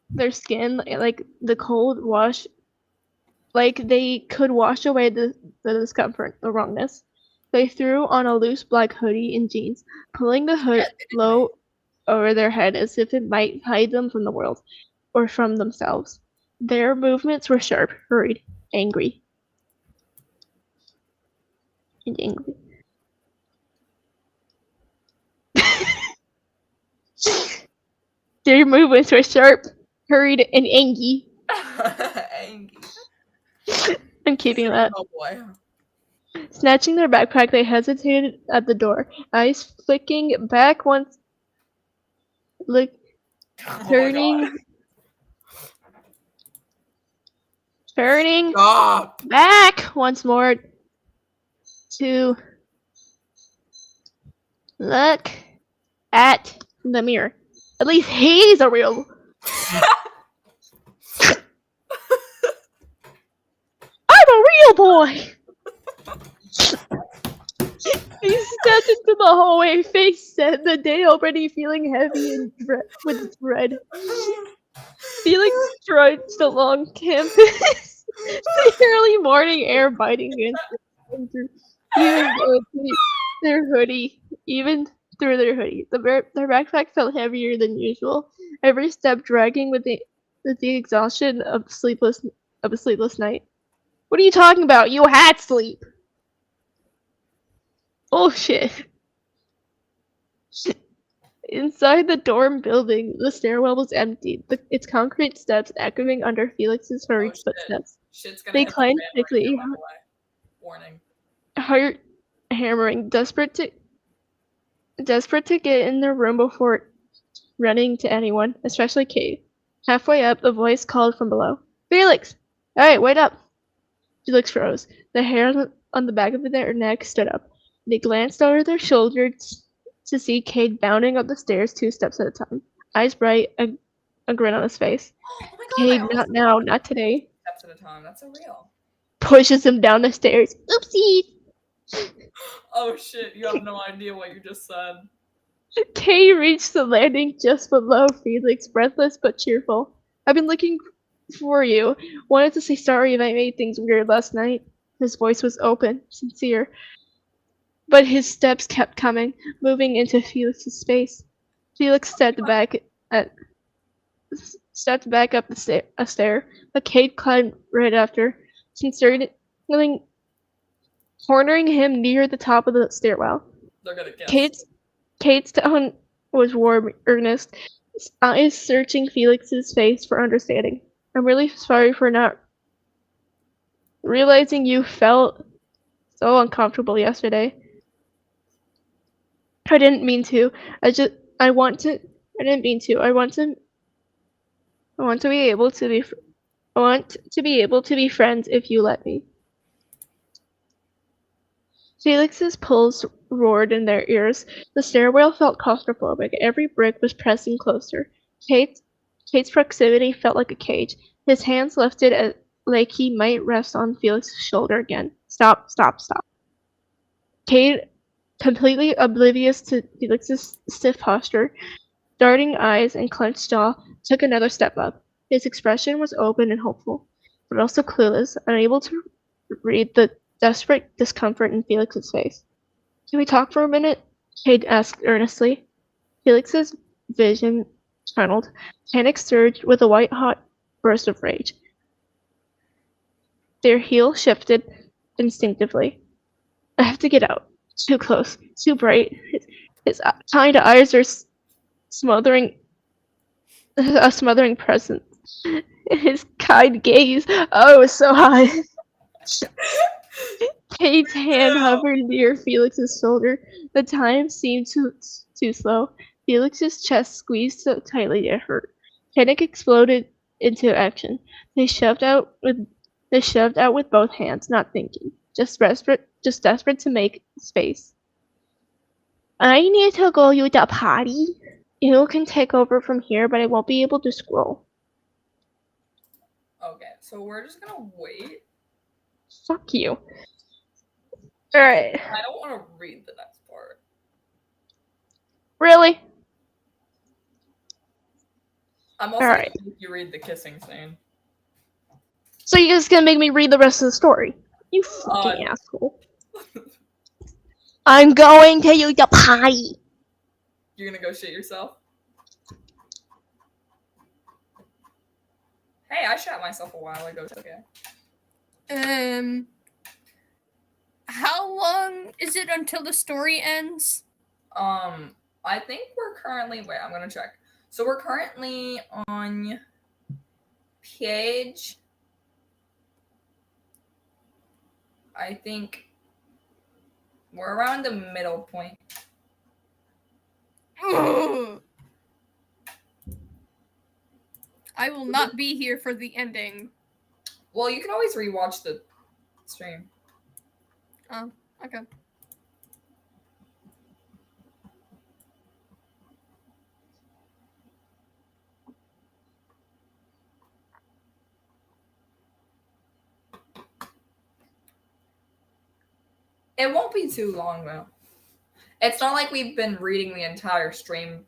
their skin like the cold wash, like they could wash away the discomfort, the wrongness. They threw on a loose black hoodie and jeans, pulling the hood low over their head as if it might hide them from the world, or from themselves. Their movements were sharp, hurried, angry. And angry. Their movements were sharp, hurried, and angry. Angry. I'm keeping that. Oh boy. Snatching their backpack, they hesitated at the door, eyes flicking back once, turning Stop. back once more to look at the mirror. At least he's a real. I'm a real boy. He stepped into the hallway, face set, the day already feeling heavy and with dread. Felix trudged along campus, the early morning air biting against their hoodie, even through their hoodie. Their backpack felt heavier than usual, every step dragging with the exhaustion of a sleepless night. What are you talking about? You had sleep. Bullshit. Inside the dorm building, the stairwell was empty, its concrete steps echoing under Felix's hurried footsteps. Shit's gonna They hit the climbed fan right quickly, here, by the way. Warning. heart hammering, desperate to get in their room before running to anyone, especially Kate. Halfway up, a voice called from below. Felix! Alright, wait up! Felix froze. The hair on the back of their neck stood up. They glanced over their shoulders to see Cade bounding up the stairs 2 steps at a time. Eyes bright, a grin on his face. Oh my god, Cade, not now, not today. Steps at a time. That's so real. Pushes him down the stairs. Oopsie! Oh shit, you have no idea what you just said. Cade reached the landing just below Felix, breathless but cheerful. I've been looking for you. Wanted to say sorry if I made things weird last night. His voice was open, sincere. But his steps kept coming, moving into Felix's space. Felix stepped back up a stair, but Cade climbed right after, sincerely cornering him near the top of the stairwell. They're gonna guess. Kate's tone was warm, earnest, his eyes searching Felix's face for understanding. I'm really sorry for not realizing you felt so uncomfortable yesterday. I didn't mean to. I didn't mean to. I want to be able to be friends if you let me. Felix's pulse roared in their ears. The stairwell felt claustrophobic. Every brick was pressing closer. Kate's proximity felt like a cage. His hands lifted like he might rest on Felix's shoulder again. Stop. Kate, completely oblivious to Felix's stiff posture, darting eyes and clenched jaw, took another step up. His expression was open and hopeful, but also clueless, unable to read the desperate discomfort in Felix's face. Can we talk for a minute? Kate asked earnestly. Felix's vision tunneled. Panic surged with a white-hot burst of rage. Their heel shifted instinctively. I have to get out. Too close. Too bright. His kind eyes are smothering presence. His kind gaze. Oh, it was so high. Kate's hand hovered near Felix's shoulder. The time seemed too slow. Felix's chest squeezed so tightly it hurt. Panic exploded into action. They shoved out with both hands, not thinking, just desperate to make space. I need to go use the potty. You can take over from here, but I won't be able to scroll. Okay, so we're just gonna wait. Fuck you. Alright. I don't want to read the next part. Really? I'm also Alright. gonna make you read the kissing scene. So you're just gonna make me read the rest of the story? You fucking asshole. I'm going to use the potty. You're gonna go shit yourself? Hey, I shot myself a while ago. It's okay. How long is it until the story ends? I think we're currently. Wait, I'm gonna check. So we're currently on page. I think we're around the middle point. Ugh. I will not be here for the ending. Well, you can always rewatch the stream. Oh, okay. It won't be too long though. It's not like we've been reading the entire stream,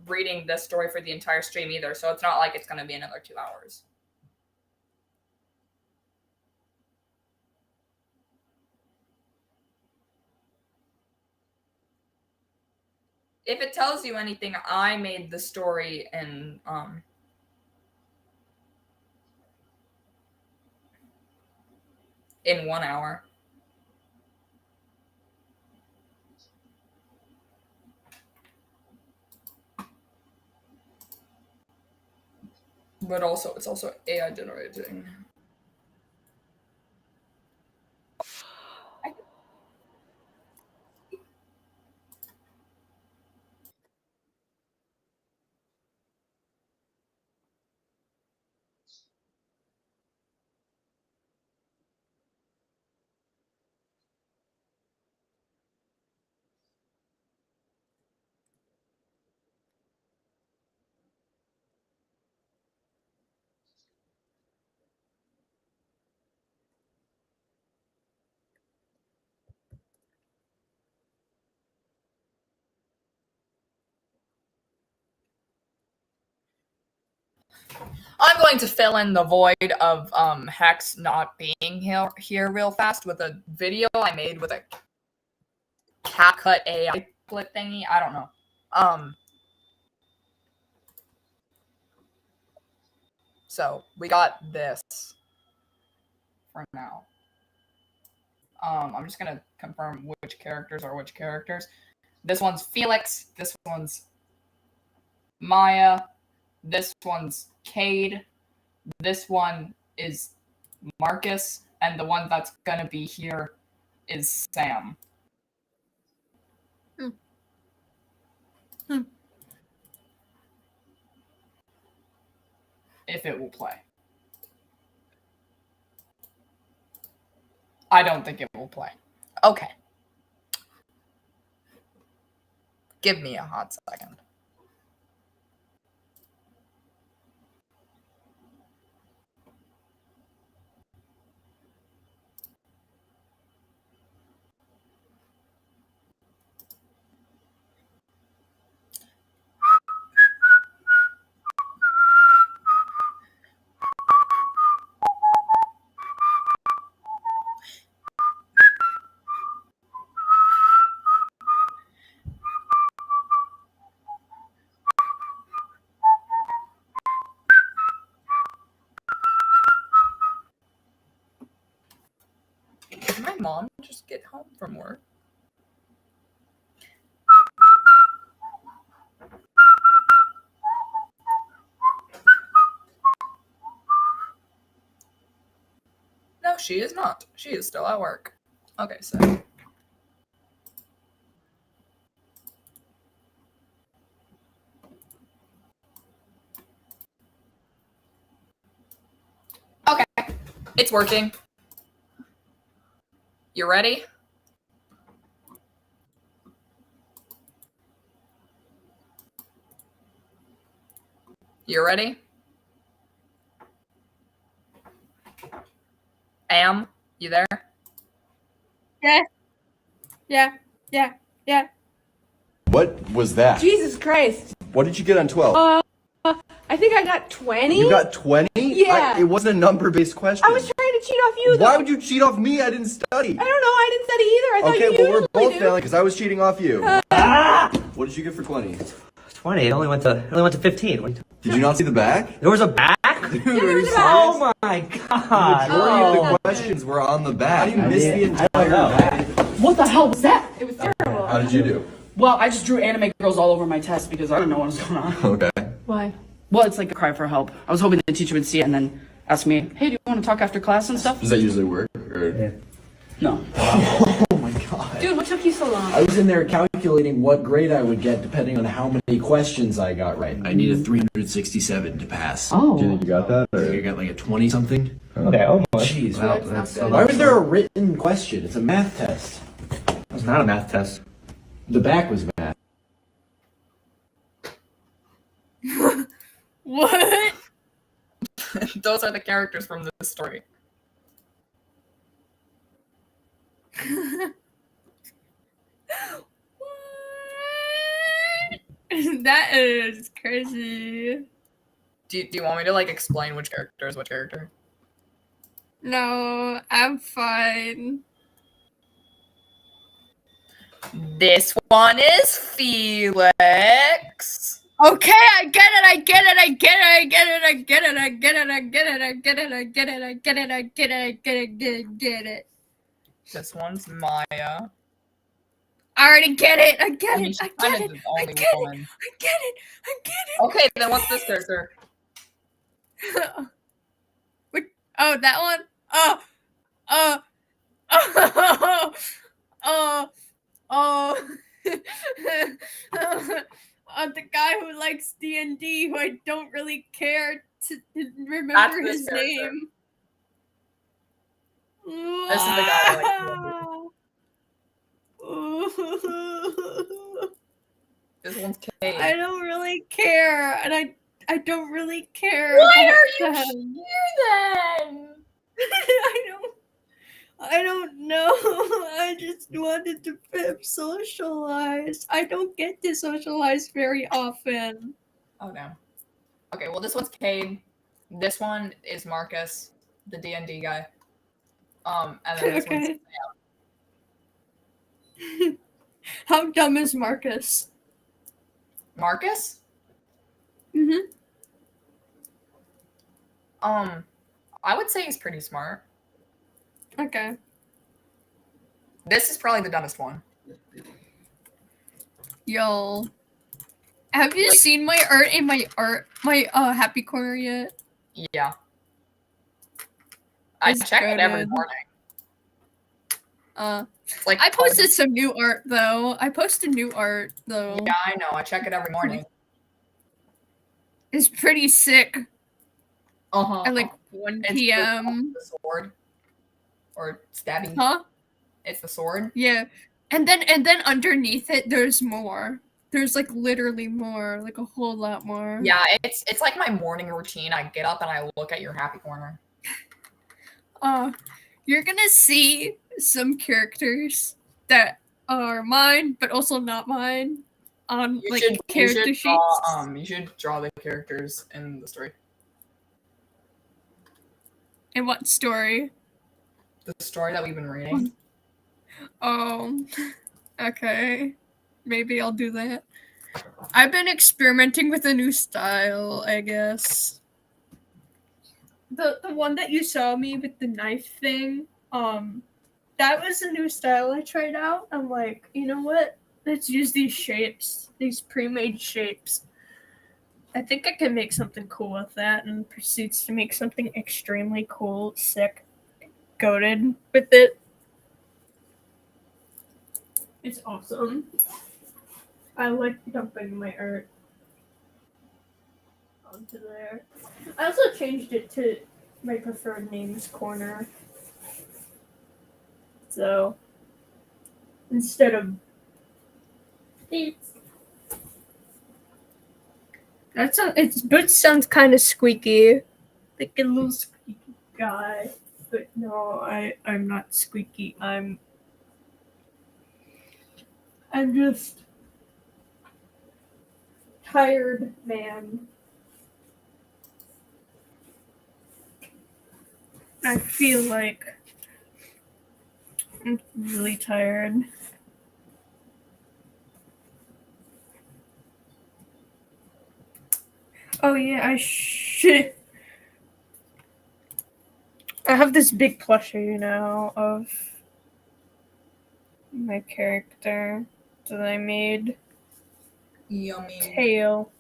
reading this story for the entire stream either, so it's not like it's gonna be another 2 hours. If it tells you anything, I made the story in 1 hour. But also, it's also AI generating. I'm going to fill in the void of Hex not being here real fast with a video I made with a CapCut AI split thingy. I don't know. So we got this for now. I'm just gonna confirm which characters are which characters. This one's Felix. This one's Maya. This one's Cade. This one is Marcus, and the one that's gonna be here is Sam. If it will play. I don't think it will play. Okay. Give me a hot second. Did my mom just get home from work? No, she is not. She is still at work. Okay, so. Okay, it's working. You ready? You ready? You there? Yeah. What was that? Jesus Christ. What did you get on 12? I think I got 20. You got 20? Yeah. It wasn't a number-based question. I was trying to cheat off you, though. Why would you cheat off me? I didn't study. I don't know. I didn't study either. I thought Okay, you well, we're both do. failing because I was cheating off you. What did you get for 20? 20. It only went to 15. Did you not see the back? There was a back? Dude, there was a back. Oh my god. The majority of the questions were on the back. How do you miss the entire back? What the hell was that? It was terrible. How did you do? Well, I just drew anime girls all over my test because I don't know what was going on. Okay. Why? Well, it's like a cry for help. I was hoping the teacher would see it and then ask me, hey, do you want to talk after class and stuff? Does that usually work? Or... No. Oh my god. Dude, what took you so long? I was in there calculating what grade I would get depending on how many questions I got right. I needed 367 to pass. Oh. Do you think you got that? I Or... think I got like a 20 something. Okay, almost. Jeez. Wow, that's so Why was there a written question? It's a math test. It's not a math test. The back was math. What? Those are the characters from this story. What? That is crazy. Do you want me to like explain which character is which character? No, I'm fine. This one is Felix. Okay, I get it, I get it, I get it, I get it, I get it, I get it, I get it, I get it, I get it, I get it, I get it, I get it, get it. This one's Maya. I already get it, I get I mean, it, she's I kind get of it, the I only get it, woman. I get it, I get it. Okay, then what's this character? Oh, that one? Oh, oh, oh, oh, oh. The guy who likes D&D, who I don't really care to remember this his character. name. This is the guy who likes This one's Kate. I don't really care, and I don't really care. Why are you them. here then? I don't know. I just wanted to socialize. I don't get to socialize very often. Oh no. Okay, well this one's Cade. This one is Marcus, the D&D guy. And then this one's Okay. How dumb is Marcus? Marcus? Mm-hmm. I would say he's pretty smart. Okay. This is probably the dumbest one. Yo. Have you seen my art in my happy corner yet? Yeah. I It's check it every goated. morning. Like I posted some new art though. Yeah, I know. I check it every morning. It's pretty sick. Uh-huh. At like 1 It's p.m. the sword. Or stabby. Huh? It's the sword. Yeah. And then underneath it there's more. There's like literally more, like a whole lot more. Yeah, it's like my morning routine. I get up and I look at your happy corner. You're gonna see some characters that are mine, but also not mine on character sheets. You should draw the characters in the story. In what story? The story that we've been reading. Oh, okay. Maybe I'll do that. I've been experimenting with a new style, I guess. The one that you saw me with the knife thing, that was a new style I tried out. I'm like, you know what? Let's use these shapes, these pre-made shapes. I think I can make something cool with that, and proceeds to make something extremely cool, sick, goated with it. It's awesome. I like dumping my art onto there. I also changed it to my preferred names corner. So instead of its boots sounds kind of squeaky, like a little squeaky guy. But no, I'm not squeaky. I'm just tired man. I feel like I'm really tired. Oh yeah, I have this big plushie now of my character that I made. Yummy. Tail.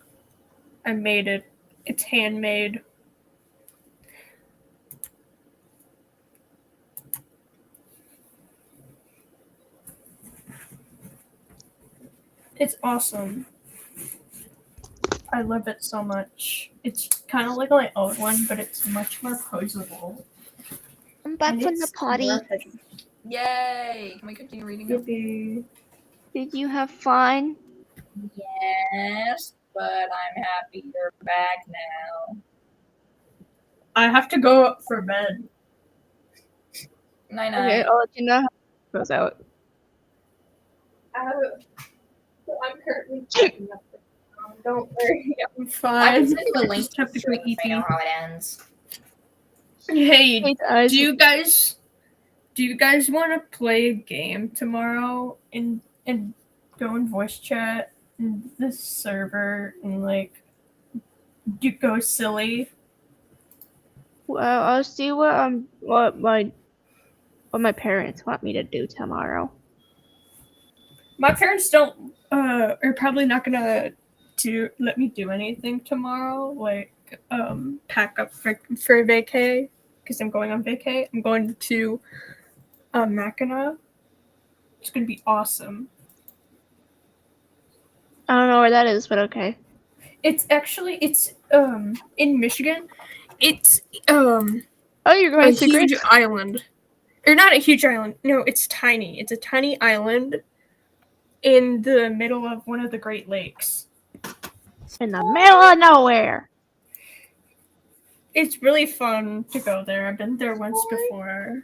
I made it. It's handmade. It's awesome. I love it so much. It's kind of like my old one, but it's much more posable. I'm back from the potty. Yay! Can we continue reading now? Did you have fun? Yes, but I'm happy you're back now. I have to go up for bed. Night Okay, night. I'll let you know how it goes out. I'm currently checking up. Don't worry, I'm I fine. can send you a link Just have to to go it so eat. you know how it ends. Hey, Hey, guys. do you guys want to play a game tomorrow and go in voice chat in this server and like go silly. Well, I'll see what my parents want me to do tomorrow. My parents don't are probably not gonna let me do anything tomorrow. Like pack up for vacay because I'm going on vacay. I'm going to Mackinac. It's gonna be awesome. I don't know where that is, but okay. It's in Michigan. It's Oh, you're a going to huge Grits? island. Or not a huge island. No, it's tiny. It's a tiny island in the middle of one of the Great Lakes. In the middle of nowhere. It's really fun to go there. I've been there once before.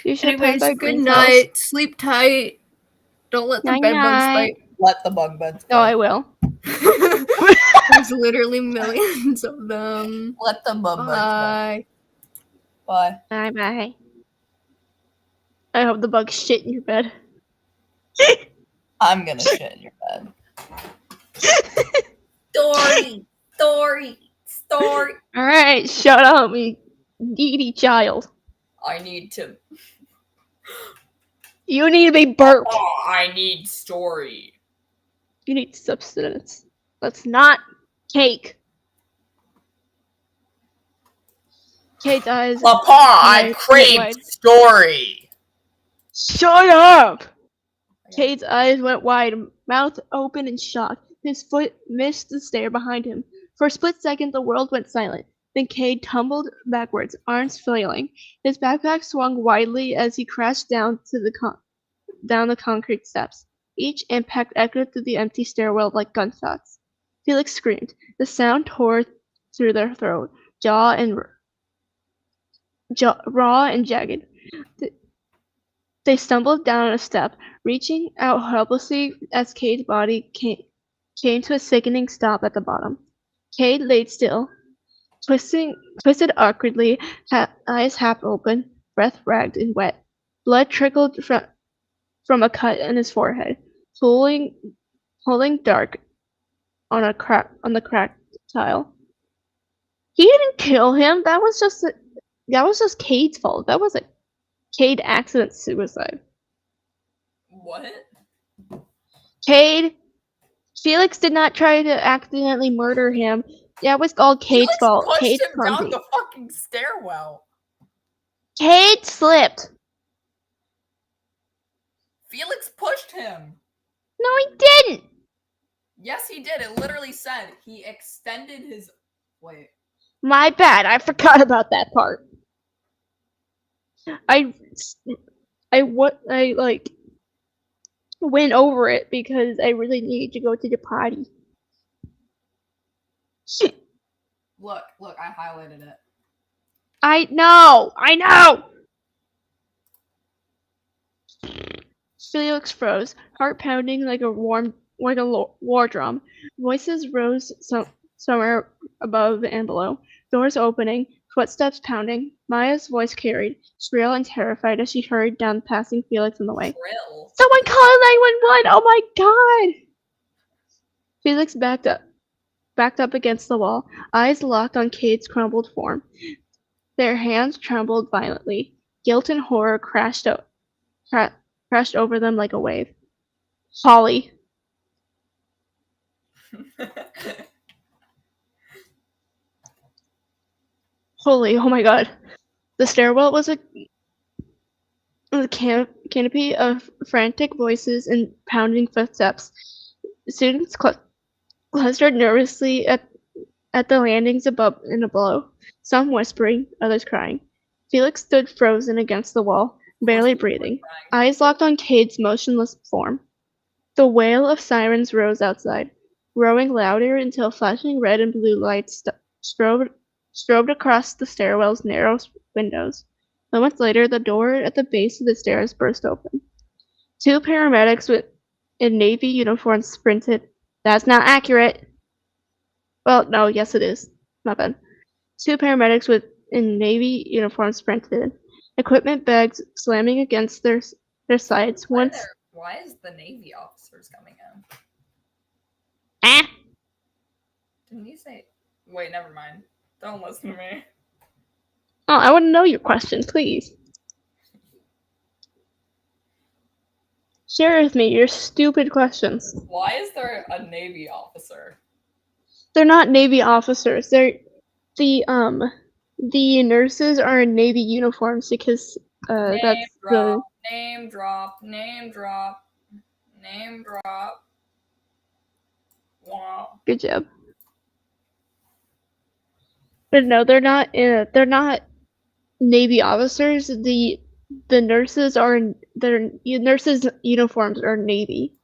You should Anyways, pack our good green night. Sleep tight. Don't let the Night bed bugs night. bite. Let the bug buds No, go. I will. There's literally millions of them. Let the bug bugs go. Bye. Bye. Bye bye. I hope the bugs shit in your bed. I'm gonna shit in your bed. Story. Alright, shut up, you needy child. I need to. You need to be burped. Oh, I need story. You need substance. That's not cake. Kate's eyes. Papa, I Wait, crave wait. story. Shut up! Cade's eyes went wide, mouth open in shock. His foot missed the stair behind him. For a split second, the world went silent. Then Cade tumbled backwards, arms flailing. His backpack swung widely as he crashed down to down the concrete steps. Each impact echoed through the empty stairwell like gunshots. Felix screamed. The sound tore through their throat, raw and jagged. They stumbled down a step, reaching out helplessly as Cade's body came to a sickening stop at the bottom. Cade lay still, twisted awkwardly, eyes half open, breath ragged and wet. Blood trickled from a cut in his forehead, pooling dark on the cracked tile. He didn't kill him. That was just Cade's fault. That was a Cade accident suicide. What? Cade, Felix did not try to accidentally murder him. That was all Cade's Felix fault. pushed Cade's him down clumsy. the fucking stairwell. Cade slipped. Felix pushed him. No, he didn't. Yes, he did. It literally said he extended his. Wait. My bad. I forgot about that part. I went over it because I really needed to go to the potty. Look, I highlighted it. I know. Felix froze, heart pounding like a war drum. Voices rose somewhere above and below. Doors opening, footsteps pounding. Maya's voice carried, shrill and terrified as she hurried down, passing Felix in the way. Drill. Someone call 911! Oh my god! Felix backed up against the wall, eyes locked on Cade's crumpled form. Their hands trembled violently. Guilt and horror crashed over them like a wave. Holly. Holy, oh my god. The stairwell was a canopy of frantic voices and pounding footsteps. Students clustered nervously at the landings above and below, some whispering, others crying. Felix stood frozen against the wall, barely breathing, eyes locked on Cade's motionless form. The wail of sirens rose outside, growing louder until flashing red and blue lights strobed across the stairwell's narrow windows. Moments later, the door at the base of the stairs burst open. Two paramedics in navy uniforms sprinted. That's not accurate. Well, no, yes it is. My bad. Two paramedics in navy uniforms sprinted in, equipment bags slamming against their sides. Once Why is the Navy officers coming in? Ah. Didn't you say? Wait, never mind. Don't listen to me. Oh, I want to know your question, please. Share with me your stupid questions. Why is there a Navy officer? They're not Navy officers. They're the nurses are in Navy uniforms because Name that's drop, name drop. Wow. good job. But no, they're not. They're not Navy officers. The nurses are. Their nurses' uniforms are Navy.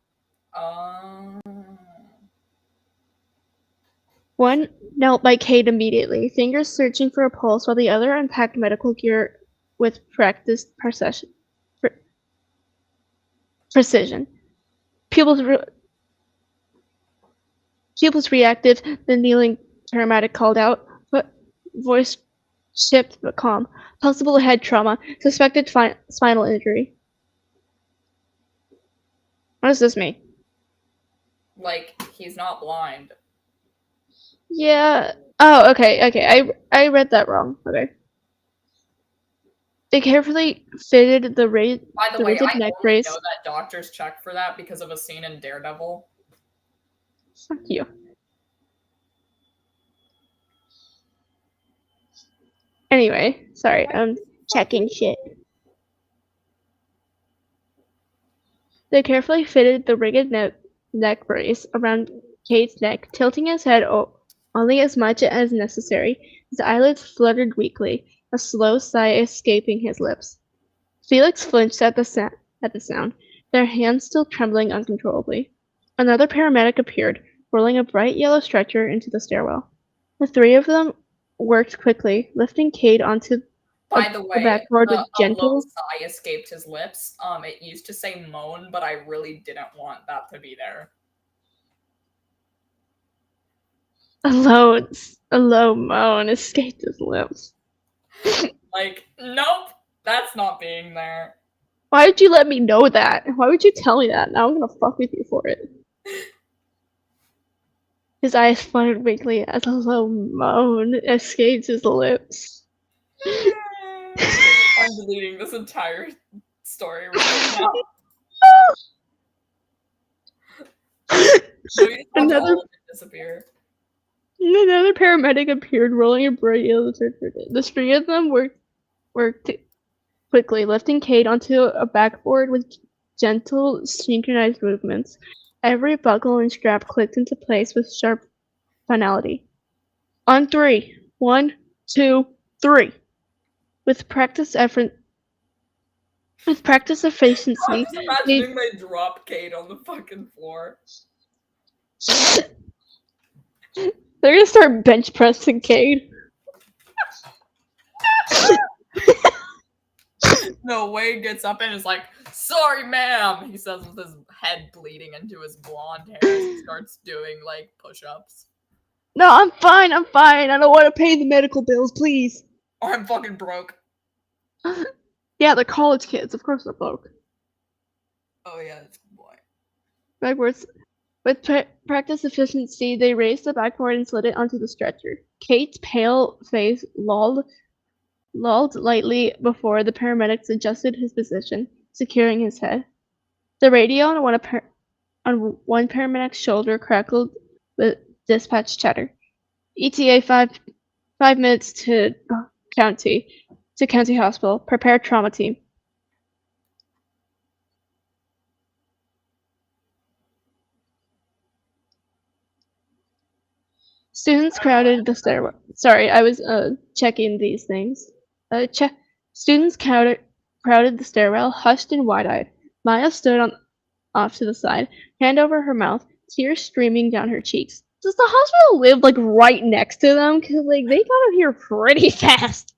One knelt by Kate immediately, fingers searching for a pulse, while the other unpacked medical gear with practiced precision. Pupils reactive. The kneeling paramedic called out, but voice chipped but calm. Possible head trauma. Suspected spinal injury. What does this mean? Like, he's not blind. Yeah. Oh, okay. I read that wrong. Okay. They carefully fitted the By the way, rigid I neck only brace. know that doctors check for that because of a scene in Daredevil. Fuck you. Anyway, sorry, I'm checking shit. They carefully fitted the rigid neck brace around Kate's neck, tilting his head only as much as necessary. His eyelids fluttered weakly, a slow sigh escaping his lips. Felix flinched at the sound, their hands still trembling uncontrollably. Another paramedic appeared, rolling a bright yellow stretcher into the stairwell. The three of them worked quickly, lifting Kate onto By the way, backboard with a low gentle. sigh escaped his lips. It used to say moan, but I really didn't want that to be there. A low moan escaped his lips. Like, nope, that's not being there. Why did you let me know that? Why would you tell me that? Now I'm gonna fuck with you for it. His eyes fluttered weakly as a low moan escaped his lips. I'm deleting this entire story right now. Another disappear. Another paramedic appeared, rolling a bright yellow stretcher. The three of them worked quickly, lifting Kate onto a backboard with gentle, synchronized movements. Every buckle and strap clicked into place with sharp finality. On three. 1, 2, 3. With practice efficiency. I'm just imagining they drop Kate on the fucking floor. They're gonna start bench pressing Kate. No, Wade gets up and is like, "Sorry, ma'am," he says with his head bleeding into his blonde hair as he starts doing, like, push-ups. No, I'm fine. I don't want to pay the medical bills, please. Or I'm fucking broke. Yeah, they're college kids. Of course they're broke. Oh, yeah, that's a good point. Backwards. With practice efficiency, they raised the backboard and slid it onto the stretcher. Kate's pale face lolled lightly before the paramedics adjusted his position, securing his head. The radio on one paramedic's shoulder crackled with dispatch chatter. ETA 5 minutes to county hospital. Prepare trauma team. Students crowded the stairwell. Sorry, I was checking these things. Students crowded the stairwell, hushed and wide-eyed. Maya stood off to the side, hand over her mouth, tears streaming down her cheeks. Does the hospital live like right next to them? Cause like they got up here pretty fast.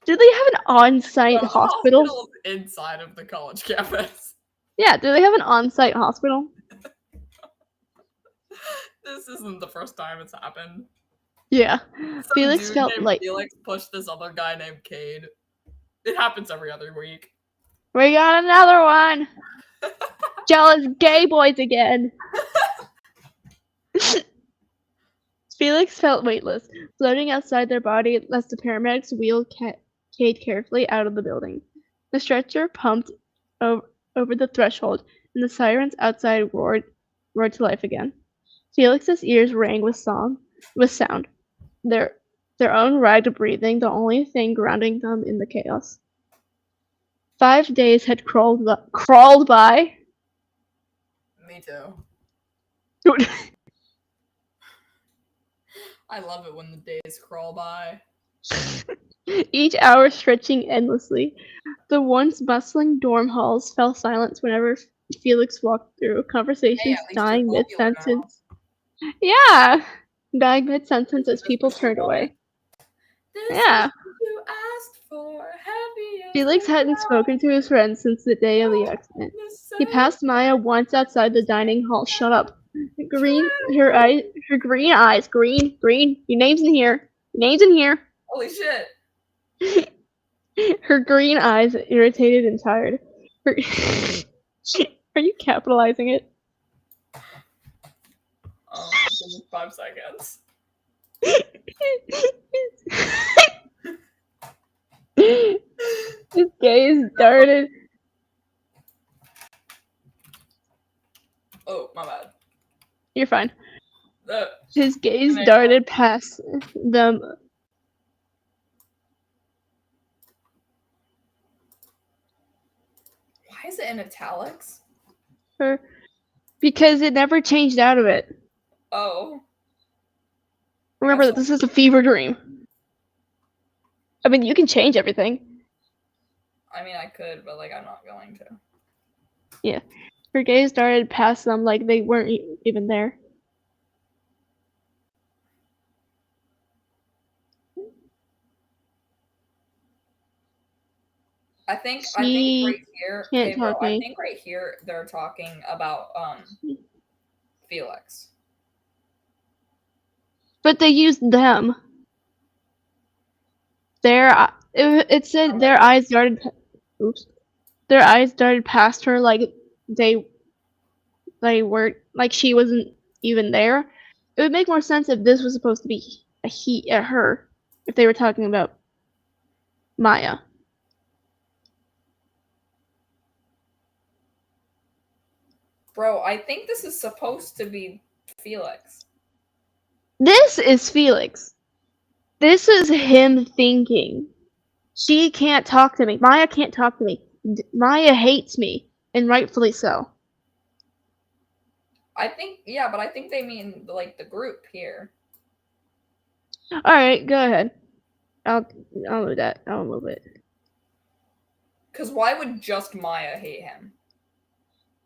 Do they have an on-site The hospital? hospital's inside of the college campus. Yeah, do they have an on-site hospital? This isn't the first time it's happened. Yeah. Some Felix dude felt named like Felix pushed this other guy named Cade. It happens every other week. We got another one. Jealous gay boys again. Felix felt weightless, floating outside their body as the paramedics wheeled Cade carefully out of the building. The stretcher pumped over the threshold, and the sirens outside roared to life again. Felix's ears rang with sound. Their own ragged breathing, the only thing grounding them in the chaos. 5 days had crawled by. Me too. Dude. I love it when the days crawl by. Each hour stretching endlessly. The once bustling dorm halls fell silent whenever Felix walked through, conversations dying mid-sentence. Yeah! Dying mid-sentence as people turned away. Yeah. You asked for Felix hadn't spoken to his friends since the day of the accident. He passed Maya once outside the dining hall. Shut up. Her green eyes. Green. Your name's in here. Holy shit. Her green eyes, irritated and tired. Are you capitalizing it? 5 seconds. His gaze darted. Oh, my bad. You're fine. His gaze darted past them. Why is it in italics? Because it never changed out of it. Oh. Remember that this is a fever dream. I mean, you can change everything. I mean, I could, but, like, I'm not going to. Yeah. Her gaze darted past them like they weren't even there. I think right here, can't talk I me. think right here they're talking about Felix. But they used them. It said their eyes darted. Oops. Their eyes darted past her like they weren't, like she wasn't even there. It would make more sense if this was supposed to be her, if they were talking about Maya. Bro, I think this is supposed to be Felix. This is Felix. This is him thinking. She can't talk to me. Maya can't talk to me. Maya hates me, and rightfully so. I think, yeah, but I think they mean, like, the group here. Alright, go ahead. I'll move that. I'll move it. Because why would just Maya hate him?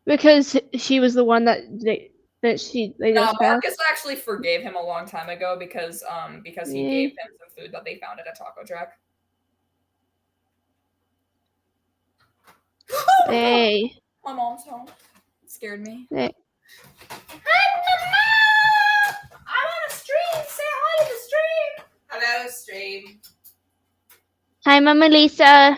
Because she was the one that they just passed. Marcus actually forgave him a long time ago because he gave him some food that they found at a taco truck. Hey. My mom's home. It scared me. Hey. Hi, Mama! I'm on a stream. Say hi to the stream. Hello, stream. Hi, Mama Lisa.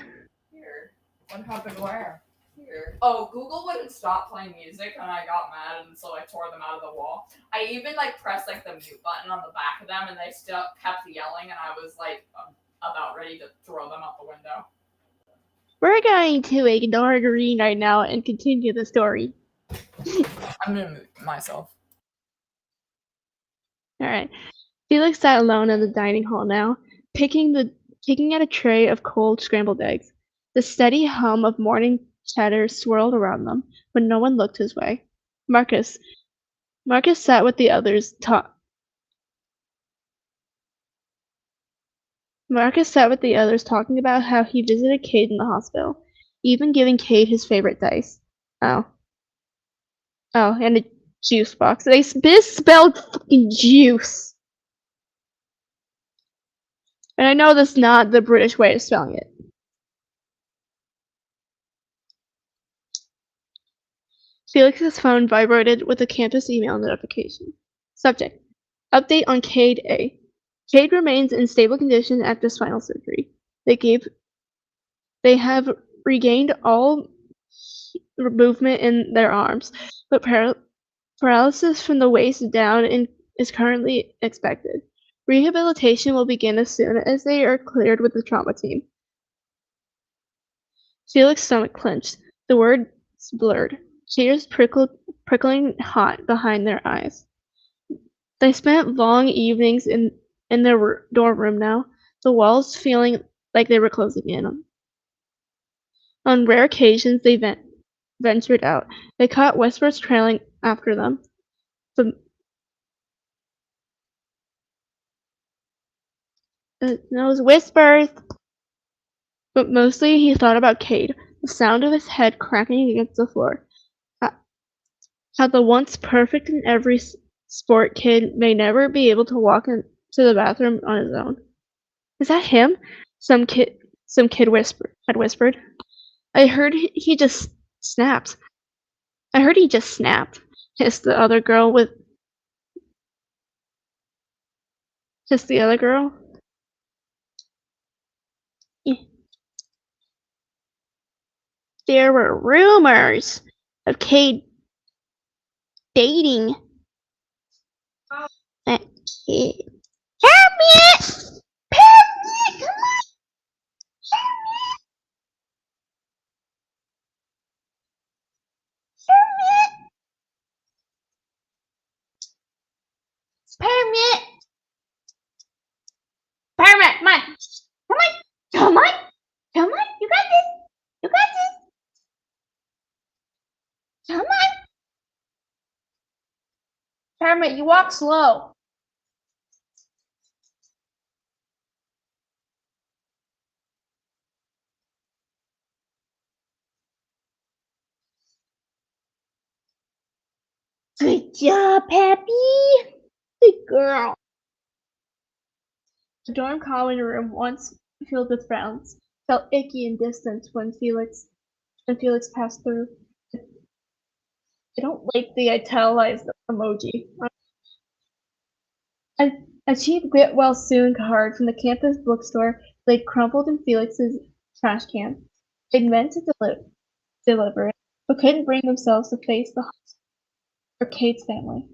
Here. What happened where? Here. Oh, Google wouldn't stop playing music, and I got mad, and so I tore them out of the wall. I even pressed the mute button on the back of them, and they still kept yelling, and I was about ready to throw them out the window. We're going to ignore Green right now and continue the story. I'm gonna mute myself. Alright. Felix sat alone in the dining hall now, picking at a tray of cold scrambled eggs. The steady hum of morning chatter swirled around them, but no one looked his way. Marcus sat with the others talking about how he visited Cade in the hospital, even giving Cade his favorite dice. Oh, and a juice box. They misspelled fucking juice. And I know that's not the British way of spelling it. Felix's phone vibrated with a campus email notification. Subject: Update on Cade A. Cade remains in stable condition after spinal surgery. They have regained all movement in their arms, but paralysis from the waist down is currently expected. Rehabilitation will begin as soon as they are cleared with the trauma team. Felix's stomach clenched. The words blurred. Tears prickling hot behind their eyes. They spent long evenings in their dorm room now, the walls feeling like they were closing in. On rare occasions, they ventured out. They caught whispers trailing after them. Those whispers. But mostly he thought about Cade, the sound of his head cracking against the floor. How the once perfect in every sport kid may never be able to walk into the bathroom on his own. Is that him? Some kid had whispered. I heard he just snapped. Hissed the other girl. There were rumors of Cade dating that kid. Help me! Come on! Permit! Come on! Come on! You got this! Come on! Permit, you walk slow. Good job, Peppy. Good girl. The dorm common room, once filled with frowns, felt icky and distant when Felix passed through. I don't like the italicized emoji. A cheap get well soon card from the campus bookstore lay crumpled in Felix's trash can. They'd meant to deliver it, but couldn't bring themselves to face the or Kate's family.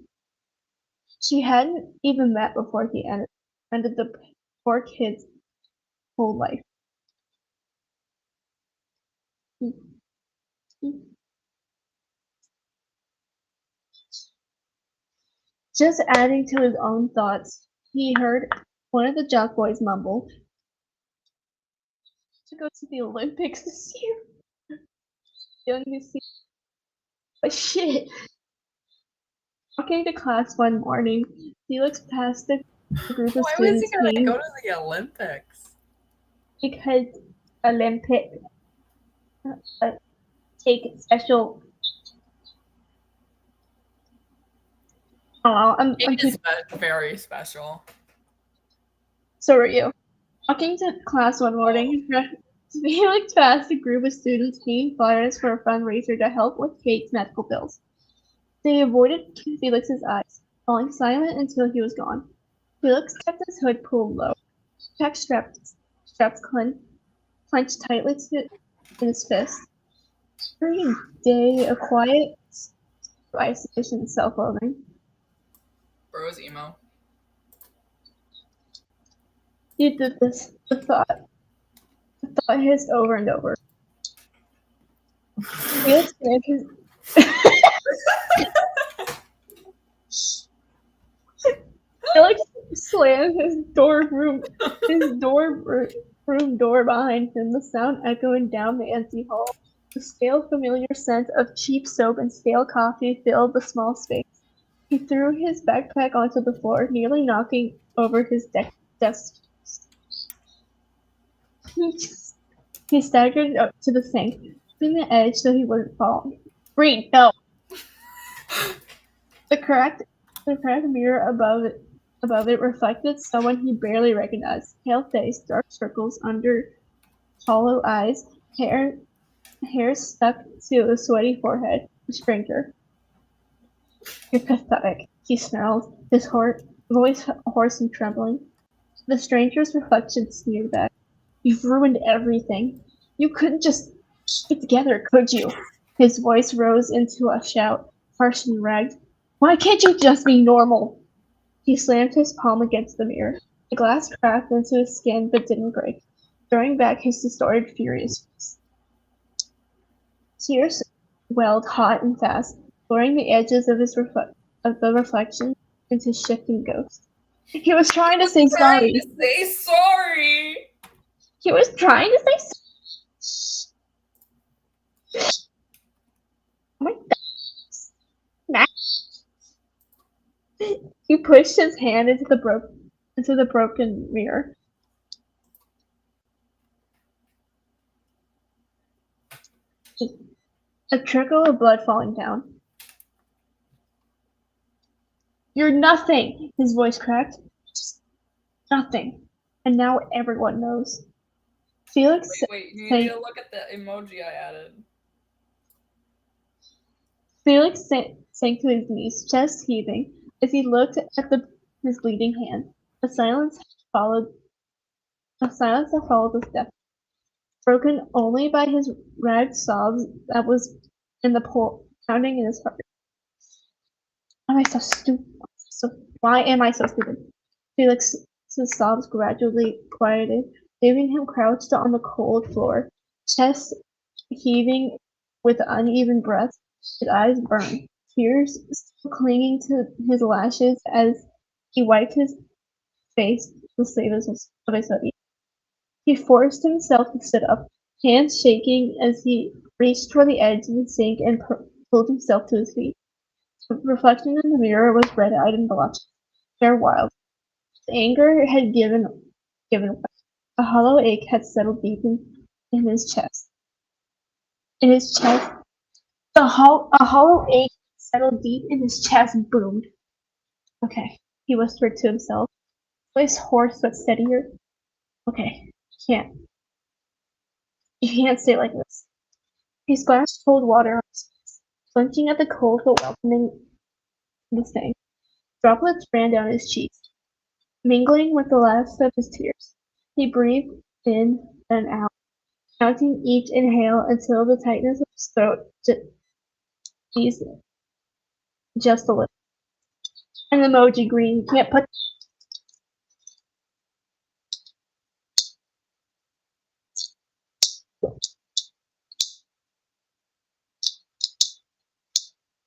She hadn't even met before he ended the poor kid's whole life. Just adding to his own thoughts, he heard one of the jock boys mumble, "To go to the Olympics this year." Young to see, but shit. Walking to class one morning, Felix passed a group of Why was students he gonna being go to the Olympics? because Olympic take special. Oh, I'm It too. is very special. So are you. Walking to class one morning, Felix passed a group of students being flyers for a fundraiser to help with Kate's medical bills. They avoided Felix's eyes, falling silent until he was gone. Felix kept his hood pulled low, check straps clenched tightly in his fist. Every day, a quiet isolation and self-loathing. Bro's emo. You did this. The thought hissed over and over. Felix slammed his Felix slammed his dorm room door behind him, the sound echoing down the empty hall. The stale, familiar scent of cheap soap and stale coffee filled the small space. He threw his backpack onto the floor, nearly knocking over his desk. He staggered up to the sink, keeping the edge so he wouldn't fall. Reed, no! The cracked mirror above it reflected someone he barely recognized. Pale face, dark circles under hollow eyes, hair stuck to a sweaty forehead. A stranger. You're pathetic, he snarled, his voice hoarse and trembling. The stranger's reflection sneered back. You've ruined everything. You couldn't just Get together, could you? His voice rose into a shout, harsh and ragged. Why can't you just be normal? He slammed his palm against the mirror. The glass cracked into his skin but didn't break, throwing back his distorted, furious face. Tears welled hot and fast, blurring the edges of the reflection into shifting ghosts. He was trying to say sorry. Say sorry. He was trying to say sorry. Oh my God. He pushed his hand into the broken mirror. A trickle of blood falling down. You're nothing, his voice cracked. Just nothing. And now everyone knows. Felix Wait, you need to look at the emoji I added. Felix sank to his knees, chest heaving, as he looked at his bleeding hand. A silence that followed his death, broken only by his ragged sobs that was in the pounding in his heart. Am I so stupid? Why am I so stupid? Felix's sobs gradually quieted, leaving him crouched on the cold floor, chest heaving with uneven breaths, his eyes burned, tears still clinging to his lashes as he wiped his face with the sleeve of his hoodie. He forced himself to sit up, hands shaking as he reached for the edge of the sink and pulled himself to his feet. The reflection in the mirror was red-eyed and blush, hair wild. His anger had given way. A hollow ache had settled deep in his chest. A hollow ache settled deep in his chest and boomed. Okay, he whispered to himself, voice hoarse but steadier. Okay, you can't stay like this. He splashed cold water on his face, flinching at the cold but welcoming the sting. Droplets ran down his cheeks, mingling with the last of his tears. He breathed in and out, counting each inhale until the tightness of his throat eased just a little. An emoji green. You can't put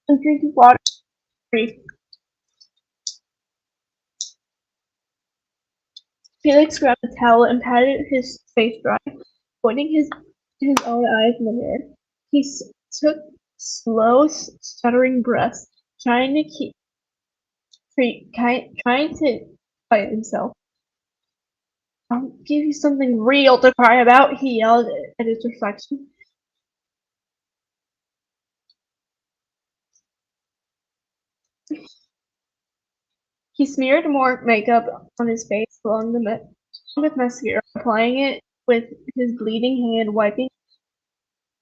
and drinking water. Breathe. Felix grabbed a towel and patted his face dry, pointing his own eyes in the mirror. He took slow, stuttering breaths, trying to fight himself. I'll give you something real to cry about, he yelled at his reflection. He smeared more makeup on his face along with mascara, applying it with his bleeding hand, wiping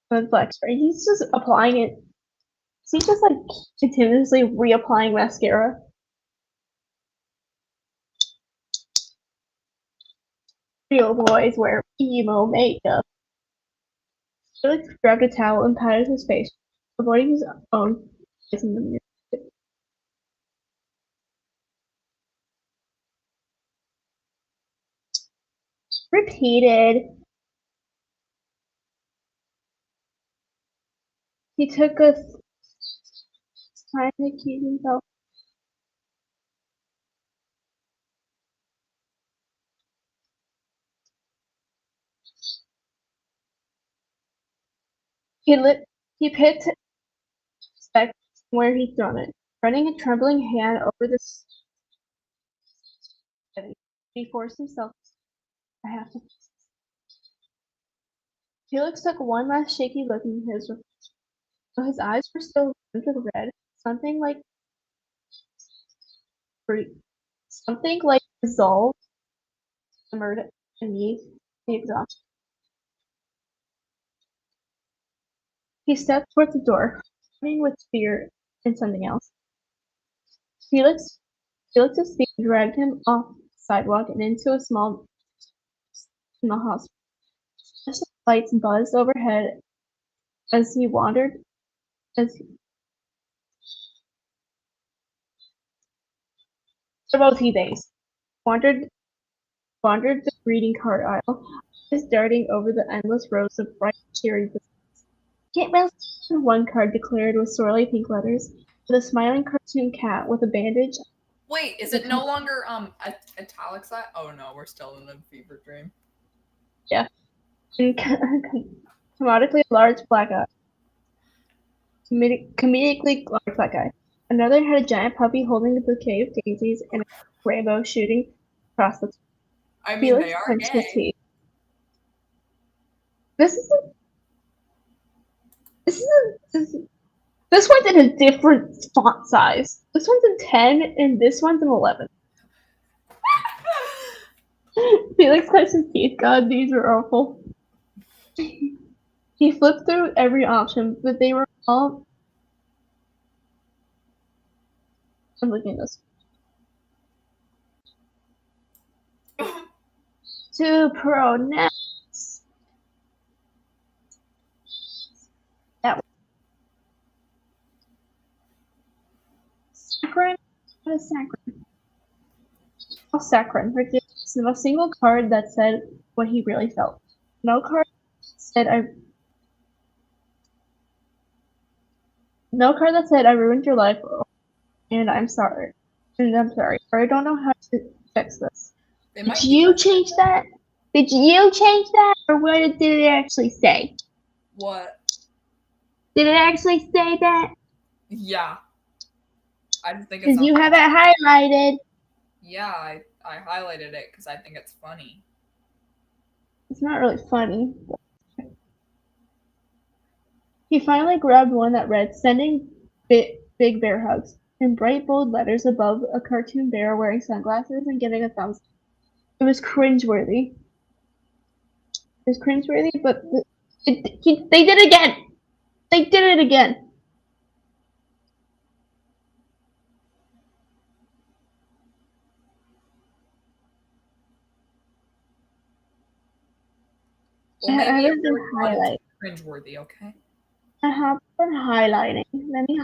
the flex. He's just applying it. He's just like continuously reapplying mascara. Real boys wear emo makeup. Felix grabbed a towel and patted his face, avoiding his own eyes in the mirror. Repeated. He took a time to keep himself. He picked back where he'd thrown it, running a trembling hand over the. He forced himself. I have to. Felix took one last shaky look in his reflection. Though his eyes were still rimmed with red, something like resolve simmered beneath the exhaustion. He stepped toward the door, running with fear and something else. Felix's feet dragged him off the sidewalk and into a small hospital. Lights buzzed overhead as he wandered, as about he days, wandered the greeting card aisle, eyes darting over the endless rows of bright, cheery business. Get well soon, one card declared with sorely pink letters, with a smiling cartoon cat with a bandage. Wait, is it no longer italicized? Oh no, we're still in a fever dream. Yeah. And comedically large black eye. Comedically large black eye. Another had a giant puppy holding a bouquet of daisies and a rainbow shooting across the. I mean, Felix they are clenched his gay. teeth. This one's in a different font size. This one's a 10 and this one's an 11. Felix clenched his teeth. God, these are awful. He flipped through every option, but they were all. I'm looking at this. To pronounce. That Saccharin? What is saccharin? Oh, saccharin. It's not a single card that said what he really felt. No card said No card that said I ruined your life and I'm sorry. Or I don't know how to fix this. Did you change that? Did you change that? Or what did it actually say? What? Did it actually say that? Yeah. I just think it's. Did you have it highlighted? Yeah, I highlighted it because I think it's funny. It's not really funny. He finally grabbed one that read, "Sending big bear hugs," in bright bold letters above a cartoon bear wearing sunglasses and giving a thumbs up. It was cringeworthy. But they did it again! They did it again! Well, maybe it been really wanted to highlight. be cringeworthy, okay? I have been highlighting. Let me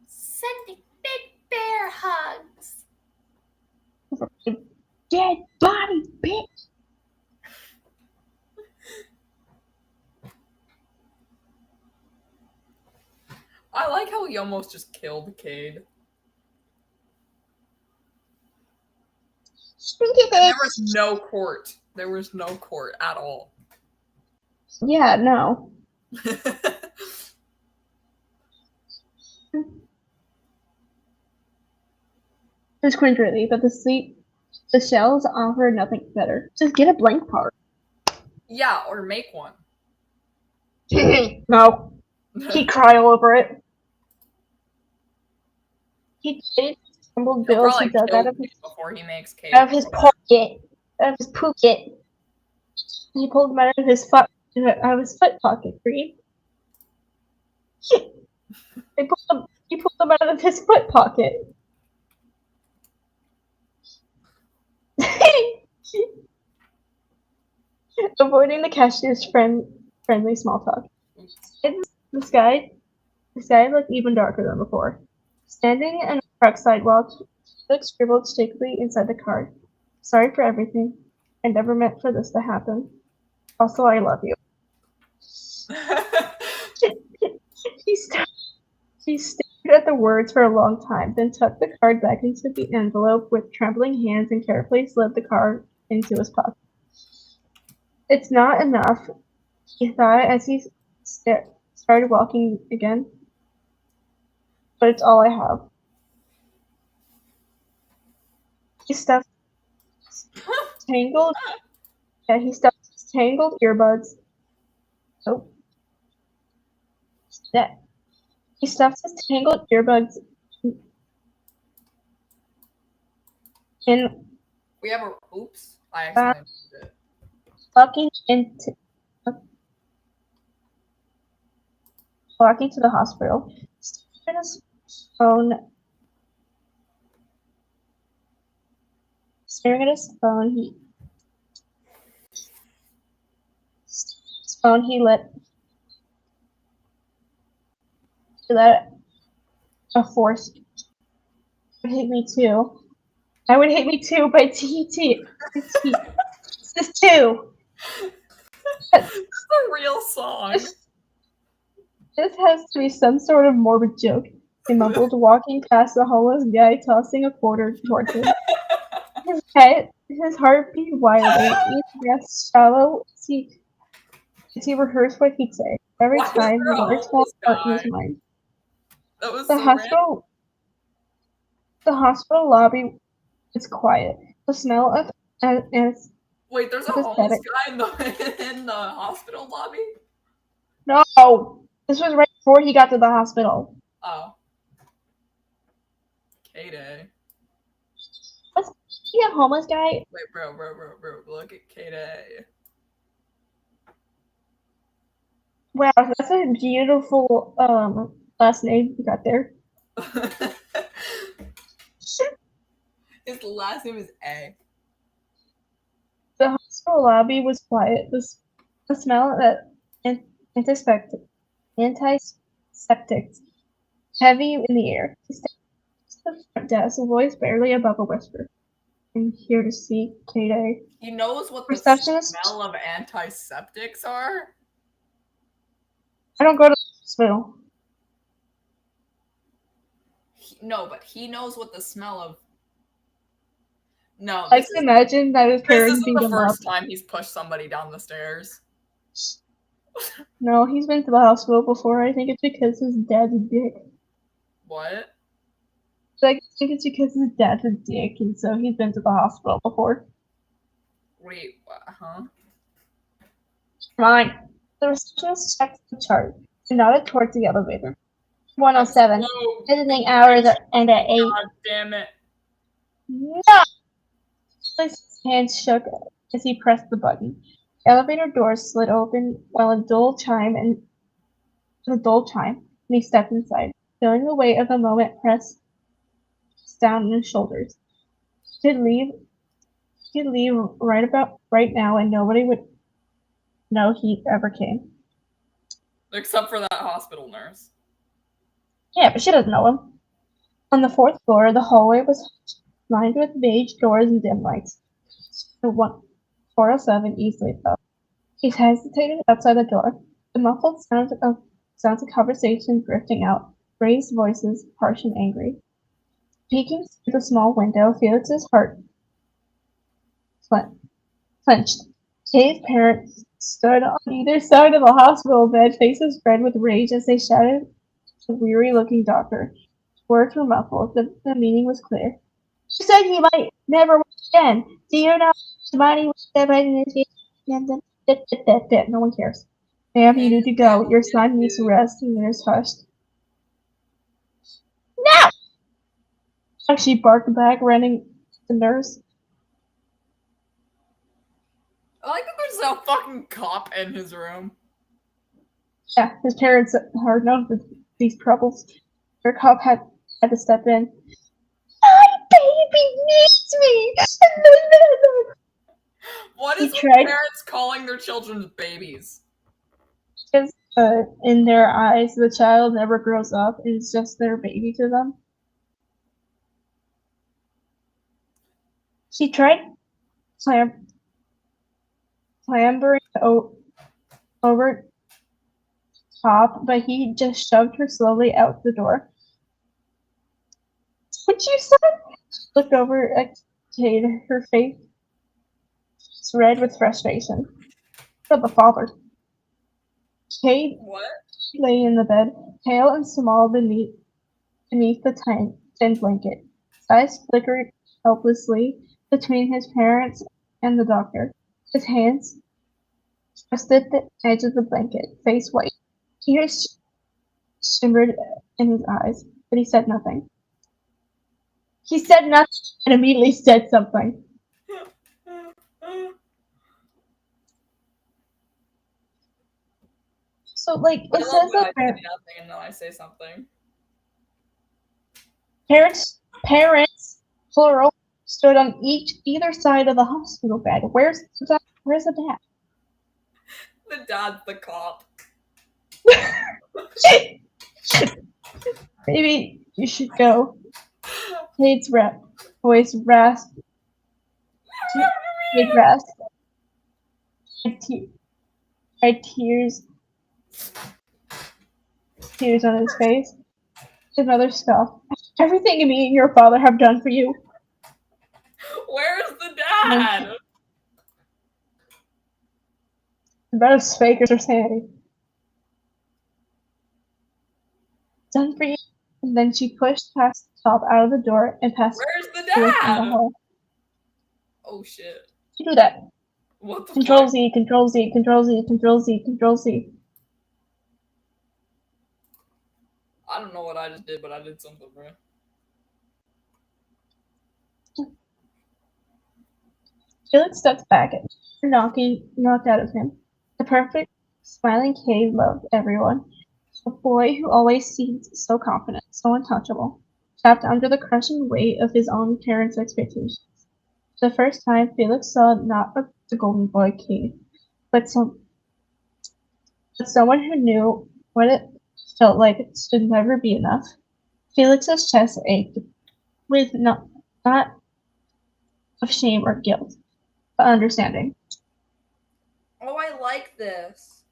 Sending big bear hugs. dead body, bitch! I like how he almost just killed Cade. And there was no court. There was no court at all. Yeah, no. It was cringeworthy, but the shells offer nothing better. Just get a blank part. Yeah, or make one. No. He'd cry all over it. He crumbled He'll bills probably he dug kill out of Cade before he makes Cade. out of his pocket. Out of his pocket. He pulled them out of his foot pocket, Green. He pulled them out of his foot pocket. Avoiding the cashier's friendly small talk. The sky looked even darker than before. Standing in a park sidewalk, Felix scribbled stickily inside the card. Sorry for everything. I never meant for this to happen. Also, I love you. He stared at the words for a long time, then tucked the card back into the envelope with trembling hands and carefully slid the card into his pocket. It's not enough, he thought as he started walking again. But it's all I have. He stuffed tangled earbuds. Oh. He stuffed his tangled earbuds in. We have a. Oops. I accidentally did it. Walking to the hospital. Staring at his phone, he phone, he let a force would hate me too. I would hate me too by TT. This too. It's a real song. This has to be some sort of morbid joke. He mumbled, walking past the homeless guy, tossing a quarter towards him. His heart beat wildly, each breath shallow as he rehearsed what he'd say. Every Why is time there he a large homeless part in his guy? mind. That was The so random. hospital lobby was quiet. The smell of Wait, there's a homeless guy in the hospital lobby? No! This was right before he got to the hospital. Oh. K-Day. Was he a homeless guy? Wait, bro, look at K-Day. Wow, that's a beautiful last name you got there. His last name is A. The hospital lobby was quiet. The smell that antiseptic heavy in the air. He stepped to the front desk, a voice barely above a whisper. I'm here to see K-Day. He knows what the Receptionist? smell of antiseptics are? I don't go to the hospital. No, but he knows what the smell of... No, I can imagine that his this parents isn't beat the him up. first time he's pushed somebody down the stairs. No, he's been to the hospital before. I think it's because his dad's a dick. What? I think it's because his dad's a dick, and so he's been to the hospital before. Wait, what? Huh? Fine. The receptionist checked the chart and nodded towards the elevator. 107. Whoa. Visiting hours end at 8. God damn it. No! His hands shook as he pressed the button. The elevator doors slid open while a dull chime, and he stepped inside, feeling the weight of the moment pressed down on his shoulders. He could leave right now, and nobody would know he ever came. Except for that hospital nurse. Yeah, but she doesn't know him. On the 4th floor, the hallway was lined with beige doors and dim lights. 407 easily though. He hesitated outside the door. The muffled sounds of conversation drifting out, raised voices, harsh and angry. Peeking through the small window, Felix's heart clenched. Kay's parents stood on either side of the hospital bed, faces red with rage as they shouted at the weary-looking doctor. Words were muffled, but the meaning was clear. She said he might never work again. Do you know somebody was dead in his game? No one cares. Ma'am, you need to go. Your son needs to rest. And the nurse hushed. No! She barked back, running the nurse. I like that there's a fucking cop in his room. Yeah, his parents are known for these troubles. Their cop had to step in. My baby needs me! What is with parents calling their children babies? Because in their eyes, the child never grows up. It's just their baby to them. She tried clambering over top, but he just shoved her slowly out the door. What you said? Looked over at Kate, her face red with frustration. For the father. Kate lay in the bed, pale and small beneath the thin blanket. Eyes flickered helplessly between his parents and the doctor. His hands twisted the edge of the blanket, face white. Tears shimmered in his eyes, but he said nothing. He said nothing and immediately said something. So, like, it says that I say nothing and then I say something. Parents, plural, stood on either side of the hospital bed. Where's the dad? The dad's the cop. Maybe you should go. Kate's voice rasped. Kate rasped. Tears on his face. His mother scoffed. Everything me and your father have done for you. Where's the dad? Both fakers are sanity. Done for you. And then she pushed past the top out of the door and past Where's the Felix in the dad? hall. Oh shit. You do that. What the Control fuck? Z, Control Z, Control Z, Control Z, Control Z. I don't know what I just did, but I did something, bro. Felix stepped back and knocked out of him. The perfect, smiling Cade loved everyone. A boy who always seemed so confident, so untouchable, trapped under the crushing weight of his own parents' expectations. For the first time, Felix saw not the golden boy Cade, but someone who knew what it felt like to never be enough. Felix's chest ached with not of shame or guilt, but understanding. Oh, I like this.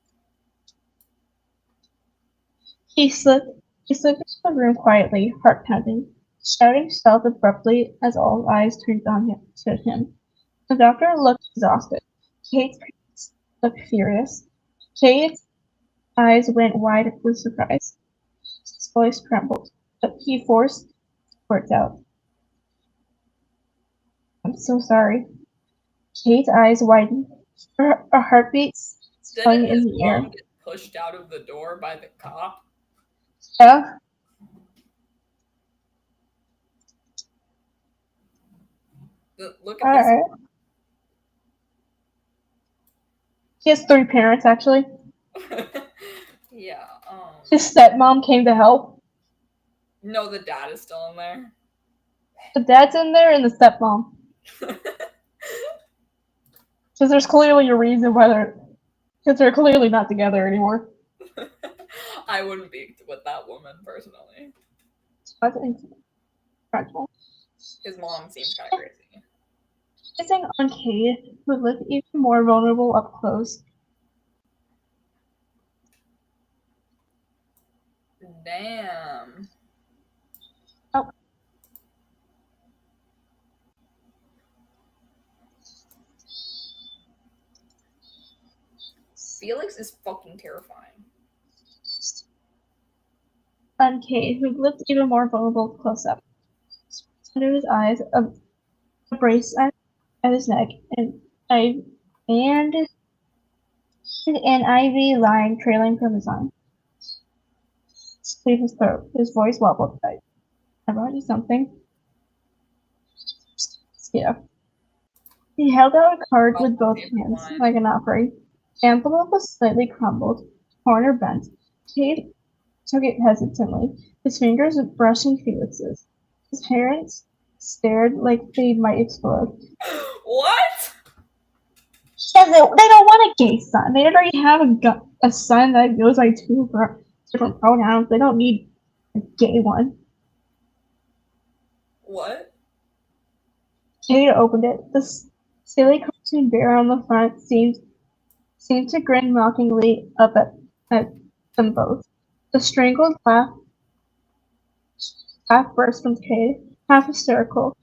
He slipped into the room quietly, heart pounding. Shouting stopped abruptly as all eyes turned to him. The doctor looked exhausted. Kate's parents looked furious. Kate's eyes went wide with surprise. His voice trembled, but he forced words out. I'm so sorry. Kate's eyes widened. Her heartbeat swung Didn't in his the air. mom get pushed out of the door by the cop? Yeah. Look at this. Alright. He has 3 parents, actually. Yeah, His stepmom came to help. no, the dad is still in there. The dad's in there and the stepmom. Because there's clearly a reason why because they're clearly not together anymore. I wouldn't be with that woman personally. That's incredible. His mom seems kind of crazy. Focusing on Cade, who looked even more vulnerable up close. Damn. Oh. Felix is fucking terrifying. On Cade, who looked even more vulnerable close up. Under his eyes, a brace at his neck, and an IV line trailing from his arm. Cleared his throat. His voice wobbled tight. I brought you something. Yeah. He held out a card with both hands, like an offering. The envelope was slightly crumbled, corner bent. Cade took it hesitantly, his fingers brushing Felix's. His parents stared like they might explode. What? Yeah, they don't want a gay son. They already have a son that goes by 2 different pronouns. They don't need a gay one. What? Cade opened it. The silly cartoon bear on the front seemed to grin mockingly up at them both. The strangled laugh burst from Cade, half hysterical,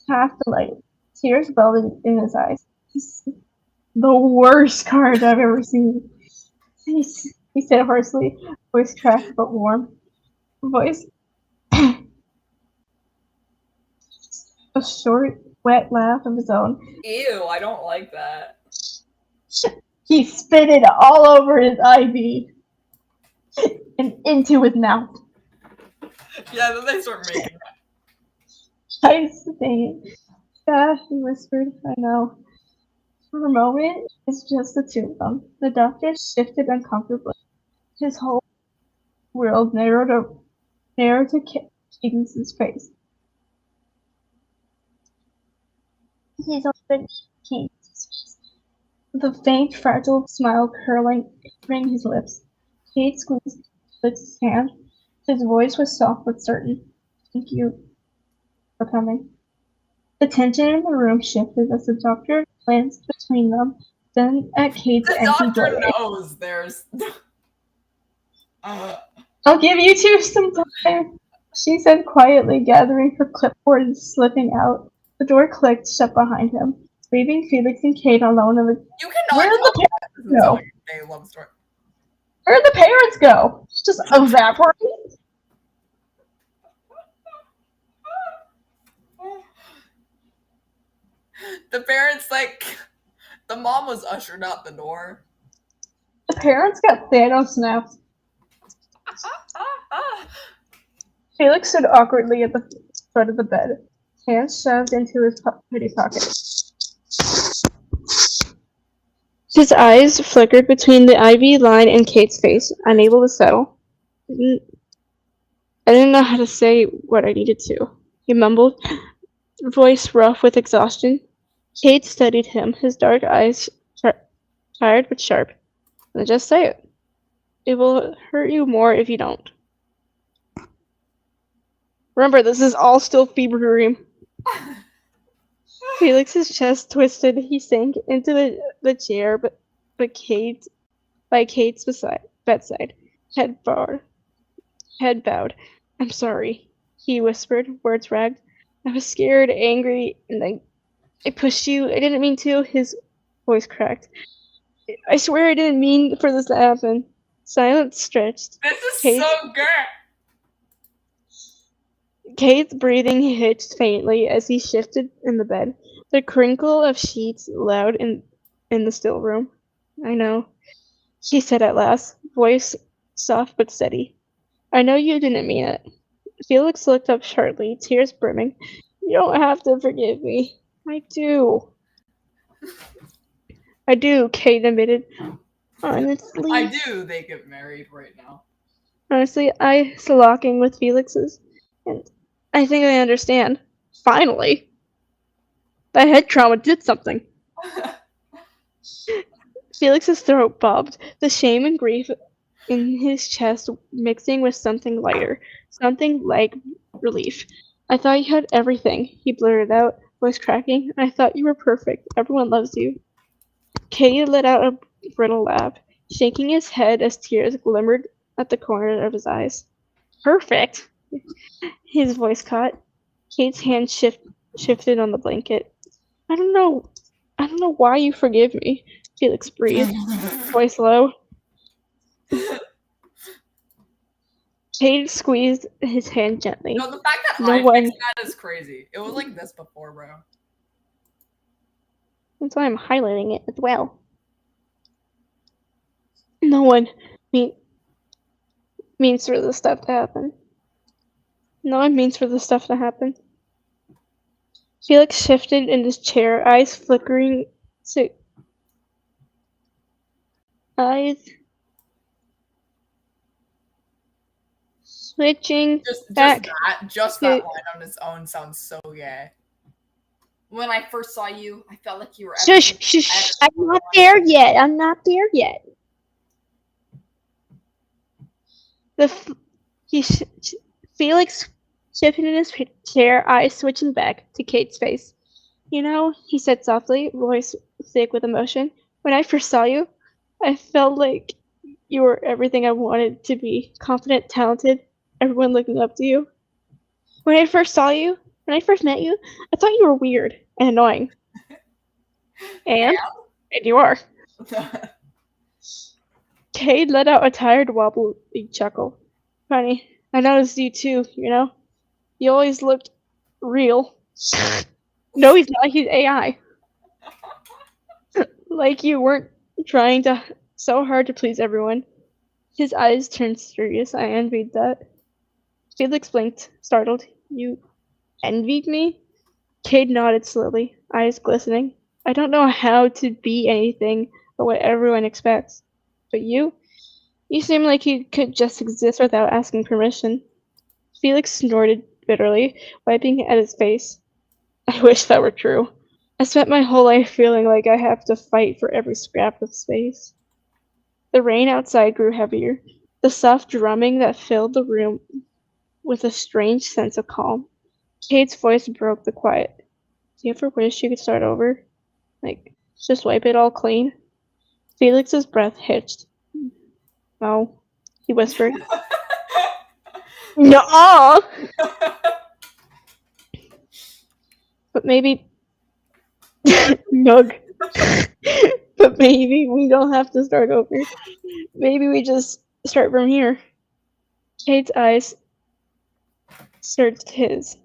half delighted. Tears welled in his eyes. The worst card I've ever seen. He said hoarsely, voice cracked but warm. Voice. A short, wet laugh of his own. Ew, I don't like that. He spit it all over his IV and into his mouth. Yeah, then they start making that. I saying, yeah, he whispered, I know. For a moment, it's just the 2 of them. The doctor shifted uncomfortably. His whole world narrowed to Cadence's face. He's opened Cadence's face. with a faint, fragile smile curling his lips. Kate squeezed Felix's hand. His voice was soft but certain. Thank you for coming. The tension in the room shifted as the doctor glanced between them, then at Kate's The empty doctor doorway. knows there's. I'll give you two some time, she said quietly, gathering her clipboard and slipping out. The door clicked shut behind him, leaving Felix and Kate alone in the. You cannot Where did tell the me parents go? a love story. Where did the parents go? Just evaporate? The parents, like, the mom was ushered out the door. The parents got Thanos snapped. Felix stood awkwardly at the foot of the bed, hands shoved into his hoodie pocket. His eyes flickered between the IV line and Kate's face, unable to settle. I didn't know how to say what I needed to. He mumbled, voice rough with exhaustion. Kate studied him, his dark eyes tired but sharp. Then just say it. It will hurt you more if you don't. Remember, this is all still fever dream. Felix's chest twisted. He sank into the chair, but by Kate's bedside, head bowed. I'm sorry, he whispered, words ragged. I was scared, angry, and I pushed you. I didn't mean to. His voice cracked. I swear I didn't mean for this to happen. Silence stretched. This is Kate, so good. Kate's breathing hitched faintly as he shifted in the bed. The crinkle of sheets loud in the still room. I know, he said at last, voice soft but steady. I know you didn't mean it. Felix looked up sharply, tears brimming. You don't have to forgive me. I do. I do, Kate admitted. Honestly. I do. They get married right now. Honestly, I locking with Felix's, and I think I understand. Finally. That head trauma did something. Felix's throat bobbed, the shame and grief in his chest mixing with something lighter, something like relief. I thought you had everything, he blurted out, voice cracking. I thought you were perfect. Everyone loves you. Katie let out a brittle laugh, shaking his head as tears glimmered at the corner of his eyes. Perfect? His voice caught. Kate's hand shifted on the blanket. I don't know why you forgive me, Felix breathed, voice low. Kate squeezed his hand gently. No, the fact that No I one. fixed that is crazy. It was like this before, bro. That's why I'm highlighting it as well. No one means for this stuff to happen. No one means for this stuff to happen. Felix shifted in his chair, eyes flickering to eyes switching back. Just that line on its own sounds so gay. When I first saw you, I felt like you were. Shush, shush! I'm not there yet. I'm not there yet. Felix shifted in his chair, eyes switching back to Kate's face. You know, he said softly, voice thick with emotion. When I first saw you, I felt like you were everything I wanted to be. Confident, talented, everyone looking up to you. When I first met you, I thought you were weird and annoying. And you are. Kate let out a tired, wobbly chuckle. Funny, I noticed you too, you know? You always looked real. No, he's not. He's AI. Like you weren't trying so hard to please everyone. His eyes turned serious. I envied that. Felix blinked, startled. You envied me? Cade nodded slowly, eyes glistening. I don't know how to be anything but what everyone expects. But you seem like you could just exist without asking permission. Felix snorted bitterly, wiping at his face. I wish that were true. I spent my whole life feeling like I have to fight for every scrap of space. The rain outside grew heavier, the soft drumming that filled the room with a strange sense of calm. Kate's voice broke the quiet. Do you ever wish you could start over? Like, just wipe it all clean? Felix's breath hitched. No, he whispered. No. But maybe. Nug. But maybe we don't have to start over. Maybe we just start from here. Kate's eyes searched his,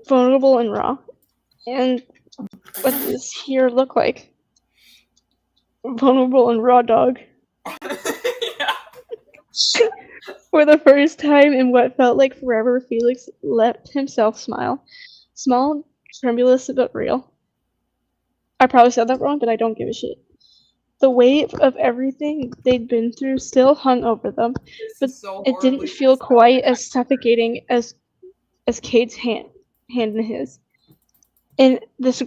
vulnerable and raw. And what does here look like? Vulnerable and raw, dog. For the first time in what felt like forever, Felix let himself smile. Small, tremulous, but real. I probably said that wrong, but I don't give a shit. The weight of everything they'd been through still hung over them, but it didn't feel quite as suffocating as Kate's hand in his. In this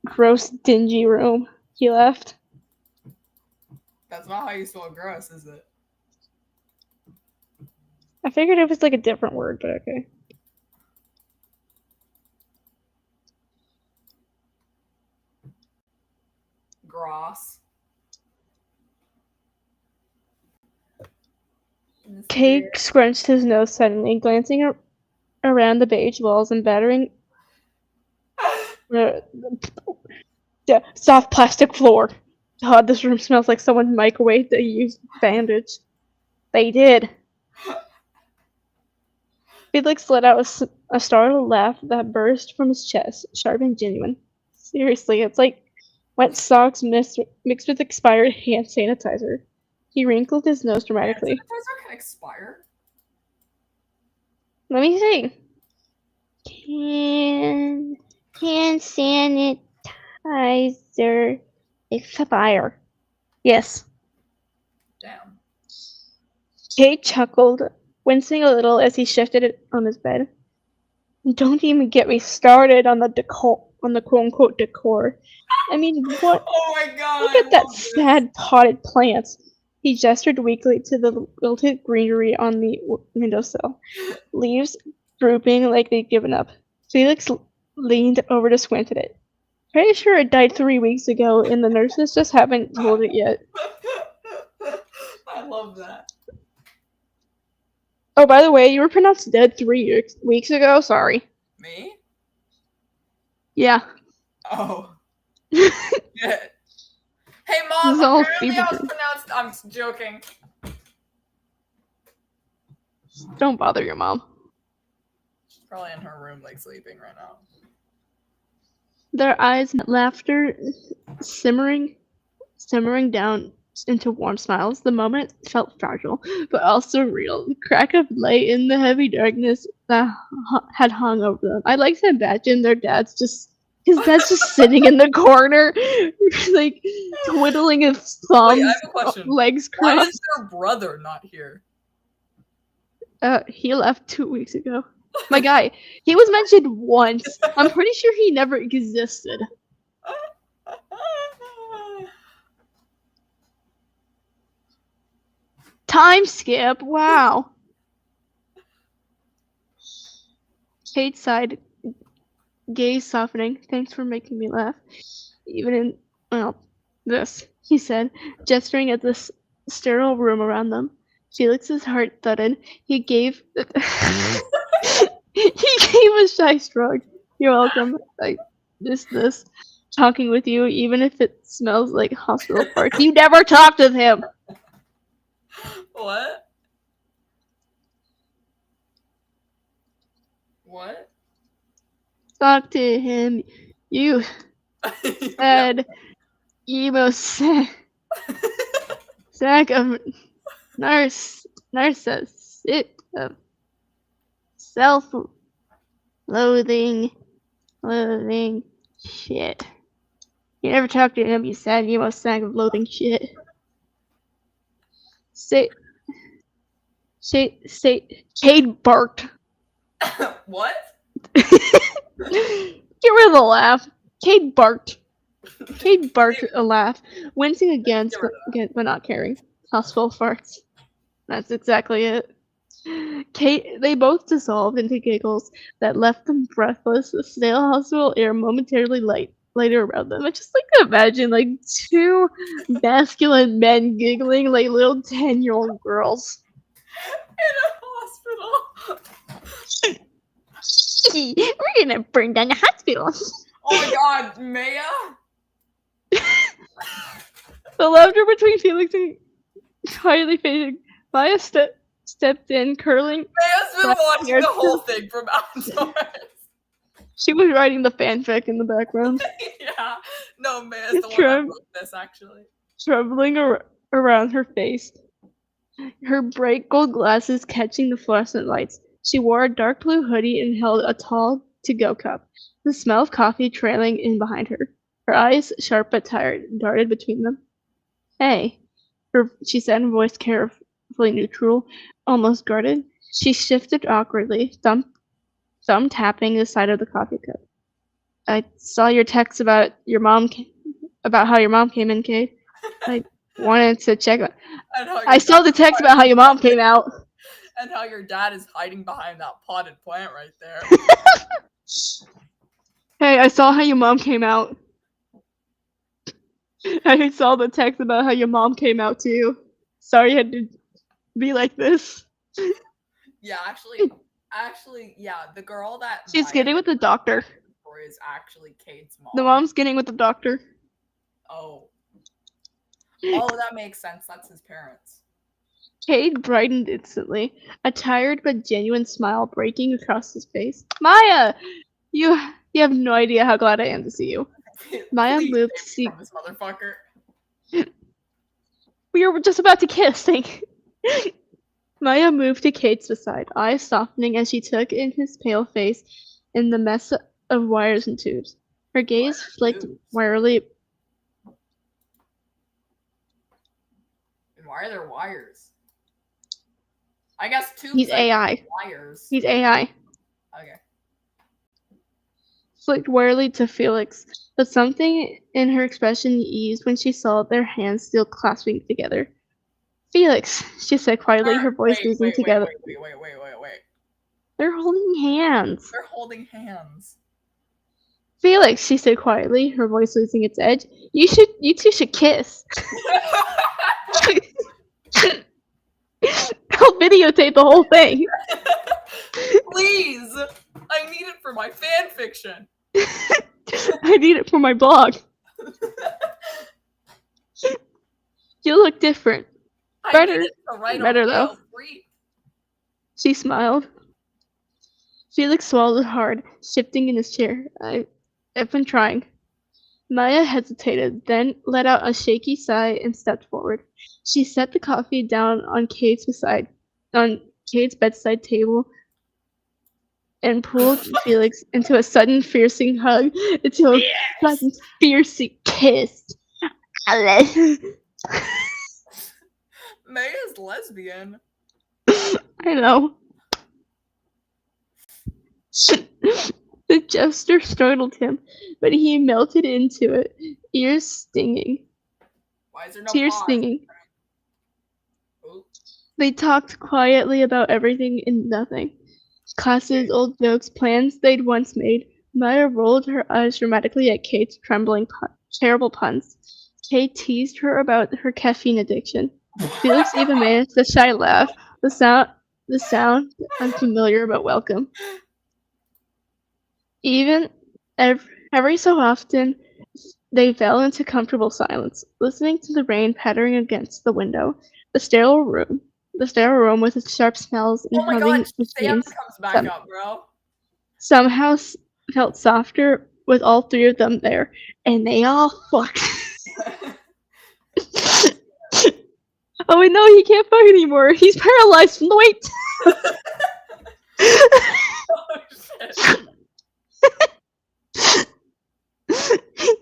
gross, dingy room, he left. That's not how you spell gross, is it? I figured it was like a different word, but okay. Gross. Kate scrunched his nose suddenly, glancing around the beige walls and battering the soft plastic floor. God, this room smells like someone microwaved a used bandage. They did. Felix let out a startled laugh that burst from his chest, sharp and genuine. Seriously, it's like wet socks mixed with expired hand sanitizer. He wrinkled his nose dramatically. Hand sanitizer can expire? Let me see. Hand sanitizer expire. Yes. Damn. Kate chuckled, wincing a little as he shifted it on his bed. Don't even get me started on the quote-unquote decor. I mean, what? Oh my god! Look at that sad potted plants. He gestured weakly to the wilted greenery on the windowsill, leaves drooping like they'd given up. Felix leaned over to squint at it. Pretty sure it died 3 weeks ago, and the nurses just haven't told it yet. I love that. Oh, by the way, you were pronounced dead 3 weeks ago? Sorry. Me? Yeah. Oh. Shit. Hey mom, This is all apparently I was fever. pronounced. I'm joking. Don't bother your mom. She's probably in her room, like sleeping right now. Their eyes met laughter simmering down into warm smiles. The moment felt fragile, but also real. The crack of light in the heavy darkness that had hung over them. I like to imagine his dad's just sitting in the corner, like twiddling his thumbs, Wait, I have a question. legs Why crossed. is your brother not here? He left 2 weeks ago. My guy, he was mentioned once. I'm pretty sure he never existed. Time skip. Wow. Kate sighed, gaze softening. Thanks for making me laugh. Even in, well, this, he said, gesturing at this sterile room around them. Felix's heart thudded. He gave a shy shrug. You're welcome. I miss this. Talking with you, even if it smells like hospital park. You never talked with him! What? What? Talk to him. You said emo sack of narcissistic self-loathing shit. You never talked to him, you said emo sack of loathing shit. Cade barked. What? Get rid of the laugh. Kate barked. Kate barked a laugh, wincing against but not caring. Hospital farts. That's exactly it. They both dissolved into giggles that left them breathless, the stale hospital air momentarily lighter around them. I just like to imagine like two masculine men giggling like little 10-year-old girls. In a hospital. We're gonna burn down the hospital. Oh my god, Maya? The laughter between Felix and quietly faded. Maya stepped in, curling. Maya's been watching the whole thing from outdoors. She was writing the fanfic in the background. Yeah. No, Maya's the one that wrote this, actually. Trembling around her face. Her bright gold glasses catching the fluorescent lights. She wore a dark blue hoodie and held a tall to-go cup, the smell of coffee trailing in behind her. Her eyes, sharp but tired, darted between them. Hey, she said in a voice carefully neutral, almost guarded. She shifted awkwardly, thumb tapping the side of the coffee cup. I saw your text about how your mom came in, Kate. I wanted to check. I saw the text about how your mom came out. And how your dad is hiding behind that potted plant right there. Hey, I saw how your mom came out. I saw the text about how your mom came out to you. Sorry you had to be like this. Yeah, actually, yeah, the girl that she's getting with the doctor. Is actually Kate's mom. The mom's getting with the doctor. Oh, that makes sense. That's his parents. Kate brightened instantly, a tired but genuine smile breaking across his face. Maya, you have no idea how glad I am to see you. Maya moved to see this motherfucker. We were just about to kiss. Maya moved to Kate's beside, eyes softening as she took in his pale face in the mess of wires and tubes. Her gaze flicked wearily. And why are there wires? I guess tubes. He's AI. Wires. He's AI. Okay. Flicked wearily to Felix, but something in her expression eased when she saw their hands still clasping together. Felix, she said quietly, her voice losing together. Wait. They're holding hands. They're holding hands. Felix, she said quietly, her voice losing its edge. You two should kiss. I'll videotape the whole thing. Please! I need it for my fan fiction. I need it for my blog. You look different. Better though. She smiled. Felix swallowed hard, shifting in his chair. I've been trying. Maya hesitated, then let out a shaky sigh and stepped forward. She set the coffee down on Kate's bedside table and pulled Felix into a sudden fiercing hug until a sudden fiercing kiss. Maya's lesbian. I know. The gesture startled him, but he melted into it, ears stinging. Why is there no Tears pause? stinging. They talked quietly about everything and nothing. Classes, old jokes, plans they'd once made. Maya rolled her eyes dramatically at Kate's trembling, terrible puns. Kate teased her about her caffeine addiction. Felix even managed a shy laugh, the sound unfamiliar but welcome. Even every so often, they fell into comfortable silence, listening to the rain pattering against the window. The sterile room with its sharp smells and humming machines comes back up, bro. Somehow felt softer with all three of them there, and they all fucked. Oh wait, no, he can't fuck anymore. He's paralyzed from the weight.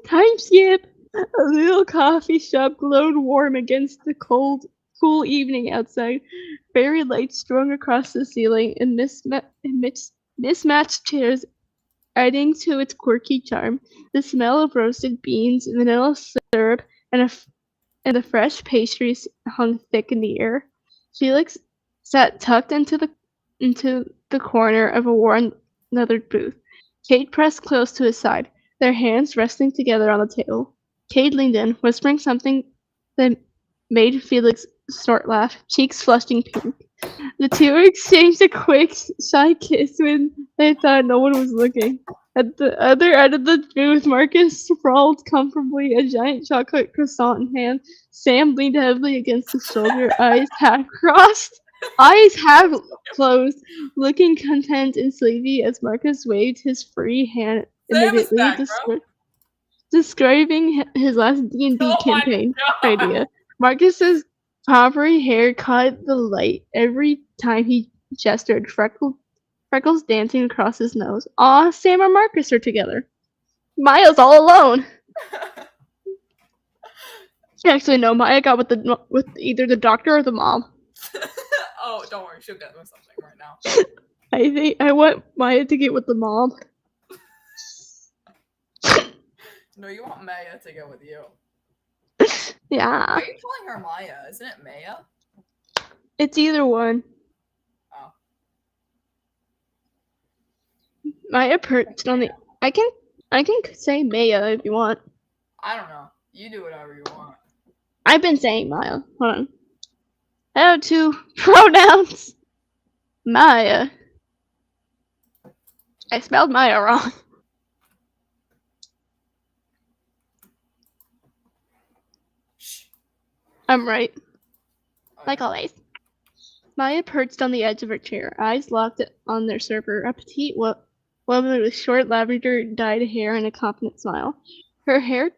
Time skip. A little coffee shop glowed warm against the cool evening outside. Fairy lights strung across the ceiling and mismatched chairs adding to its quirky charm. The smell of roasted beans, vanilla syrup, and the fresh pastries hung thick in the air. Felix sat tucked into the corner of a worn leathered booth. Kate pressed close to his side, their hands resting together on the table. Kate leaned in, whispering something that made Felix snort laugh, cheeks flushing pink. The two exchanged a quick, shy kiss when they thought no one was looking. At the other end of the booth, Marcus sprawled comfortably, a giant chocolate croissant in hand. Sam leaned heavily against his shoulder, eyes half closed, looking content and sleepy as Marcus waved his free hand Sam is immediately, back, bro. describing his last D&D Oh my campaign God. idea. Marcus's coppery hair caught the light every time he gestured, freckles dancing across his nose. Aw, Sam and Marcus are together. Maya's all alone. Actually, no, Maya got with either the doctor or the mom. Oh, don't worry, she'll get with something right now. I think I want Maya to get with the mom. No, you want Maya to go with you. Yeah. Why are you calling her Maya? Isn't it Maya? It's either one. Oh. Maya perched on the. I can say Maya if you want. I don't know. You do whatever you want. I've been saying Maya. Hold on. I have two pronouns. Maya. I spelled Maya wrong. I'm right. Like always. Maya perched on the edge of her chair, eyes locked on their server, a petite woman with short lavender-dyed hair and a confident smile. Her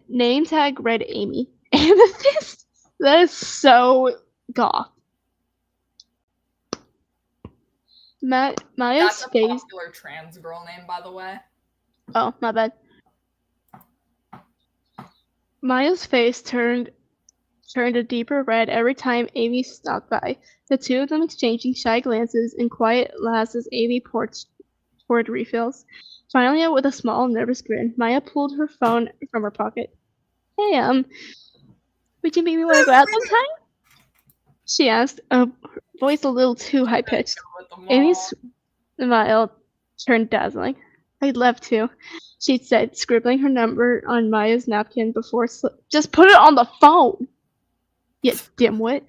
name tag read Amy. Amethyst? That is so goth. Maya's That's a face. popular trans girl name, by the way. Oh, my bad. Maya's face turned a deeper red every time Amy stopped by, the two of them exchanging shy glances and quiet laughs as Amy poured refills. Finally, with a small, nervous grin, Maya pulled her phone from her pocket. Hey, would you maybe want to go out sometime? She asked, a voice a little too high-pitched. Amy's smile turned dazzling. I'd love to, she said, scribbling her number on Maya's napkin before just put it on the phone! You dimwit.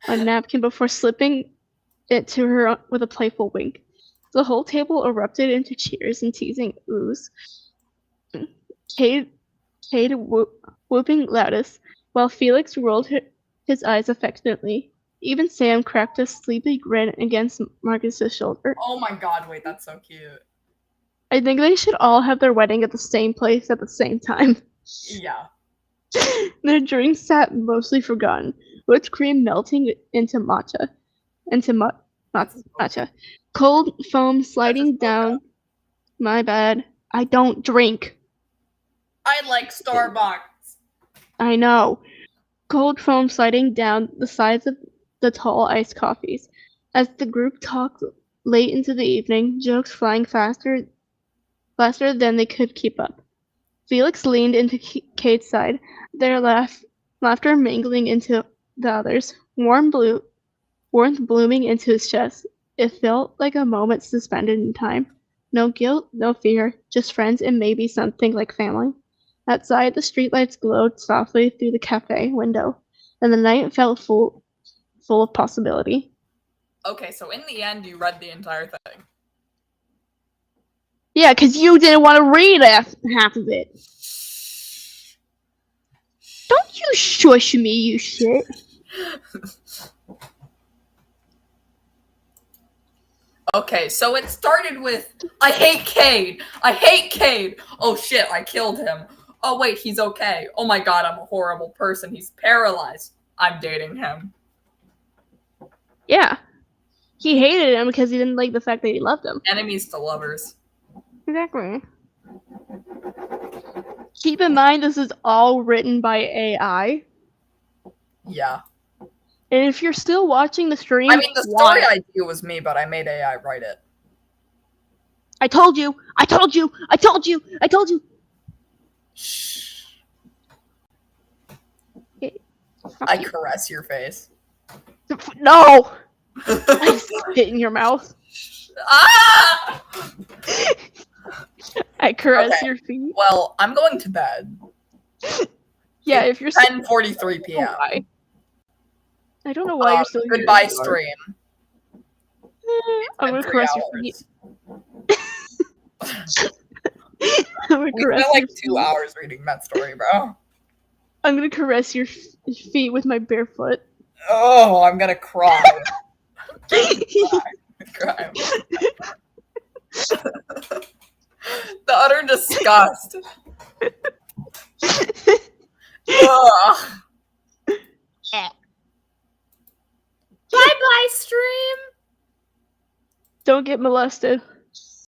A napkin before slipping it to her with a playful wink. The whole table erupted into cheers and teasing oohs. Cade whooping loudest, while Felix rolled his eyes affectionately. Even Sam cracked a sleepy grin against Marcus's shoulder. Oh my god, wait, that's so cute. I think they should all have their wedding at the same place at the same time. Yeah. Their drinks sat mostly forgotten, whipped cream melting into matcha. Matcha. Cold foam sliding down. My bad. I don't drink. I like Starbucks. I know. Cold foam sliding down the sides of the tall iced coffees. As the group talked late into the evening, jokes flying faster than they could keep up. Felix leaned into Kate's side, their laughter mingling into the others, warmth blooming into his chest. It felt like a moment suspended in time. No guilt, no fear, just friends and maybe something like family. Outside, the streetlights glowed softly through the cafe window, and the night felt full of possibility. Okay, so in the end, you read the entire thing. Yeah, because you didn't want to read half of it. Don't you shush me, you shit. Okay, so it started with, I hate Cade! I hate Cade! Oh shit, I killed him. Oh wait, he's okay. Oh my god, I'm a horrible person. He's paralyzed. I'm dating him. Yeah. He hated him because he didn't like the fact that he loved him. Enemies to lovers. Exactly. Keep in mind, this is all written by AI. Yeah. And if you're still watching the stream, I mean, the why? story idea was me, but I made AI write it. I told you! I told you! I told you! I told you! I caress your face. No! I spit in your mouth. Ah! I caress Okay. your feet. Well, I'm going to bed. Yeah, It's if you're 10:43 p.m. Why? I don't know why you're still here. Goodbye, stream. I'm gonna Been 3 caress your hours. feet. I'm gonna We caress spent like your 2 hours reading that story, bro. I'm gonna caress your feet with my bare foot. Oh, I'm gonna cry. Cry. The utter disgust. Ugh. Bye bye, stream. Don't get molested.